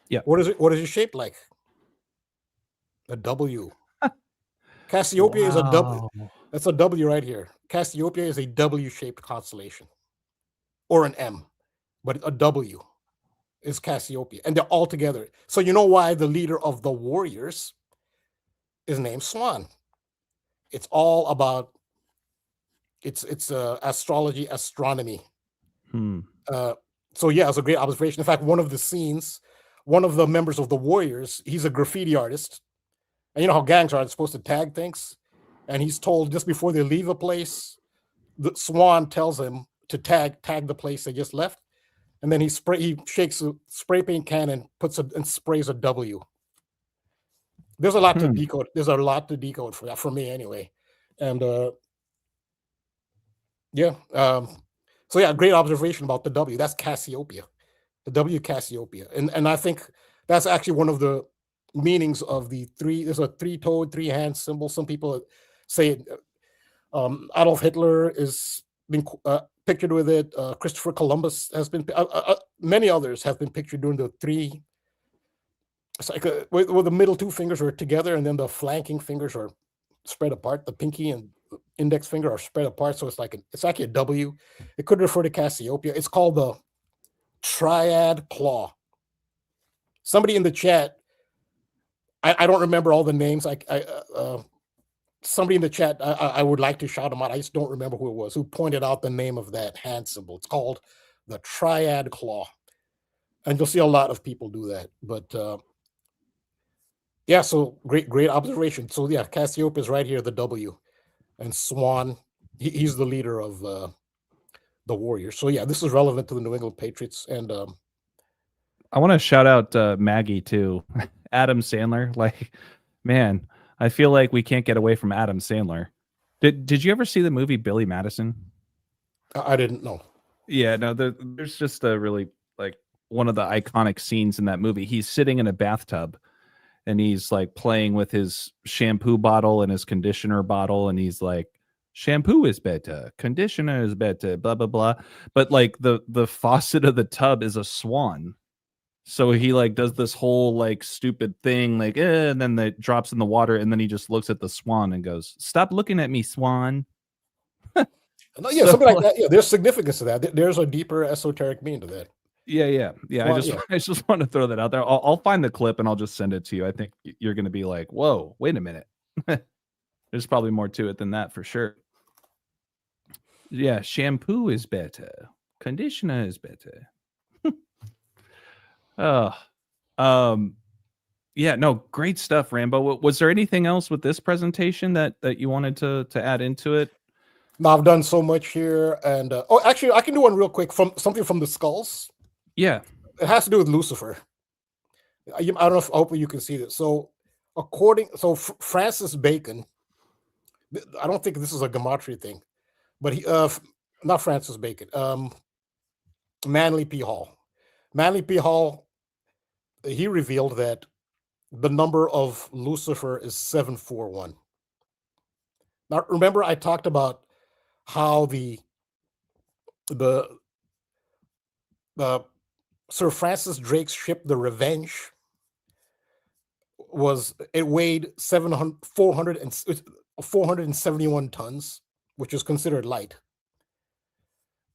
Yeah. What is it? What is it shaped like? A W. Cassiopeia is a W. That's a W right here. Cassiopeia is a W-shaped constellation, or an M, but a W is Cassiopeia, and they're all together. So you know why the leader of the Warriors is named Swan. It's all about it's astrology, astronomy. So yeah, it's a great observation. In fact, one of the scenes, one of the members of the Warriors, he's a graffiti artist, and you know how gangs are supposed to tag things, and he's told just before they leave a place, the Swan tells him to tag the place they just left, and then he shakes a spray paint can and sprays a W. There's a lot to decode. There's a lot to decode for that, for me anyway, and so yeah, great observation about the W. That's Cassiopeia, the W Cassiopeia, and I think that's actually one of the meanings of the three. There's a three-toed, three-hand symbol. Some people say Adolf Hitler is been pictured with it. Christopher Columbus has been. Many others have been pictured doing the three. It's like where the middle two fingers are together, and then the flanking fingers are spread apart. The pinky and index finger are spread apart, so it's actually a W. It could refer to Cassiopeia. It's called the triad claw. Somebody in the chat, I don't remember all the names. Somebody in the chat, I would like to shout them out. I just don't remember who it was who pointed out the name of that hand symbol. It's called the triad claw, and you'll see a lot of people do that. But yeah, so great observation. So yeah, Cassiopeia is right here, the W. And Swan, he's the leader of the Warriors. So yeah, this is relevant to the New England Patriots. And I want to shout out Maggie too. Adam Sandler. Like, man, I feel like we can't get away from Adam Sandler. Did you ever see the movie Billy Madison? I didn't know. Yeah, no, there's just a really, like, one of the iconic scenes in that movie. He's sitting in a bathtub and he's like playing with his shampoo bottle and his conditioner bottle, and he's like, shampoo is better, conditioner is better, blah blah blah. But like the faucet of the tub is a swan, so he like does this whole like stupid thing, like and then it drops in the water, and then he just looks at the swan and goes, "Stop looking at me, swan." No, yeah, So, something like that. Yeah, there's significance to that. There's a deeper esoteric meaning to that. yeah. Well, yeah. I just want to throw that out there. I'll find the clip and I'll just send it to you. I think you're going to be like, whoa, wait a minute. There's probably more to it than that for sure. Yeah, shampoo is better. Conditioner is better. Oh, yeah, no, great stuff, Rambo. Was there anything else with this presentation that you wanted to add into it? Now I've done so much here, and actually, I can do one real quick from something from the skulls. Yeah. It has to do with Lucifer. I don't know if hopefully you can see this. So, Francis Bacon, I don't think this is a gematria thing, but not Francis Bacon, Manly P. Hall. Manly P. Hall, he revealed that the number of Lucifer is 741. Now, remember I talked about how the Sir Francis Drake's ship, the Revenge, it weighed 471 tons, which is considered light.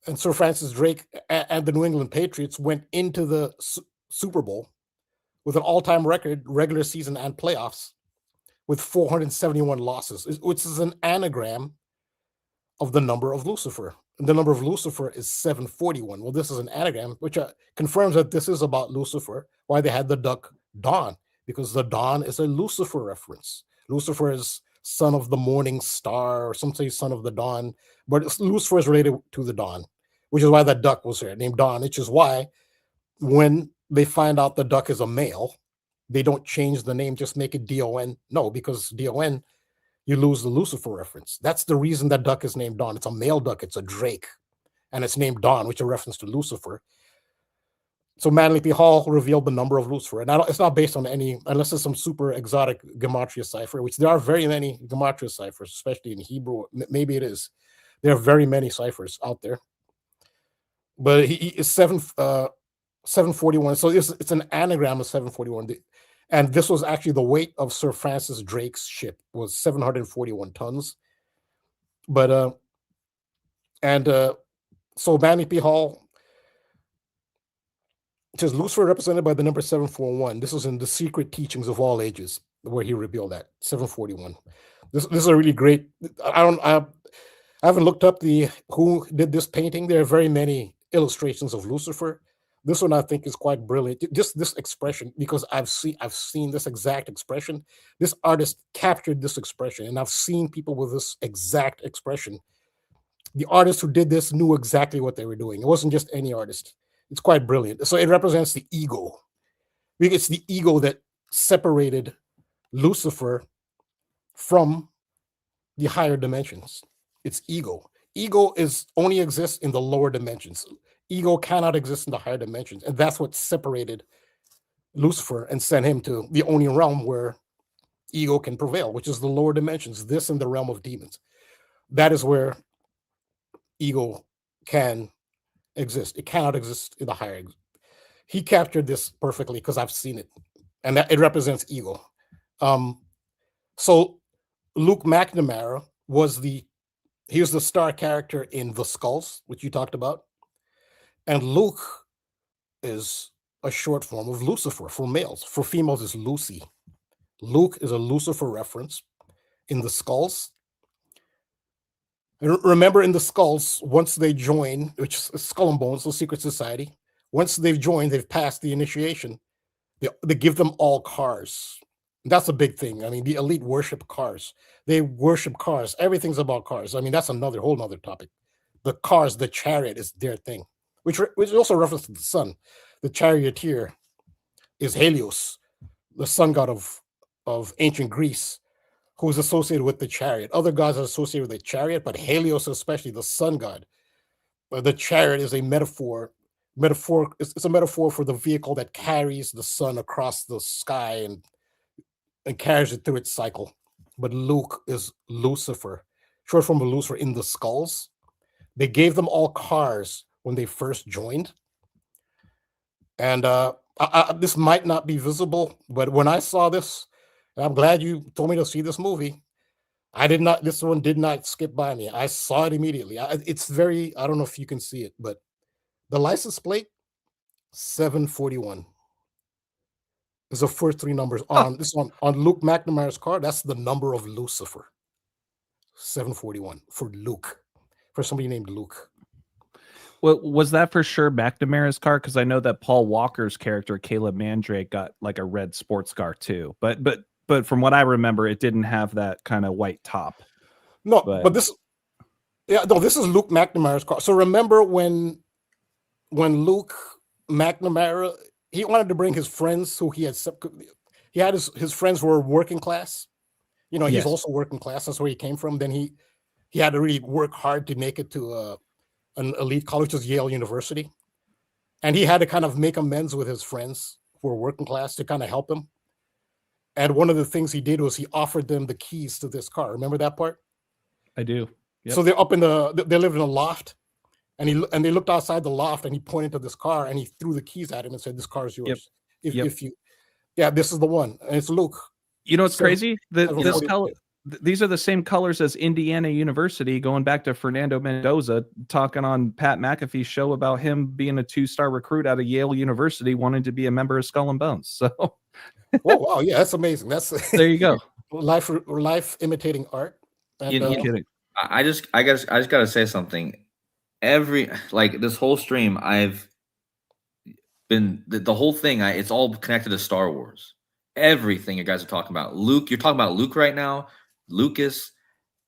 And Sir Francis Drake and the New England Patriots went into the Super Bowl with an all-time record, regular season and playoffs, with 471 losses, which is an anagram of the number of Lucifer. And the number of Lucifer is 741. Well, this is an anagram, which confirms that this is about Lucifer, why they had the duck Dawn, because the dawn is a Lucifer reference. Lucifer is son of the morning star, or some say son of the dawn, but Lucifer is related to the dawn, which is why that duck was there, named Dawn, which is why when they find out the duck is a male, they don't change the name, just make it D-O-N. No, because D-O-N, you lose the Lucifer reference. That's the reason that duck is named Dawn. It's a male duck, it's a drake, and it's named Dawn, which is a reference to Lucifer. So Manly P. Hall revealed the number of Lucifer, and it's not based on any, unless it's some super exotic gematria cipher, which there are very many gematria ciphers, especially in Hebrew. Maybe it is. There are very many ciphers out there, but he is 741. So it's an anagram of 741, and this was actually the weight of Sir Francis Drake's ship was 741 tons. But so Manly P. Hall. It says Lucifer represented by the number 741. This was in The Secret Teachings of All Ages, where he revealed that 741. This is a really great. I haven't looked up who did this painting. There are very many illustrations of Lucifer. This one I think is quite brilliant. Just this expression, because I've seen this exact expression. This artist captured this expression, and I've seen people with this exact expression. The artist who did this knew exactly what they were doing. It wasn't just any artist. It's quite brilliant. So it represents the ego. It's the ego that separated Lucifer from the higher dimensions. It's ego. Ego only exists in the lower dimensions. Ego cannot exist in the higher dimensions. And that's what separated Lucifer and sent him to the only realm where ego can prevail, which is the lower dimensions, this and the realm of demons. That is where ego can exist. It cannot exist in the higher. He captured this perfectly because I've seen it, and that it represents ego. So Luke McNamara was the star character in The Skulls, which you talked about, and Luke is a short form of Lucifer for males. For females, is Lucy. Luke is a Lucifer reference in The Skulls. Remember, in The Skulls, once they join, which is Skull and Bones, the secret society, once they've joined, they've passed the initiation, they give them all cars. That's a big thing. I mean, the elite worship cars. They worship cars. Everything's about cars. I mean, that's whole nother topic. The cars, the chariot is their thing, which is also a reference to the sun. The charioteer is Helios, the sun god of ancient Greece, who's associated with the chariot. Other gods are associated with the chariot, but Helios, especially the sun god. The chariot is a metaphor. It's a metaphor for the vehicle that carries the sun across the sky and carries it through its cycle. But Luke is Lucifer, short form of Lucifer in The Skulls. They gave them all cars when they first joined. And this might not be visible, but when I saw this, and I'm glad you told me to see this movie, I did not. This one did not skip by me. I saw it immediately. It's very. I don't know if you can see it, but the license plate 741 is the first three numbers on this on Luke McNamara's car. That's the number of Lucifer. 741 for Luke, for somebody named Luke. Well, was that for sure McNamara's car? Because I know that Paul Walker's character, Caleb Mandrake, got like a red sports car too. But from what I remember, it didn't have that kind of white top. No, but this is Luke McNamara's car. So remember when Luke McNamara, he wanted to bring his friends who he had his friends who were working class. You know, he's Yes. also working class. That's where he came from. Then he had to really work hard to make it to an elite college, which is Yale University. And he had to kind of make amends with his friends who were working class to kind of help him. And one of the things he did was he offered them the keys to this car. Remember that part? I do. Yep. So they're up they live in a loft, and they looked outside the loft, and he pointed to this car, and he threw the keys at him and said, "This car is yours. If you, this is the one." And it's Luke. You know what's So- crazy? This 740. color. These are the same colors as Indiana University, going back to Fernando Mendoza talking on Pat McAfee's show about him being a 2-star recruit out of Yale University, wanting to be a member of Skull and Bones. So Oh wow, yeah, that's amazing. That's there you go. life imitating art. And, You- No kidding. I just gotta say something. This whole stream, I've been the whole thing. It's all connected to Star Wars. Everything you guys are talking about. Luke, you're talking about Luke right now. Lucas,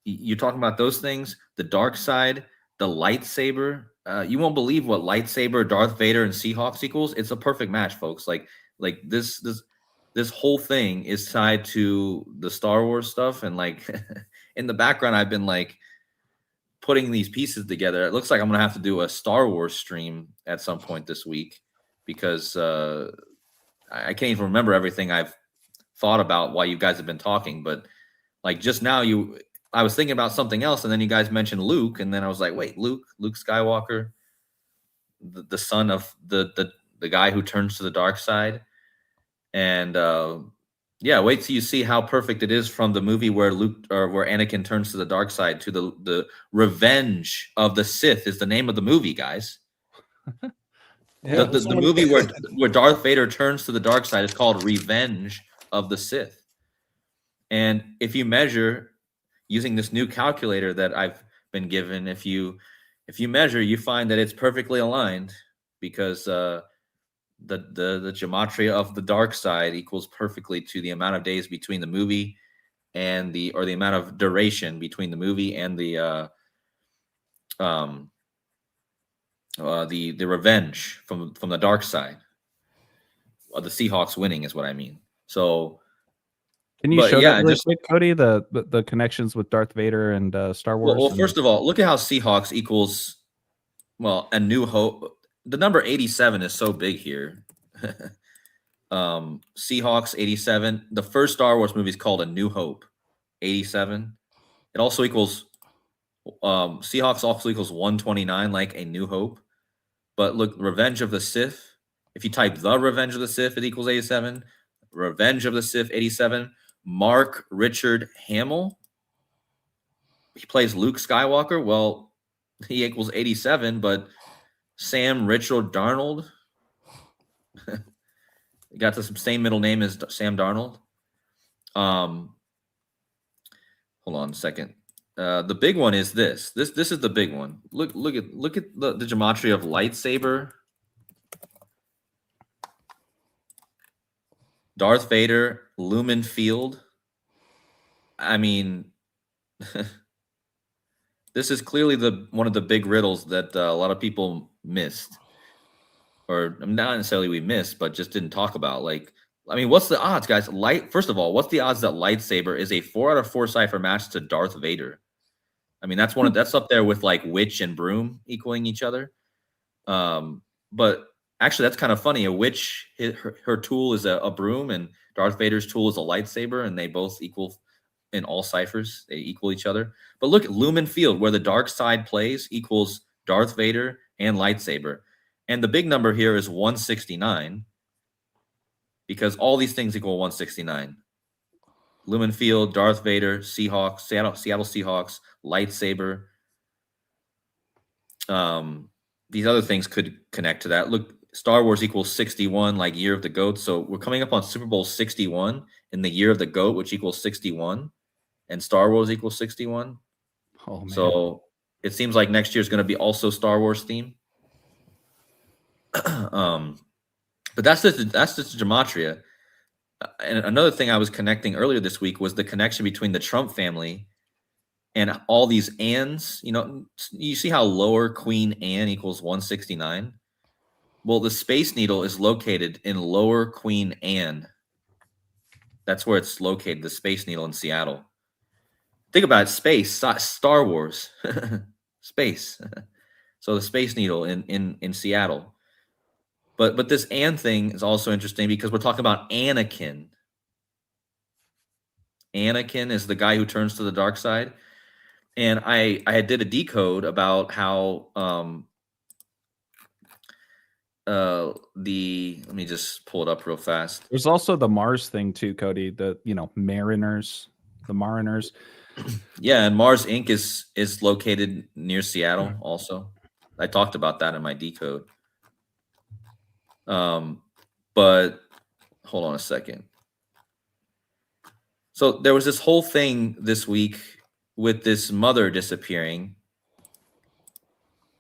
you're talking about those things. The dark side, the lightsaber. You won't believe what lightsaber, Darth Vader, and Seahawks equals. It's a perfect match, folks. Like this whole thing is tied to the Star Wars stuff, and like in the background, I've been like putting these pieces together. It looks like I'm gonna have to do a Star Wars stream at some point this week because I can't even remember everything I've thought about while you guys have been talking. But like just now, I was thinking about something else, and then you guys mentioned Luke, and then I was like, wait, Luke Skywalker, the son of the guy who turns to the dark side. And wait till you see how perfect it is from the movie where where Anakin turns to the dark side to the Revenge of the Sith is the name of the movie, guys. Yeah, The movie where Darth Vader turns to the dark side is called Revenge of the Sith. And if you measure using this new calculator that I've been given, if you measure, you find that it's perfectly aligned because the gematria of the dark side equals perfectly to the amount of days between the movie and the amount of duration between the movie and the revenge from the dark side. The Seahawks winning is what I mean. So Can you But show yeah, that really just- quick, Cody? The connections with Darth Vader and Star Wars. well, and- first of all, look at how Seahawks equals A New Hope. The number 87 is so big here. Seahawks 87. The first Star Wars movie is called A New Hope. 87. It also equals Seahawks also equals 129, like A New Hope. But look, Revenge of the Sith. If you type the Revenge of the Sith, it equals 87. Revenge of the Sith 87. Mark Richard Hamill. He plays Luke Skywalker. Well, he equals 87, but Sam Richard Darnold got the same middle name as Sam Darnold. Hold on a second. The big one is this. This is the big one. Look at the gematria of lightsaber. Darth Vader, Lumen Field. I mean, this is clearly one of the big riddles that a lot of people missed, or not necessarily we missed, but just didn't talk about. Like, I mean, what's the odds, guys? First of all, what's the odds that lightsaber is a 4 out of 4 cipher match to Darth Vader? I mean, that's that's up there with like witch and broom equaling each other. But actually, that's kind of funny. A witch, her tool is a broom, and Darth Vader's tool is a lightsaber, and they both equal in all ciphers. They equal each other. But look at Lumen Field, where the dark side plays, equals Darth Vader and lightsaber. And the big number here is 169, because all these things equal 169. Lumen Field, Darth Vader, Seahawks, Seattle Seahawks, lightsaber. These other things could connect to that. Look, Star Wars equals 61, like year of the goat. So we're coming up on Super Bowl 61 in the year of the goat, which equals 61, and Star Wars equals 61. Oh man. So it seems like next year is going to be also Star Wars theme. But that's just gematria. And another thing I was connecting earlier this week was the connection between the Trump family and all these Anns. You know, you see how lower Queen Anne equals 169? Well, the Space Needle is located in lower Queen Anne. That's where it's located, the Space Needle in Seattle. Think about it, space, Star Wars, space. So the Space Needle in Seattle. But this Anne thing is also interesting because we're talking about Anakin. Anakin is the guy who turns to the dark side. And I did a decode about how let me just pull it up real fast. There's also the Mars thing too, Cody. The Mariners. Yeah, and Mars Inc. is located near Seattle also. I talked about that in my decode. But hold on a second. So there was this whole thing this week with this mother disappearing.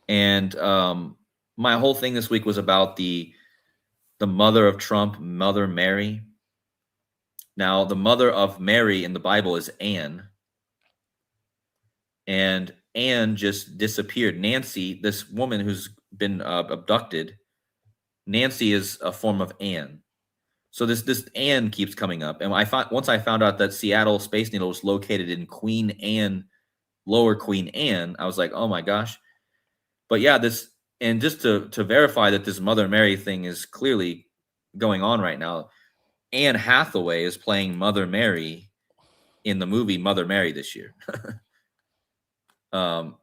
And my whole thing this week was about the mother of Trump, Mother Mary. Now, the mother of Mary in the Bible is Anne. And Anne just disappeared. Nancy, this woman who's been abducted, Nancy is a form of Anne. So this Anne keeps coming up. And once I found out that Seattle Space Needle was located in Queen Anne, lower Queen Anne, I was like, oh my gosh. But yeah, and just to verify that this Mother Mary thing is clearly going on right now, Anne Hathaway is playing Mother Mary in the movie Mother Mary this year. And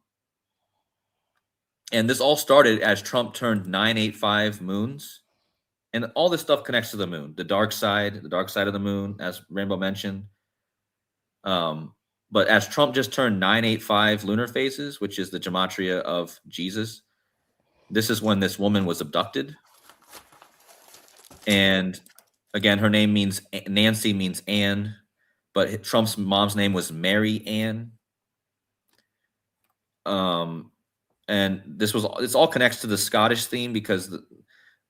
this all started as Trump turned 985 moons. And all this stuff connects to the moon, the dark side of the moon, as Rambo mentioned. But as Trump just turned 985 lunar phases, which is the gematria of Jesus, this is when this woman was abducted. And again, her name means Nancy, means Anne, but Trump's mom's name was Mary Ann. And it's all connects to the Scottish theme because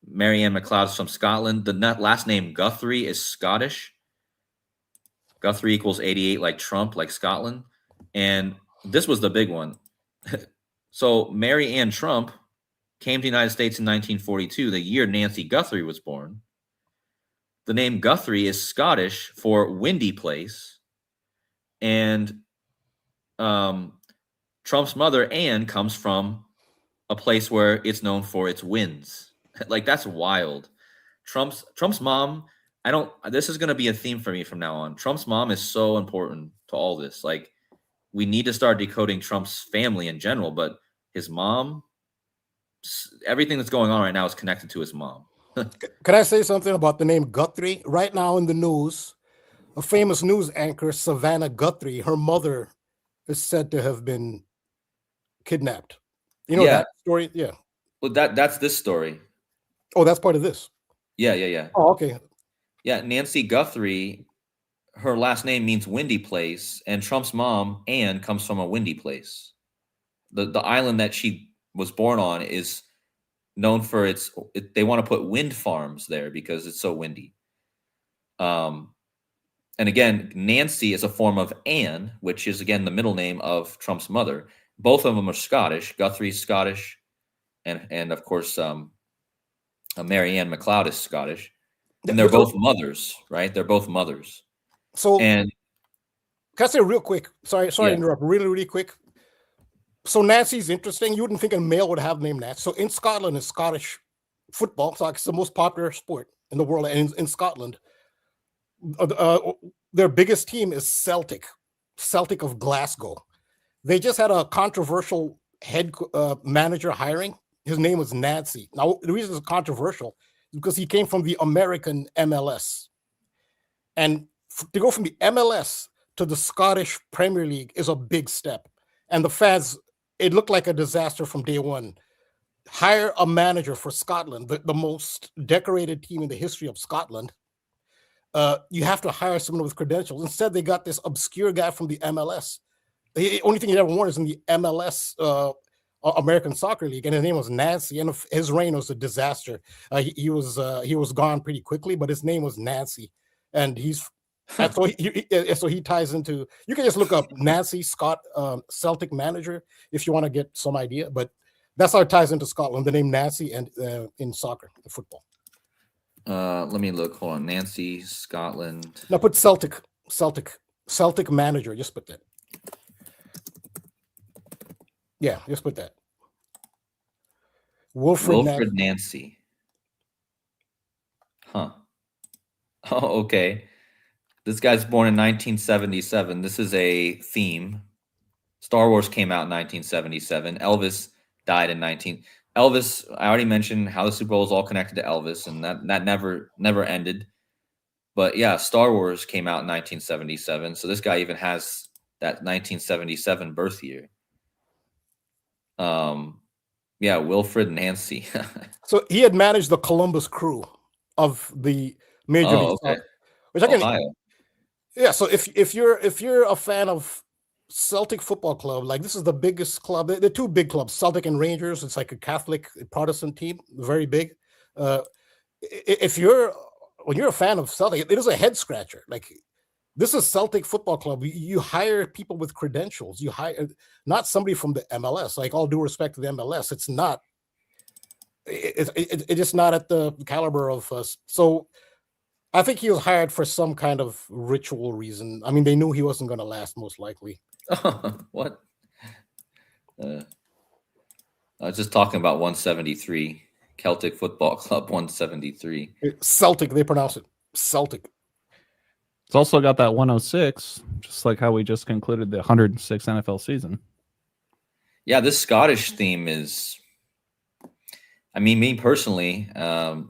Mary Ann McLeod is from Scotland. The last name Guthrie is Scottish. Guthrie equals 88, like Trump, like Scotland. And this was the big one. So Mary Ann Trump came to the United States in 1942, the year Nancy Guthrie was born. The name Guthrie is Scottish for windy place. And Trump's mother, Anne, comes from a place where it's known for its winds. Like, that's wild. Trump's mom, this is going to be a theme for me from now on. Trump's mom is so important to all this. Like, we need to start decoding Trump's family in general, but his mom, everything that's going on right now is connected to his mom. Can I say something about the name Guthrie? Right now in the news, a famous news anchor, Savannah Guthrie, her mother is said to have been kidnapped. You know that story? Yeah. Well, that's this story. Oh, that's part of this. Yeah. Oh, okay. Yeah, Nancy Guthrie, her last name means windy place, and Trump's mom, Anne, comes from a windy place. The island that she was born on is known for they want to put wind farms there because it's so windy. And again, Nancy is a form of Anne, which is, again, the middle name of Trump's mother. Both of them are Scottish. Guthrie's Scottish, and of course, Mary Ann McLeod is Scottish. And they're both mothers, right? They're both mothers. So, and can I say real quick? Sorry to interrupt. Really, really quick. So Nancy's interesting. You wouldn't think a male would have the name Nancy. So in Scotland, it's Scottish football. So it's the most popular sport in the world. And in Scotland, their biggest team is Celtic of Glasgow. They just had a controversial head manager hiring. His name was Nancy. Now, the reason it's controversial is because he came from the American MLS. And to go from the MLS to the Scottish Premier League is a big step. And the fans, it looked like a disaster from day one. Hire a manager for Scotland, the most decorated team in the history of Scotland. You have to hire someone with credentials. Instead, they got this obscure guy from the MLS. The only thing he ever won is in the MLS American Soccer League, and his name was Nancy. And his reign was a disaster. He was gone pretty quickly, but his name was Nancy, and so he ties into. You can just look up Nancy Scott Celtic manager if you want to get some idea, but that's how it ties into Scotland. The name Nancy and in soccer, football. Let me look. Hold on. Nancy, Scotland. Now put Celtic manager. Just put that. Yeah, just put that. Wilfred Nancy. Huh. Oh, okay. This guy's born in 1977. This is a theme. Star Wars came out in 1977. Elvis died in Elvis, I already mentioned how the Super Bowl is all connected to Elvis, and that never ended. But yeah, Star Wars came out in 1977. So this guy even has that 1977 birth year. Yeah, Wilfred Nancy. So he had managed the Columbus Crew of the Major League Soccer, which Ohio. Yeah, so if you're a fan of Celtic Football Club, like this is the biggest club. They're two big clubs, Celtic and Rangers. It's like a Catholic Protestant team, very big. When you're a fan of Celtic, it is a head scratcher. Like this is Celtic Football Club. You hire people with credentials. You hire not somebody from the MLS. Like all due respect to the MLS, it's not. It's just not at the caliber of us. So I think he was hired for some kind of ritual reason. I mean, they knew he wasn't going to last, most likely. What? I was just talking about 173. Celtic Football Club 173. Celtic, they pronounce it Celtic. It's also got that 106, just like how we just concluded the 106 NFL season. Yeah, this Scottish theme is, I mean, me personally, I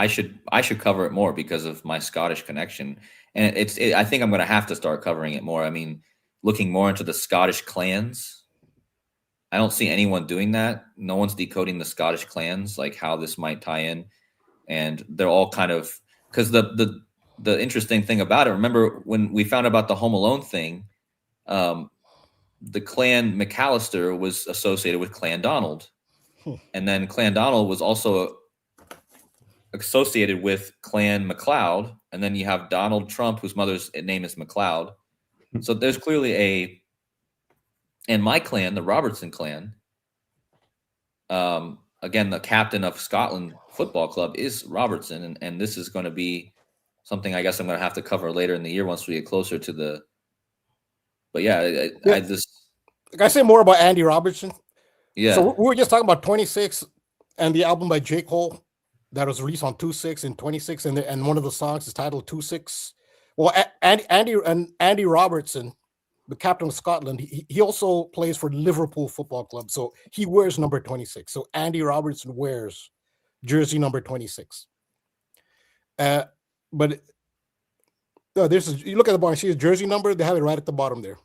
should cover it more because of my Scottish connection. And I think I'm going to have to start covering it more. I mean, looking more into the Scottish clans. I don't see anyone doing that. No one's decoding the Scottish clans, like how this might tie in. And they're all kind of, because the interesting thing about it, remember when we found out about the Home Alone thing, the clan McAllister was associated with Clan Donald. And then Clan Donald was also associated with Clan McLeod. And then you have Donald Trump, whose mother's name is McLeod. So there's clearly and my clan, the Robertson clan, again, the captain of Scotland Football Club is Robertson. And this is going to be something I guess I'm going to have to cover later in the year once we get closer to the. But yeah, I just. Can I say more about Andy Robertson? Yeah. So we were just talking about 26 and the album by J. Cole that was released on 2/6 and 26, and one of the songs is titled 2/6. Well, Andy Robertson, the captain of Scotland, he also plays for Liverpool Football Club, so he wears number 26. So Andy Robertson wears jersey number 26. But you look at the bottom, see his jersey number. They have it right at the bottom there.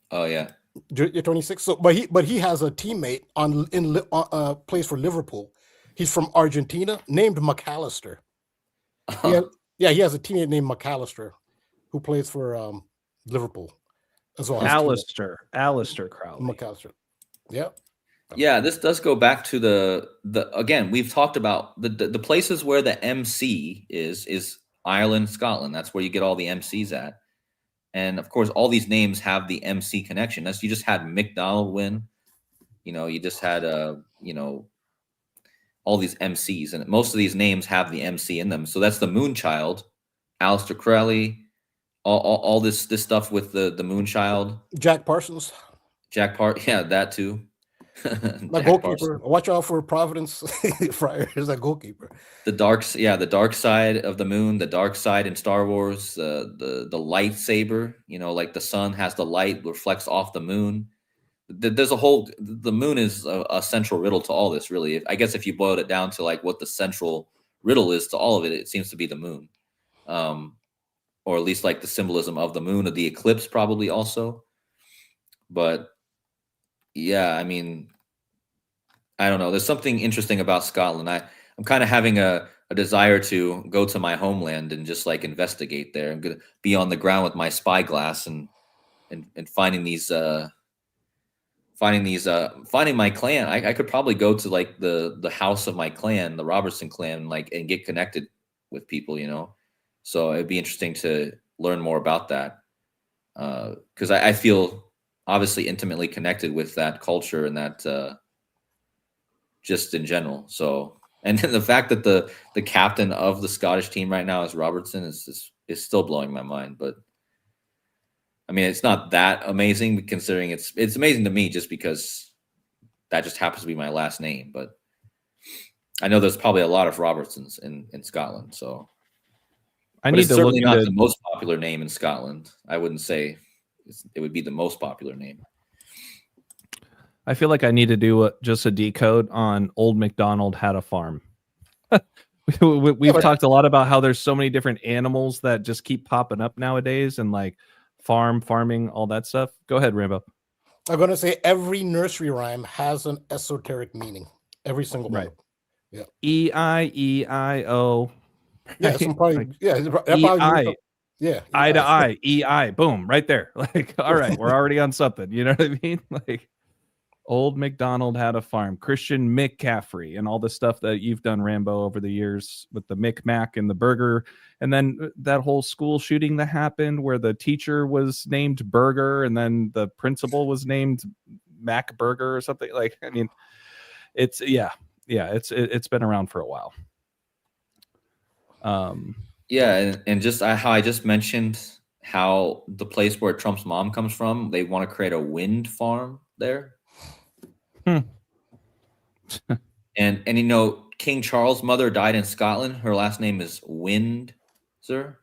Oh yeah. 26. So, but he has a teammate plays for Liverpool. He's from Argentina, named McAllister. He has a teammate named McAllister, who plays for Liverpool as well. Alistair Crowley. McAllister. Yeah. Yeah, this does go back to the again, we've talked about the places where the MC is Ireland, Scotland. That's where you get all the MCs at. And of course, all these names have the MC connection. You just had McDonald win. You just had all these MCs, and most of these names have the MC in them. So that's the Moonchild, Alistair Crowley, all this stuff with the Moonchild. Jack Parsons. Yeah, that too. The goalkeeper. Watch out for Providence Friars, a goalkeeper. The dark side of the moon, the dark side in Star Wars, the lightsaber, like the sun has the light, reflects off the moon. There's the moon is a central riddle to all this, really. I guess if you boiled it down to like what the central riddle is to all of it, it seems to be the moon. or at least like the symbolism of the moon, of the eclipse, probably also. But yeah, I mean, I don't know. There's something interesting about Scotland. I'm kind of having a desire to go to my homeland and just like investigate there. I'm gonna be on the ground with my spyglass and finding these finding my clan. I could probably go to like the house of my clan, the Robertson clan, like, and get connected with people, you know. So it'd be interesting to learn more about that, because I feel obviously intimately connected with that culture and that, just in general. So, and the fact that the captain of the Scottish team right now is Robertson is still blowing my mind. But I mean, it's not that amazing considering it's amazing to me just because that just happens to be my last name. But I know there's probably a lot of Robertsons in Scotland. So, I but need it's to look certainly not into. the most popular name in Scotland. I wouldn't say it would be the most popular name. I feel like I need to do just a decode on Old MacDonald Had a Farm. We've but- talked a lot about how there's so many different animals that just keep popping up nowadays, and like farming, all that stuff. Go ahead, Rambo. I'm going to say every nursery rhyme has an esoteric meaning. Every single one. Right. Of them. E-I-E-I-O. Yeah, some probably. Like, Yeah, that probably E-I. means- yeah. Eye to EI. eye, EI, boom, right there. Like, all right, we're already on something. You know what I mean? Like, Old MacDonald Had a Farm, Christian McCaffrey, and all the stuff that you've done, Rambo, over the years with the Mac and the burger. And then that whole school shooting that happened where the teacher was named Burger and then the principal was named Mac Burger or something. Like, I mean, it's it's been around for a while. Yeah, and just how I just mentioned how the place where Trump's mom comes from, they want to create a wind farm there. And you know, King Charles' mother died in Scotland. Her last name is Windsor.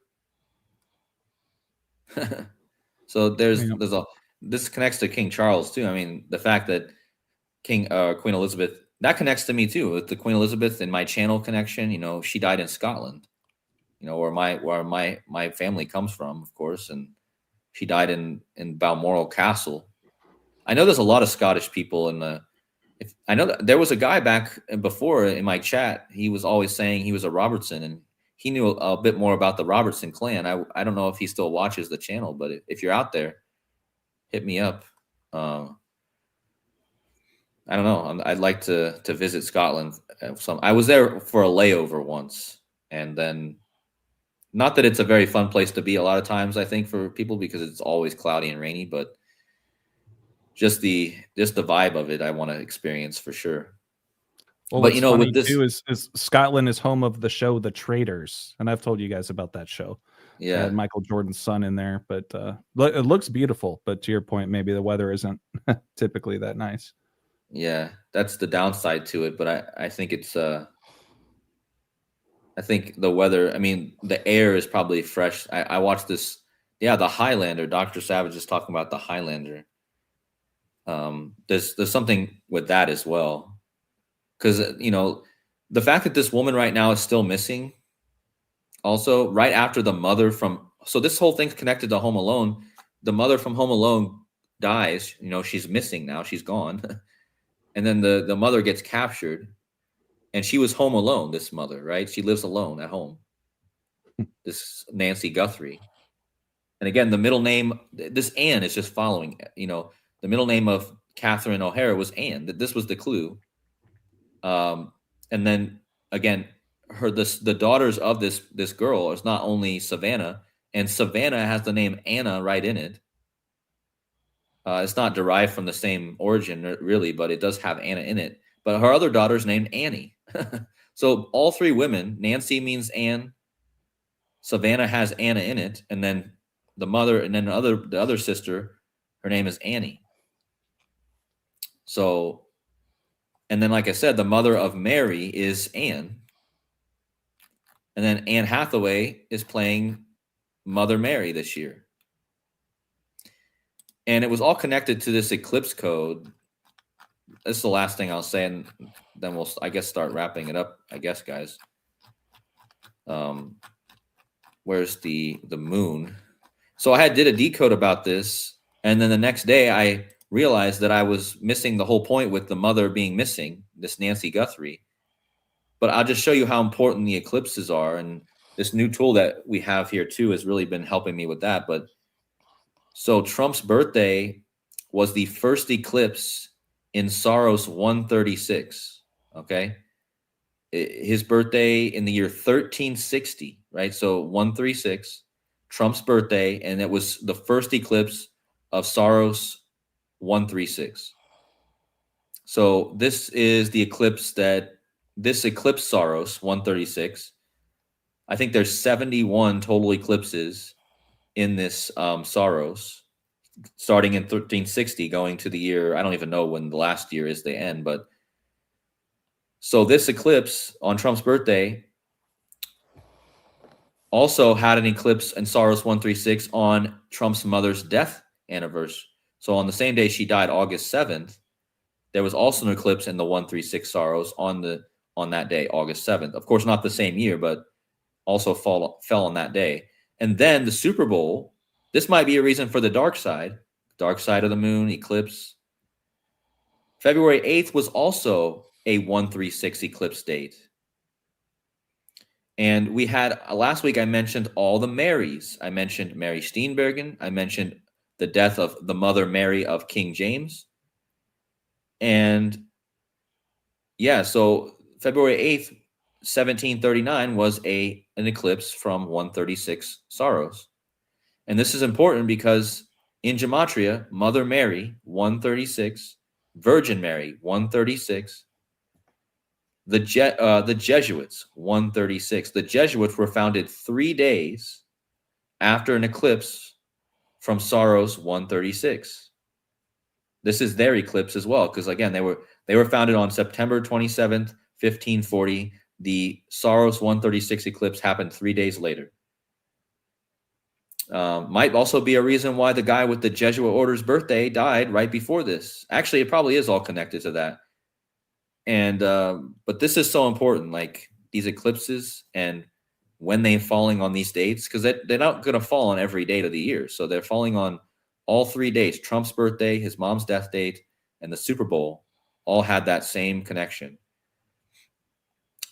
So there's a this connects to King Charles too. I mean, the fact that Queen Elizabeth, that connects to me too. With the Queen Elizabeth and my channel connection, you know, she died in Scotland. You know, where my family comes from, of course, and she died in Balmoral Castle. I know there's a lot of Scottish people in the. I know that there was a guy back before in my chat. He was always saying he was a Robertson, and he knew a bit more about the Robertson clan. I don't know if he still watches the channel, but if you're out there, hit me up. I don't know. I'd like to visit Scotland. I was there for a layover once, and then. Not that it's a very fun place to be a lot of times, I think, for people because it's always cloudy and rainy, but just the vibe of it, I want to experience for sure. Well, but you know, with this, too is Scotland is home of the show The Traitors, and I've told you guys about that show. yeah, Had Michael Jordan's son in there, but it looks beautiful. But to your point, maybe the weather isn't typically that nice. yeah, that's the downside to it. But I think it's I think the weather. I mean, the air is probably fresh. I watched this. Yeah, the Highlander. Dr. Savage is talking about the Highlander. There's something with that as well, because you know the fact that this woman right now is still missing. Also, right after the mother from this whole thing's connected to Home Alone. The mother from Home Alone dies. You know, she's missing now. She's gone, and then the mother gets captured. And she was home alone, this mother, right? She lives alone at home. This Nancy Guthrie. And again, the middle name, this Anne is just following, you know, the middle name of Catherine O'Hara was Anne. This was the clue. And then again, the daughters of this girl is not only Savannah, and Savannah has the name Anna right in it. It's not derived from the same origin, really, but it does have Anna in it. But her other daughter's named Annie. So all three women, Nancy means Anne, Savannah has Anna in it, and then the mother, and then the other sister, her name is Annie. So, and then like I said, the mother of Mary is Anne, and then Anne Hathaway is playing Mother Mary this year, and it was all connected to this eclipse code. This is the last thing I'll say, and then we'll, I guess, start wrapping it up, I guess, guys. where's the moon? So I did a decode about this, and then the next day I realized that I was missing the whole point with the mother being missing, this Nancy Guthrie. But I'll just show you how important the eclipses are, and this new tool that we have here too has really been helping me with that. But so Trump's birthday was the first eclipse in Saros 136. Okay. His birthday in the year 1360, right? So 136, Trump's birthday, and it was the first eclipse of Saros 136. So this is the eclipse this eclipse Saros 136. I think there's 71 total eclipses in this Saros, starting in 1360, going to the year, I don't even know when the last year is, the end, but so this eclipse on Trump's birthday also had an eclipse in Saros 136 on Trump's mother's death anniversary. So on the same day she died, August 7th, there was also an eclipse in the 136 Saros on that day, August 7th. Of course, not the same year, but also fell on that day. And then the Super Bowl, this might be a reason for the dark side of the moon, eclipse. February 8th was also a 136 eclipse date. And we had, last week I mentioned all the Marys. I mentioned Mary Steenburgen. I mentioned the death of the mother Mary of King James. And yeah, so February 8th, 1739 was an eclipse from 136 Saros. And this is important because in Gematria, Mother Mary, 136, Virgin Mary, 136, the Jesuits, 136. The Jesuits were founded 3 days after an eclipse from Saros 136. This is their eclipse as well, because again, they were founded on September 27th, 1540. The Saros 136 eclipse happened 3 days later. Might also be a reason why the guy with the Jesuit order's birthday died right before this. Actually, it probably is all connected to that. And but this is so important, like these eclipses and when they're falling on these dates, because they're not going to fall on every date of the year. So they're falling on all 3 dates: Trump's birthday, his mom's death date, and the Super Bowl all had that same connection.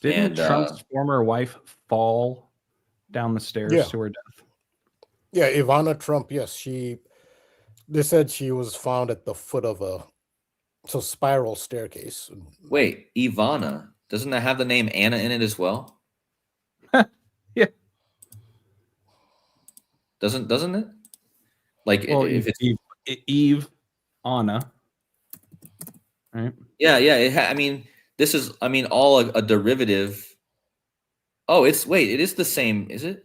Didn't Trump's former wife fall down the stairs to her death? Yeah, Ivana Trump, yes. They said she was found at the foot of a spiral staircase. Wait, Ivana, doesn't that have the name Anna in it as well? Yeah. Doesn't it? Like, well, if it's Eve, Anna, right? Yeah. I mean, this is, all a derivative. Oh, it is the same, is it?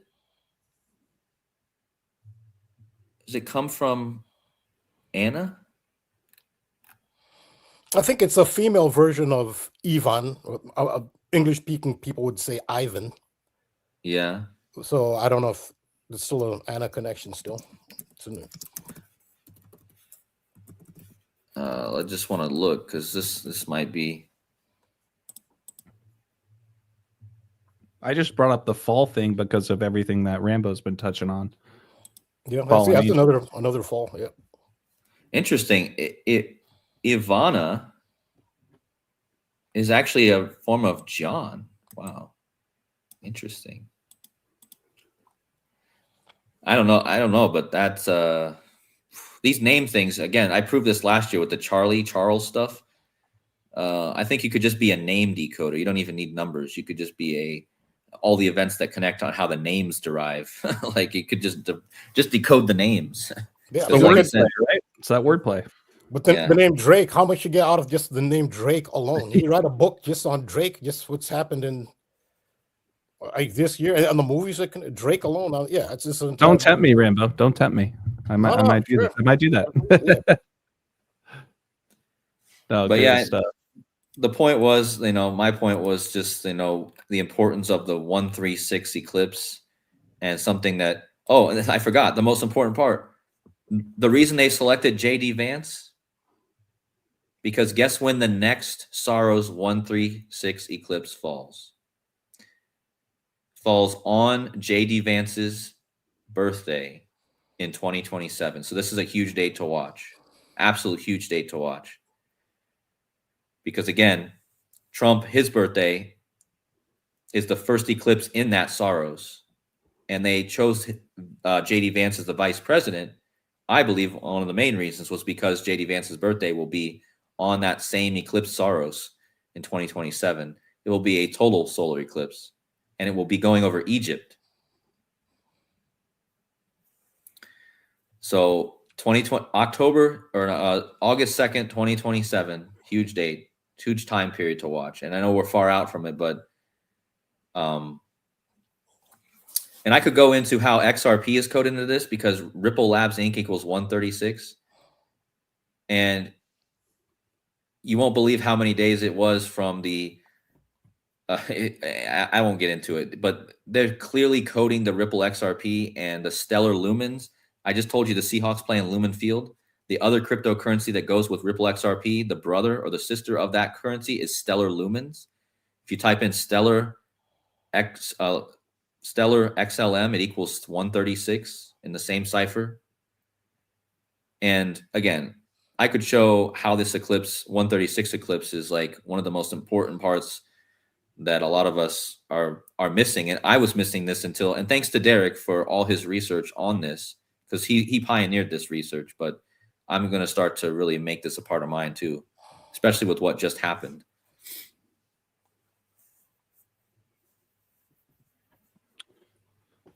Does it come from Anna? I think it's a female version of Ivan. English-speaking people would say Ivan. Yeah. So I don't know if there's still an Anna connection still. I just want to look because this might be. I just brought up the fall thing because of everything that Rambo's been touching on. Yeah, that's another fall. Yeah. Interesting. Ivana is actually a form of John. Wow. Interesting. I don't know, but that's these name things, again, I proved this last year with the Charles stuff. I think you could just be a name decoder. You don't even need numbers. You could just be all the events that connect on how the names derive. Like you could just decode the names. Yeah, the wordplay, right? It's that wordplay. But the name Drake, how much you get out of just the name Drake alone? You write a book just on Drake, just what's happened in this year and the movies that Drake alone. Yeah, it's just. Don't tempt me, Rambo. Don't tempt me. I might do that. I might do that. Yeah. No, but yeah, the point was, my point was just, the importance of the 136 eclipse and something that. Oh, and I forgot the most important part. The reason they selected J.D. Vance. Because guess when the next Saros 136 eclipse falls? falls on JD Vance's birthday in 2027. So this is a huge date to watch. Absolute huge date to watch. Because again, Trump, his birthday is the first eclipse in that Saros. And they chose JD Vance as the vice president. I believe one of the main reasons was because JD Vance's birthday will be on that same eclipse Saros in 2027. It will be a total solar eclipse, and it will be going over Egypt. So 2020 October or August 2nd, 2027, huge date, huge time period to watch. And I know we're far out from it, but and I could go into how XRP is coded into this, because Ripple Labs Inc. equals 136. And you won't believe how many days it was from the I won't get into it, but they're clearly coding the Ripple XRP and the Stellar Lumens. I just told you the Seahawks play in Lumen Field. The other cryptocurrency that goes with Ripple XRP, the brother or the sister of that currency, is Stellar Lumens. If you type in Stellar XLM, it equals 136 in the same cipher. And again, I could show how this eclipse, 136 eclipse, is like one of the most important parts that a lot of us are missing. And I was missing this until, and thanks to Derek for all his research on this, because he pioneered this research. But I'm going to start to really make this a part of mine too, especially with what just happened.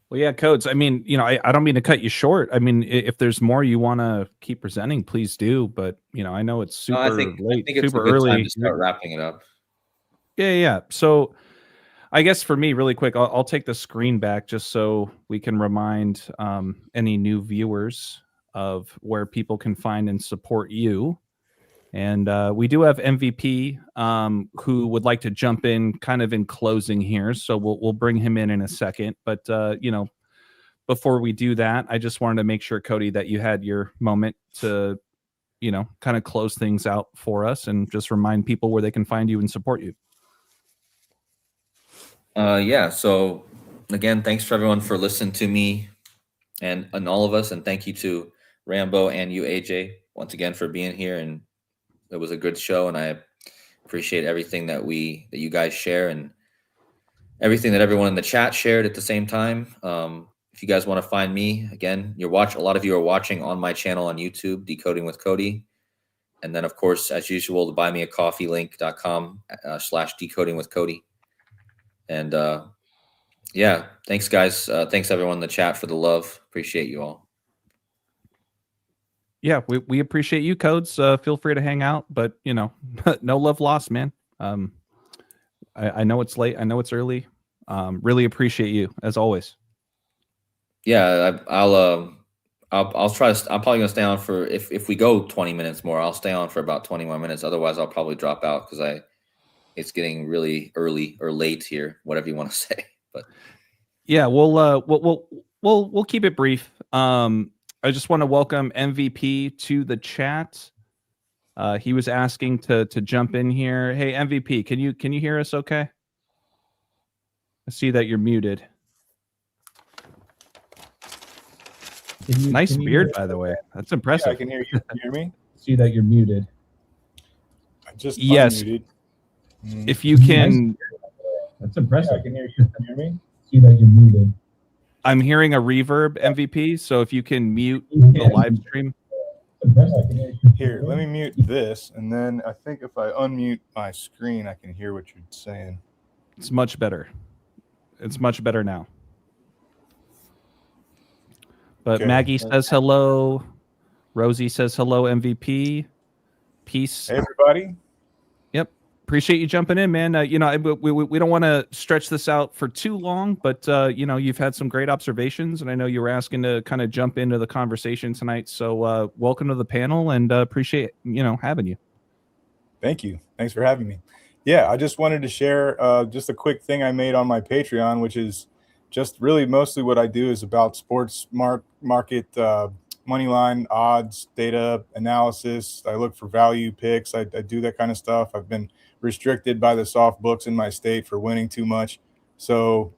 Well, yeah, Codes. I mean, I don't mean to cut you short. I mean, if there's more you want to keep presenting, please do. But, I know it's super late, I think it's super a good early. time to start wrapping it up. Yeah. So I guess for me, really quick, I'll take the screen back just so we can remind any new viewers of where people can find and support you. And we do have MVP who would like to jump in kind of in closing here. So we'll bring him in a second. But, before we do that, I just wanted to make sure, Kodi, that you had your moment to, kind of close things out for us and just remind people where they can find you and support you. Yeah. So again, thanks for everyone for listening to me and all of us. And thank you to Rambo and you, AJ, once again for being here. And it was a good show, and I appreciate everything that you guys share and everything that everyone in the chat shared at the same time. If you guys want to find me, again, a lot of you are watching on my channel on YouTube, Decoding with Kodi. And then, of course, as usual, the buymeacoffeelink.com/decoding with Kodi. And yeah, thanks, guys. Thanks, everyone in the chat, for the love. Appreciate you all. Yeah, we appreciate you, Codes. Feel free to hang out, but no love lost, man. I know it's late. I know it's early. Really appreciate you as always. Yeah, I'll try. I'm probably gonna stay on for if we go 20 minutes more. I'll stay on for about 20 more minutes. Otherwise, I'll probably drop out because it's getting really early or late here, whatever you want to say. But yeah, we'll keep it brief. I just want to welcome MVP to the chat. He was asking to jump in here. Hey, MVP, can you hear us okay? I see that you're muted. Nice beard, by the way. That's impressive. Yeah, I can hear you. Can you hear me? See that you're muted. I just Yes. unmuted. If you can, That's impressive. Yeah, I can hear you. Can you hear me? see that you're muted. I'm hearing a reverb, MVP. So if you can mute the live stream. Here, let me mute this, and then I think if I unmute my screen, I can hear what you're saying. It's much better. It's much better now. But Okay. Maggie says hello. Rosie says hello, MVP. Peace. Hey, everybody. Yep. Appreciate you jumping in, man. We don't want to stretch this out for too long, but you've had some great observations, and I know you were asking to kind of jump into the conversation tonight. So welcome to the panel, and appreciate having you. Thank you. Thanks for having me. Yeah, I just wanted to share just a quick thing I made on my Patreon, which is just really mostly what I do is about sports market money line odds, data analysis. I look for value picks. I do that kind of stuff. I've been restricted by the soft books in my state for winning too much. So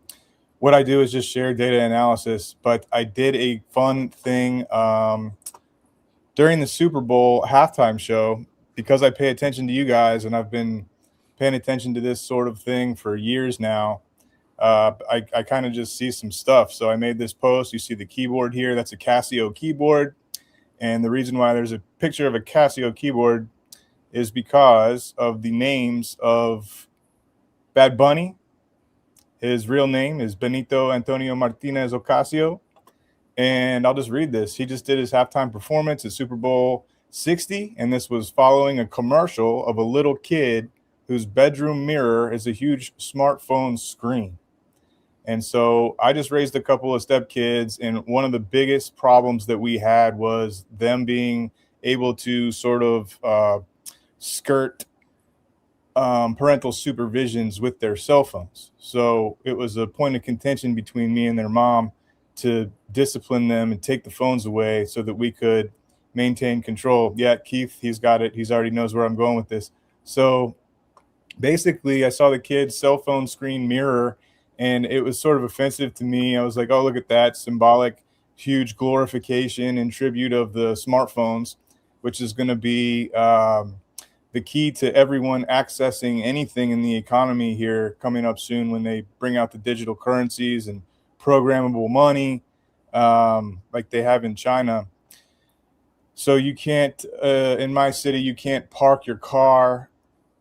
what I do is just share data analysis. But I did a fun thing during the Super Bowl halftime show, because I pay attention to you guys, and I've been paying attention to this sort of thing for years now. I kind of just see some stuff. So I made this post. You see the keyboard here. That's a Casio keyboard. And the reason why there's a picture of a Casio keyboard is because of the names of Bad Bunny. His real name is Benito Antonio Martinez Ocasio. And I'll just read this. He just did his halftime performance at Super Bowl 60. And this was following a commercial of a little kid whose bedroom mirror is a huge smartphone screen. And so I just raised a couple of stepkids, and one of the biggest problems that we had was them being able to sort of skirt parental supervisions with their cell phones. So it was a point of contention between me and their mom to discipline them and take the phones away so that we could maintain control. Yeah, Keith, he's got it. He's already knows where I'm going with this. So basically, I saw the kid's cell phone screen mirror, and it was sort of offensive to me. I was like, oh, look at that symbolic, huge glorification and tribute of the smartphones, which is going to be the key to everyone accessing anything in the economy here coming up soon when they bring out the digital currencies and programmable money like they have in China. So you can't, in my city, you can't park your car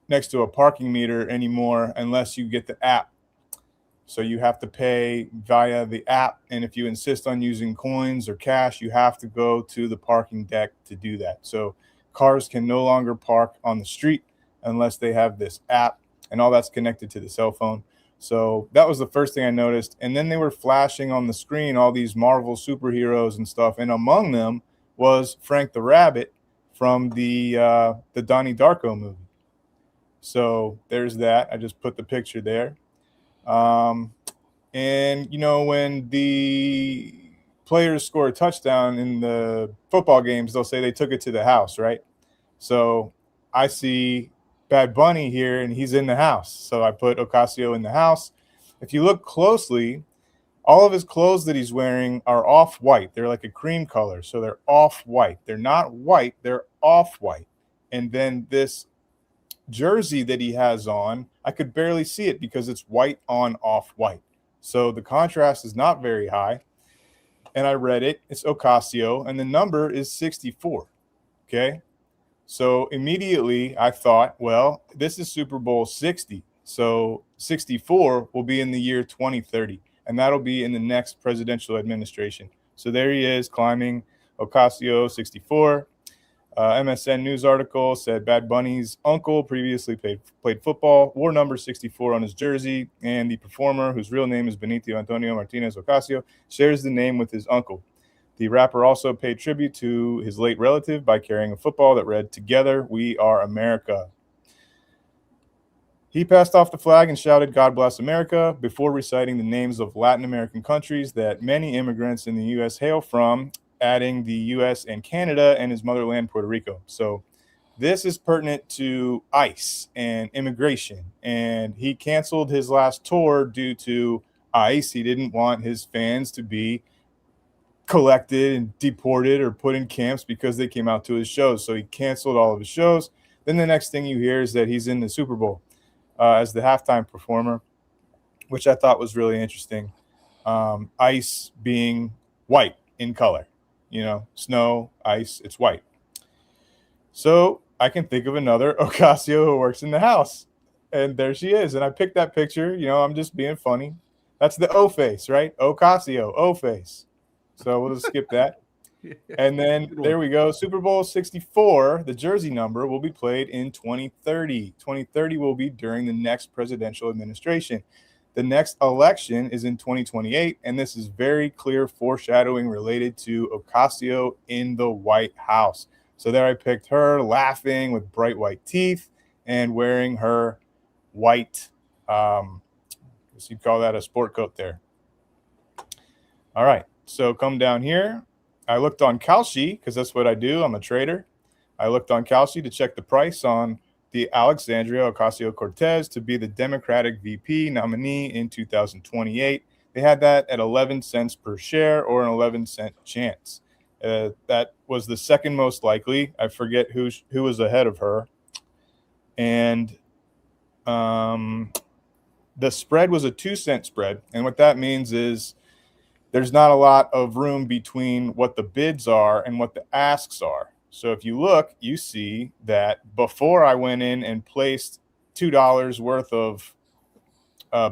next to a parking meter anymore unless you get the app. So you have to pay via the app. And if you insist on using coins or cash, you have to go to the parking deck to do that. So cars can no longer park on the street unless they have this app, and all that's connected to the cell phone. So that was the first thing I noticed. And then they were flashing on the screen all these Marvel superheroes and stuff. And among them was Frank the Rabbit from the Donnie Darko movie. So there's that. I just put the picture there. And, you know, when the players score a touchdown in the football games, they'll say they took it to the house, right? So I see Bad Bunny here, and he's in the house. So I put Ocasio in the house. If you look closely, all of his clothes that he's wearing are off-white. They're like a cream color, so they're off-white. They're not white, they're off-white. And then this jersey that he has on, I could barely see it because it's white on off-white. So the contrast is not very high. And I read it. It's Ocasio, and the number is 64. Okay? So immediately I thought, well, this is Super Bowl 60. So 64 will be in the year 2030, and that'll be in the next presidential administration. So there he is climbing Ocasio 64. MSN News article said Bad Bunny's uncle previously played football, wore number 64 on his jersey, and the performer, whose real name is Benito Antonio Martinez Ocasio, shares the name with his uncle. The rapper also paid tribute to his late relative by carrying a football that read, "Together We Are America." He passed off the flag and shouted, "God bless America," before reciting the names of Latin American countries that many immigrants in the U.S. hail from, adding the U.S. and Canada and his motherland, Puerto Rico. So this is pertinent to ICE and immigration. And he canceled his last tour due to ICE. He didn't want his fans to be collected and deported or put in camps because they came out to his shows. So he canceled all of his shows. Then the next thing you hear is that he's in the Super Bowl as the halftime performer, which I thought was really interesting. ICE being white in color. You know, snow, ice, it's white. So I can think of another Ocasio who works in the house. And there she is. And I picked that picture. You know, I'm just being funny. That's the O face, right? Ocasio, O face. So we'll just skip that. And then there we go. Super Bowl 64, the jersey number, will be played in 2030. 2030 will be during the next presidential administration. The next election is in 2028, and this is very clear foreshadowing related to Ocasio in the White House. So there I picked her laughing with bright white teeth and wearing her white, I guess you'd call that a sport coat there. All right, so come down here. I looked on Kalshi because that's what I do. I'm a trader. I looked on Kalshi to check the price on the Alexandria Ocasio-Cortez to be the Democratic VP nominee in 2028. They had that at 11 cents per share or an 11-cent chance. That was the second most likely. I forget who was ahead of her. And the spread was a 2-cent spread. And what that means is there's not a lot of room between what the bids are and what the asks are. So if you look, you see that before I went in and placed $2 worth of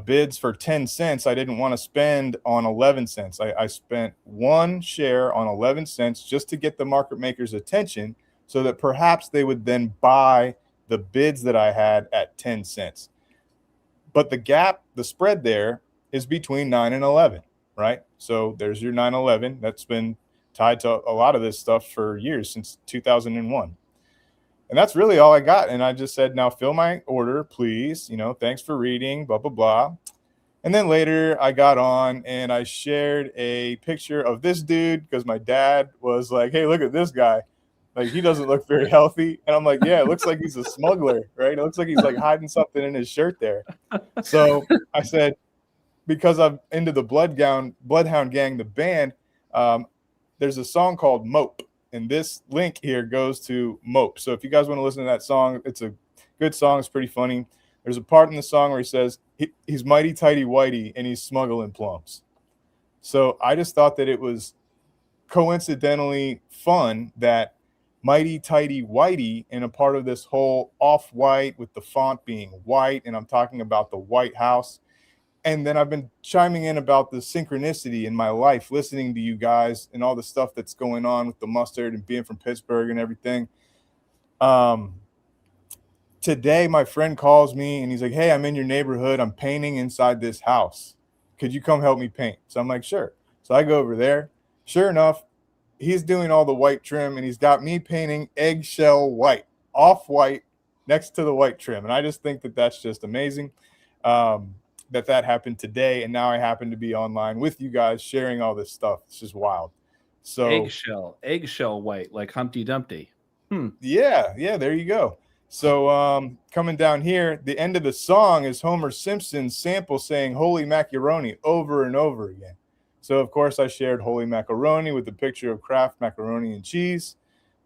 bids for 10 cents, I didn't want to spend on 11 cents. I spent one share on 11 cents just to get the market makers' attention so that perhaps they would then buy the bids that I had at 10 cents. But the gap, the spread there is between 9 and 11, right? So there's your 9/11. That's been tied to a lot of this stuff for years, since 2001. And that's really all I got. And I just said, now fill my order, please. Thanks for reading, blah, blah, blah. And then later I got on and I shared a picture of this dude because my dad was like, hey, look at this guy. Like, he doesn't look very healthy. And I'm like, yeah, it looks like he's a smuggler, right? It looks like he's like hiding something in his shirt there. So I said, because I'm into the Bloodhound Gang, the band, there's a song called Mope. And this link here goes to Mope. So if you guys want to listen to that song, it's a good song. It's pretty funny. There's a part in the song where he says, he's mighty tighty whitey and he's smuggling plums. So I just thought that it was coincidentally fun that mighty tighty whitey in a part of this whole off-white with the font being white, and I'm talking about the White House. And then I've been chiming in about the synchronicity in my life, listening to you guys and all the stuff that's going on with the mustard and being from Pittsburgh and everything. Today, my friend calls me and he's like, hey, I'm in your neighborhood. I'm painting inside this house. Could you come help me paint? So I'm like, sure. So I go over there. Sure enough, he's doing all the white trim and he's got me painting eggshell white, off-white, next to the white trim. And I just think that that's just amazing. That happened today, and now I happen to be online with you guys sharing all this stuff. It's just wild. So eggshell white, like Humpty Dumpty. Yeah, there you go. So coming down here, the end of the song is Homer Simpson's sample saying "Holy Macaroni" over and over again. So of course I shared Holy Macaroni with a picture of Kraft macaroni and cheese,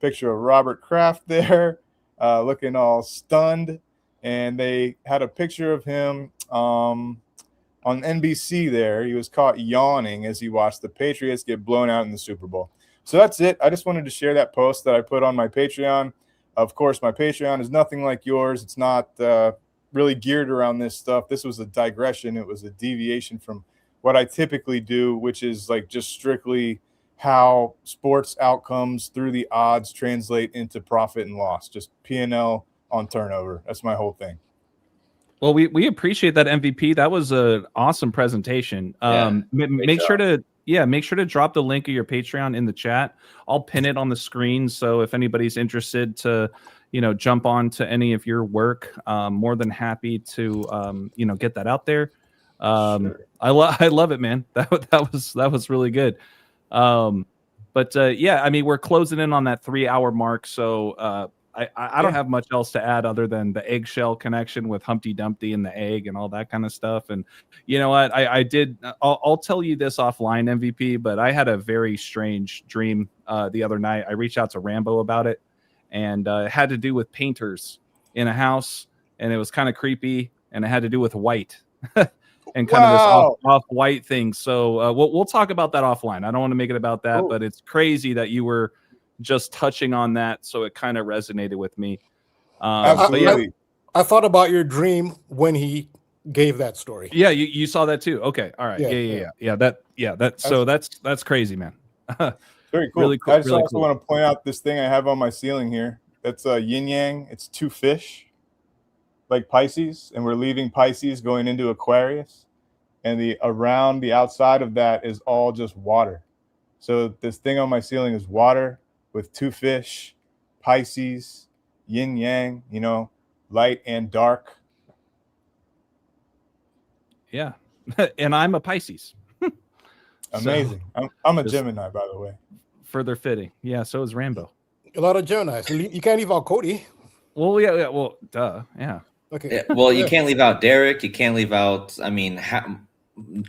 picture of Robert Kraft there, looking all stunned, and they had a picture of him on NBC there. He was caught yawning as he watched the Patriots get blown out in the Super Bowl. So that's it. I just wanted to share that post that I put on my Patreon. Of course, my Patreon is nothing like yours. It's not really geared around this stuff. This was a digression. It was a deviation from what I typically do, which is like just strictly how sports outcomes through the odds translate into profit and loss, just P&L on turnover. That's my whole thing. Well, we appreciate that, MVP. That was an awesome presentation. Make sure to drop the link of your Patreon in the chat. I'll pin it on the screen. So if anybody's interested to, jump on to any of your work, more than happy to, get that out there. Sure. I love it, man. That was really good. We're closing in on that 3-hour mark. So, I don't have much else to add other than the eggshell connection with Humpty Dumpty and the egg and all that kind of stuff. And you know what? I'll tell you this offline, MVP, but I had a very strange dream the other night. I reached out to Rambo about it, and it had to do with painters in a house, and it was kind of creepy, and it had to do with white and kind of this off-white thing. So we'll talk about that offline. I don't want to make it about that, but it's crazy that you were just touching on that, so it kind of resonated with me. Absolutely. I thought about your dream when he gave that story. Yeah, you saw that too. Okay, all right. Yeah. That's crazy, man. Very cool. Really cool. I just also want to point out this thing I have on my ceiling here. That's yin yang. It's 2 fish, like Pisces, and we're leaving Pisces going into Aquarius, and around the outside of that is all just water. So this thing on my ceiling is water with 2 fish, Pisces, yin yang, light and dark. Yeah. And I'm a Pisces. Amazing. So, I'm a Gemini, by the way. Further fitting. Yeah, so is Rambo. A lot of Geminis. You can't leave out Kodi. Well, yeah. Well, duh. Yeah. Okay. Yeah, well, you can't leave out Derek. You can't leave out,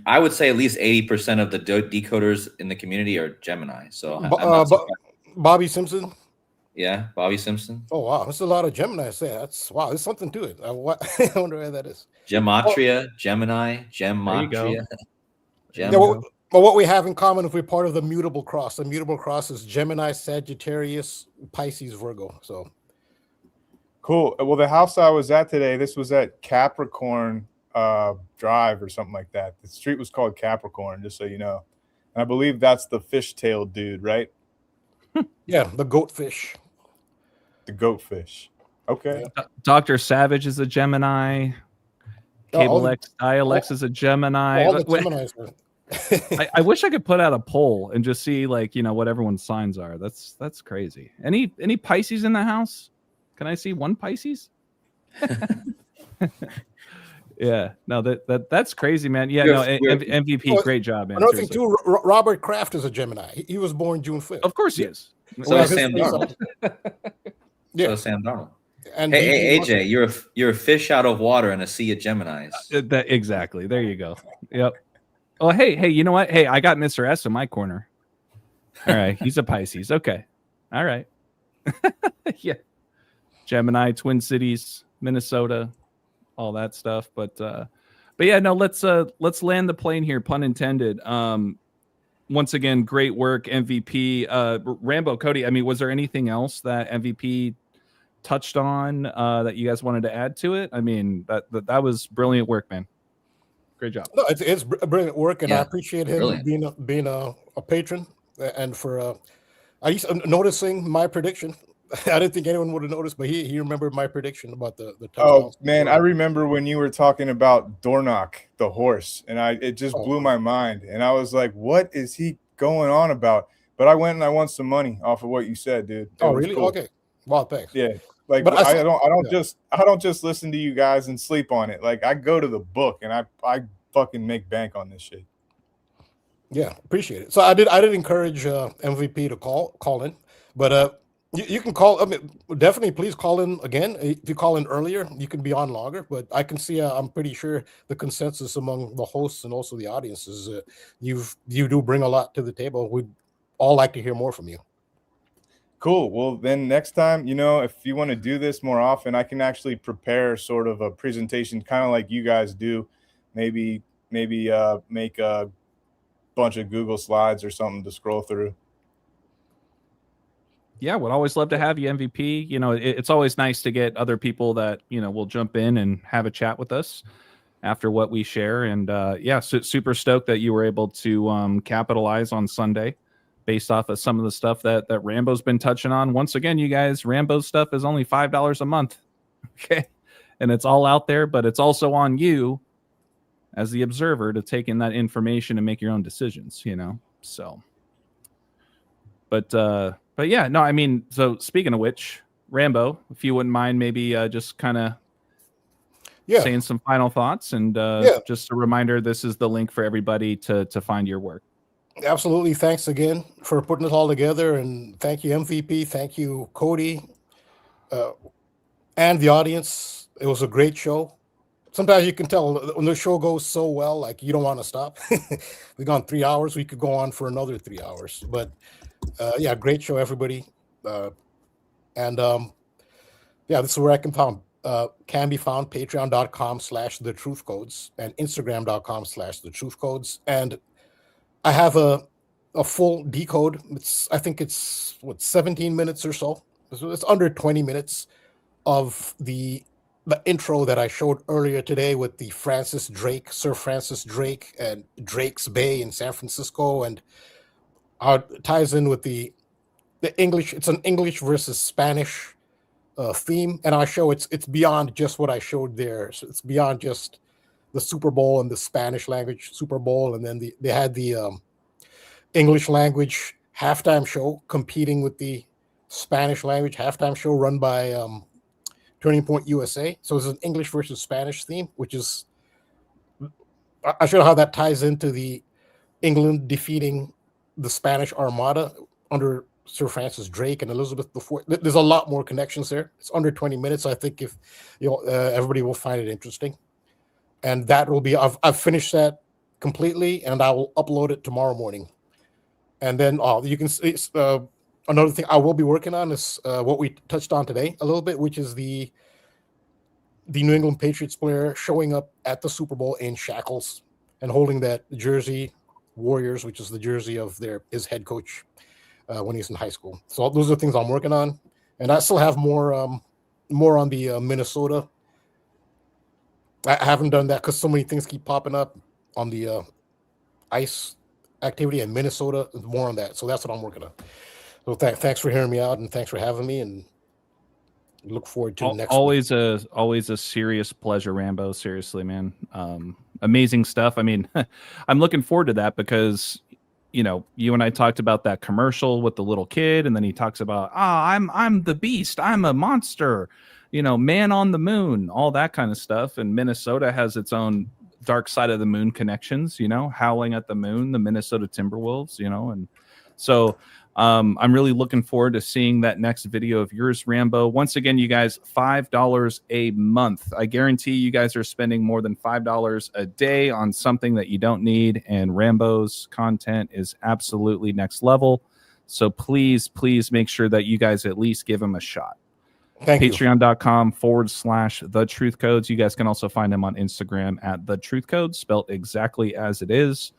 I would say at least 80% of the decoders in the community are Gemini. So Bo- I'm not surprised. Bobby Simpson. Yeah, Bobby Simpson. Oh wow, there's a lot of Geminis there. That's wow. There's something to it. I wonder where that is. Gematria, Gemini, There you Gematria. go. Yeah, well, what we have in common if we're part of the mutable cross. The mutable cross is Gemini, Sagittarius, Pisces, Virgo. So Cool. Well, the house I was at today, this was at Capricorn Drive or something like that. The street was called Capricorn, just so you know. And I believe that's the fishtail dude, right? yeah, the goatfish. The goat fish. Okay. Dr. Savage is a Gemini. Cable X Dialex is a Gemini. All the Geminis are. I wish I could put out a poll and just see what everyone's signs are. That's crazy. Any Pisces in the house? Can I see one Pisces? Yeah, no, that's crazy, man. Yeah, no, MVP, great job, man. Another thing too, Robert Kraft is a Gemini. He was born June 5th. Of course he is. So is Sam Darnold. Yeah, so is Sam Darnold. And hey, AJ, you're a fish out of water in a sea of Geminis. Exactly. There you go. Yep. Oh, hey, you know what? Hey, I got Mr. S in my corner. All right, he's a Pisces. Okay. All right. Yeah. Gemini, Twin Cities, Minnesota, all that stuff. But yeah, no, let's land the plane here, pun intended. Once again, great work, MVP. Rambo, Kodi, I mean, was there anything else that MVP touched on that you guys wanted to add to it? I mean, that was brilliant work, man. Great job. No, it's brilliant work, and Yeah, I appreciate him being a patron, and for I used noticing my prediction. I didn't think anyone would have noticed, but he remembered my prediction about the Oh man, I remember when you were talking about Dornock, the horse, and it just blew my mind, and I was like, "What is he going on about?" But I went and I won some money off of what you said, dude. Oh, really? Cool. Okay. Wow, thanks. Yeah, like, but I don't just listen to you guys and sleep on it. Like, I go to the book and I fucking make bank on this shit. Yeah, appreciate it. So I did encourage MVP to call in, but you can call. I mean, definitely, please call in again. If you call in earlier, you can be on longer. But I can see, I'm pretty sure the consensus among the hosts and also the audience is you do bring a lot to the table. We'd all like to hear more from you. Cool. Well, then next time, if you want to do this more often, I can actually prepare sort of a presentation, kind of like you guys do. Maybe make a bunch of Google slides or something to scroll through. Yeah, would always love to have you, MVP. It's always nice to get other people that will jump in and have a chat with us after what we share. And super stoked that you were able to capitalize on Sunday based off of some of the stuff that Rambo's been touching on. Once again, you guys, Rambo's stuff is only $5 a month. Okay, and it's all out there, but it's also on you as the observer to take in that information and make your own decisions. So. But yeah, no, I mean, so speaking of which, Rambo, if you wouldn't mind maybe just kind of saying some final thoughts, and just a reminder, this is the link for everybody to find your work. Absolutely. Thanks again for putting it all together, and thank you, MVP. Thank you, Kodi, and the audience. It was a great show. Sometimes you can tell when the show goes so well, like you don't want to stop. We've gone 3 hours. We could go on for another 3 hours, but yeah, great show, everybody. This is where I can be found, patreon.com/thetruthcodes and instagram.com/thetruthcodes. And I have a full decode. I think it's 17 minutes or so. It's under 20 minutes of the intro that I showed earlier today with the Sir Francis Drake and Drake's Bay in San Francisco, and how it ties in with the English. It's an English versus Spanish theme, and I show it's beyond just what I showed there. So it's beyond just the Super Bowl and the Spanish language Super Bowl, and then they had the English language halftime show competing with the Spanish language halftime show run by Turning Point USA. So it's an English versus Spanish theme, which is, I show how that ties into the England defeating the Spanish Armada under Sir Francis Drake and Elizabeth IV. There's a lot more connections there. It's under 20 minutes. I think if everybody will find it interesting, and that will be. I've finished that completely, and I will upload it tomorrow morning. And then you can see another thing I will be working on is what we touched on today a little bit, which is the New England Patriots player showing up at the Super Bowl in shackles and holding that jersey, Warriors, which is the jersey of his head coach when he's in high school. So those are the things I'm working on, and I still have more on the Minnesota. I haven't done that because so many things keep popping up on the ice activity in Minnesota. More on that, so that's what I'm working on. So thanks for hearing me out, and thanks for having me, and look forward to next always week. Always a serious pleasure, Rambo. Seriously, man. Amazing stuff. I mean, I'm looking forward to that because, you know, you and I talked about that commercial with the little kid, and then he talks about, I'm the beast, I'm a monster, you know, man on the moon, all that kind of stuff. And Minnesota has its own dark side of the moon connections, you know, howling at the moon, the Minnesota Timberwolves, you know, and so I'm really looking forward to seeing that next video of yours, Rambo. Once again, you guys, $5 a month. I guarantee you guys are spending more than $5 a day on something that you don't need, and Rambo's content is absolutely next level. So please, please make sure that you guys at least give him a shot. Patreon.com/TheTruthCodes. You guys can also find him on Instagram at TheTruthCodes, spelled exactly as it is.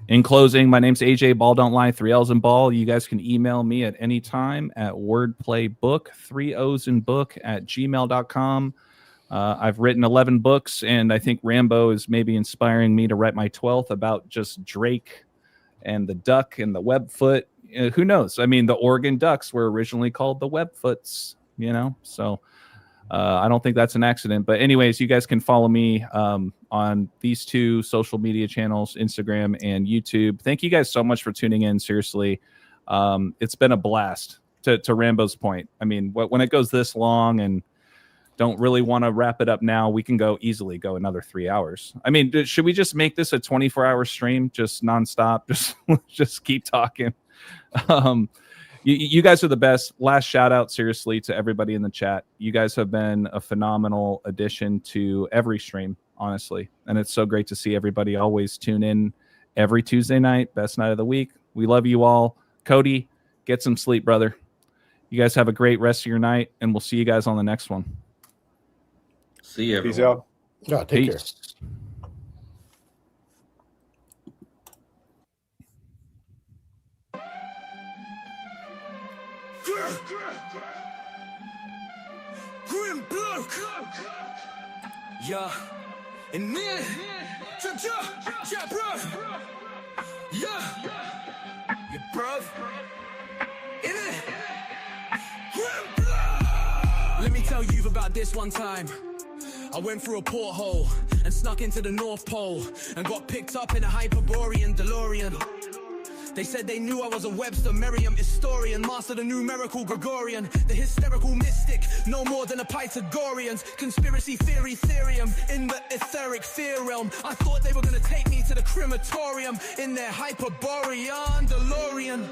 In closing, my name's AJ Ball Don't Lie, 3 L's in Ball. You guys can email me at any time at wordplaybook, 3 O's in book @gmail.com. I've written 11 books, and I think Rambo is maybe inspiring me to write my 12th about just Drake and the duck and the webfoot. Who knows? I mean, the Oregon Ducks were originally called the Webfoots, you know? So I don't think that's an accident. But anyways, you guys can follow me on these 2 social media channels, Instagram and YouTube. Thank you guys so much for tuning in. Seriously, it's been a blast. To Rambo's point, I mean, when it goes this long and don't really want to wrap it up now, we can easily go another 3 hours. I mean, should we just make this a 24-hour stream, just nonstop, just keep talking? You guys are the best. Last shout out, seriously, to everybody in the chat. You guys have been a phenomenal addition to every stream, honestly. And it's so great to see everybody always tune in every Tuesday night, best night of the week. We love you all. Kodi, get some sleep, brother. You guys have a great rest of your night, and we'll see you guys on the next one. See you, everyone. Peace out. Yeah, take care. Grim blood. Yeah. And then, yeah, bruv. Yeah. Yeah, bruv. In it. Grim blood. Let me tell you about this one time. I went through a porthole and snuck into the North Pole and got picked up in a Hyperborean DeLorean. They said they knew I was a Webster Merriam historian, master the numerical Gregorian, the hysterical mystic, no more than a Pythagorean's conspiracy theory Ethereum in the etheric fear realm. I thought they were gonna take me to the crematorium in their Hyperborean DeLorean.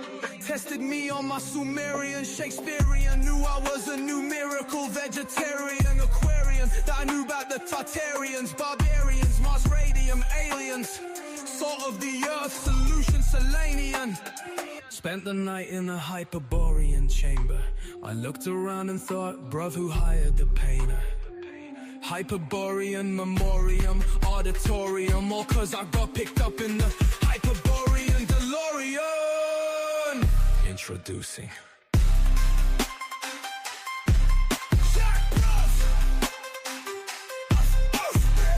Tested me on my Sumerian, Shakespearean, knew I was a numerical vegetarian Aquarian, that I knew about the Tartarians, barbarians, Mars radium, aliens. Salt of the earth, solution Selenian. Spent the night in a Hyperborean chamber. I looked around and thought, bruv, who hired the painter? Hyperborean memoriam, auditorium, all cause I got picked up in the Hyperborean DeLorean. Introducing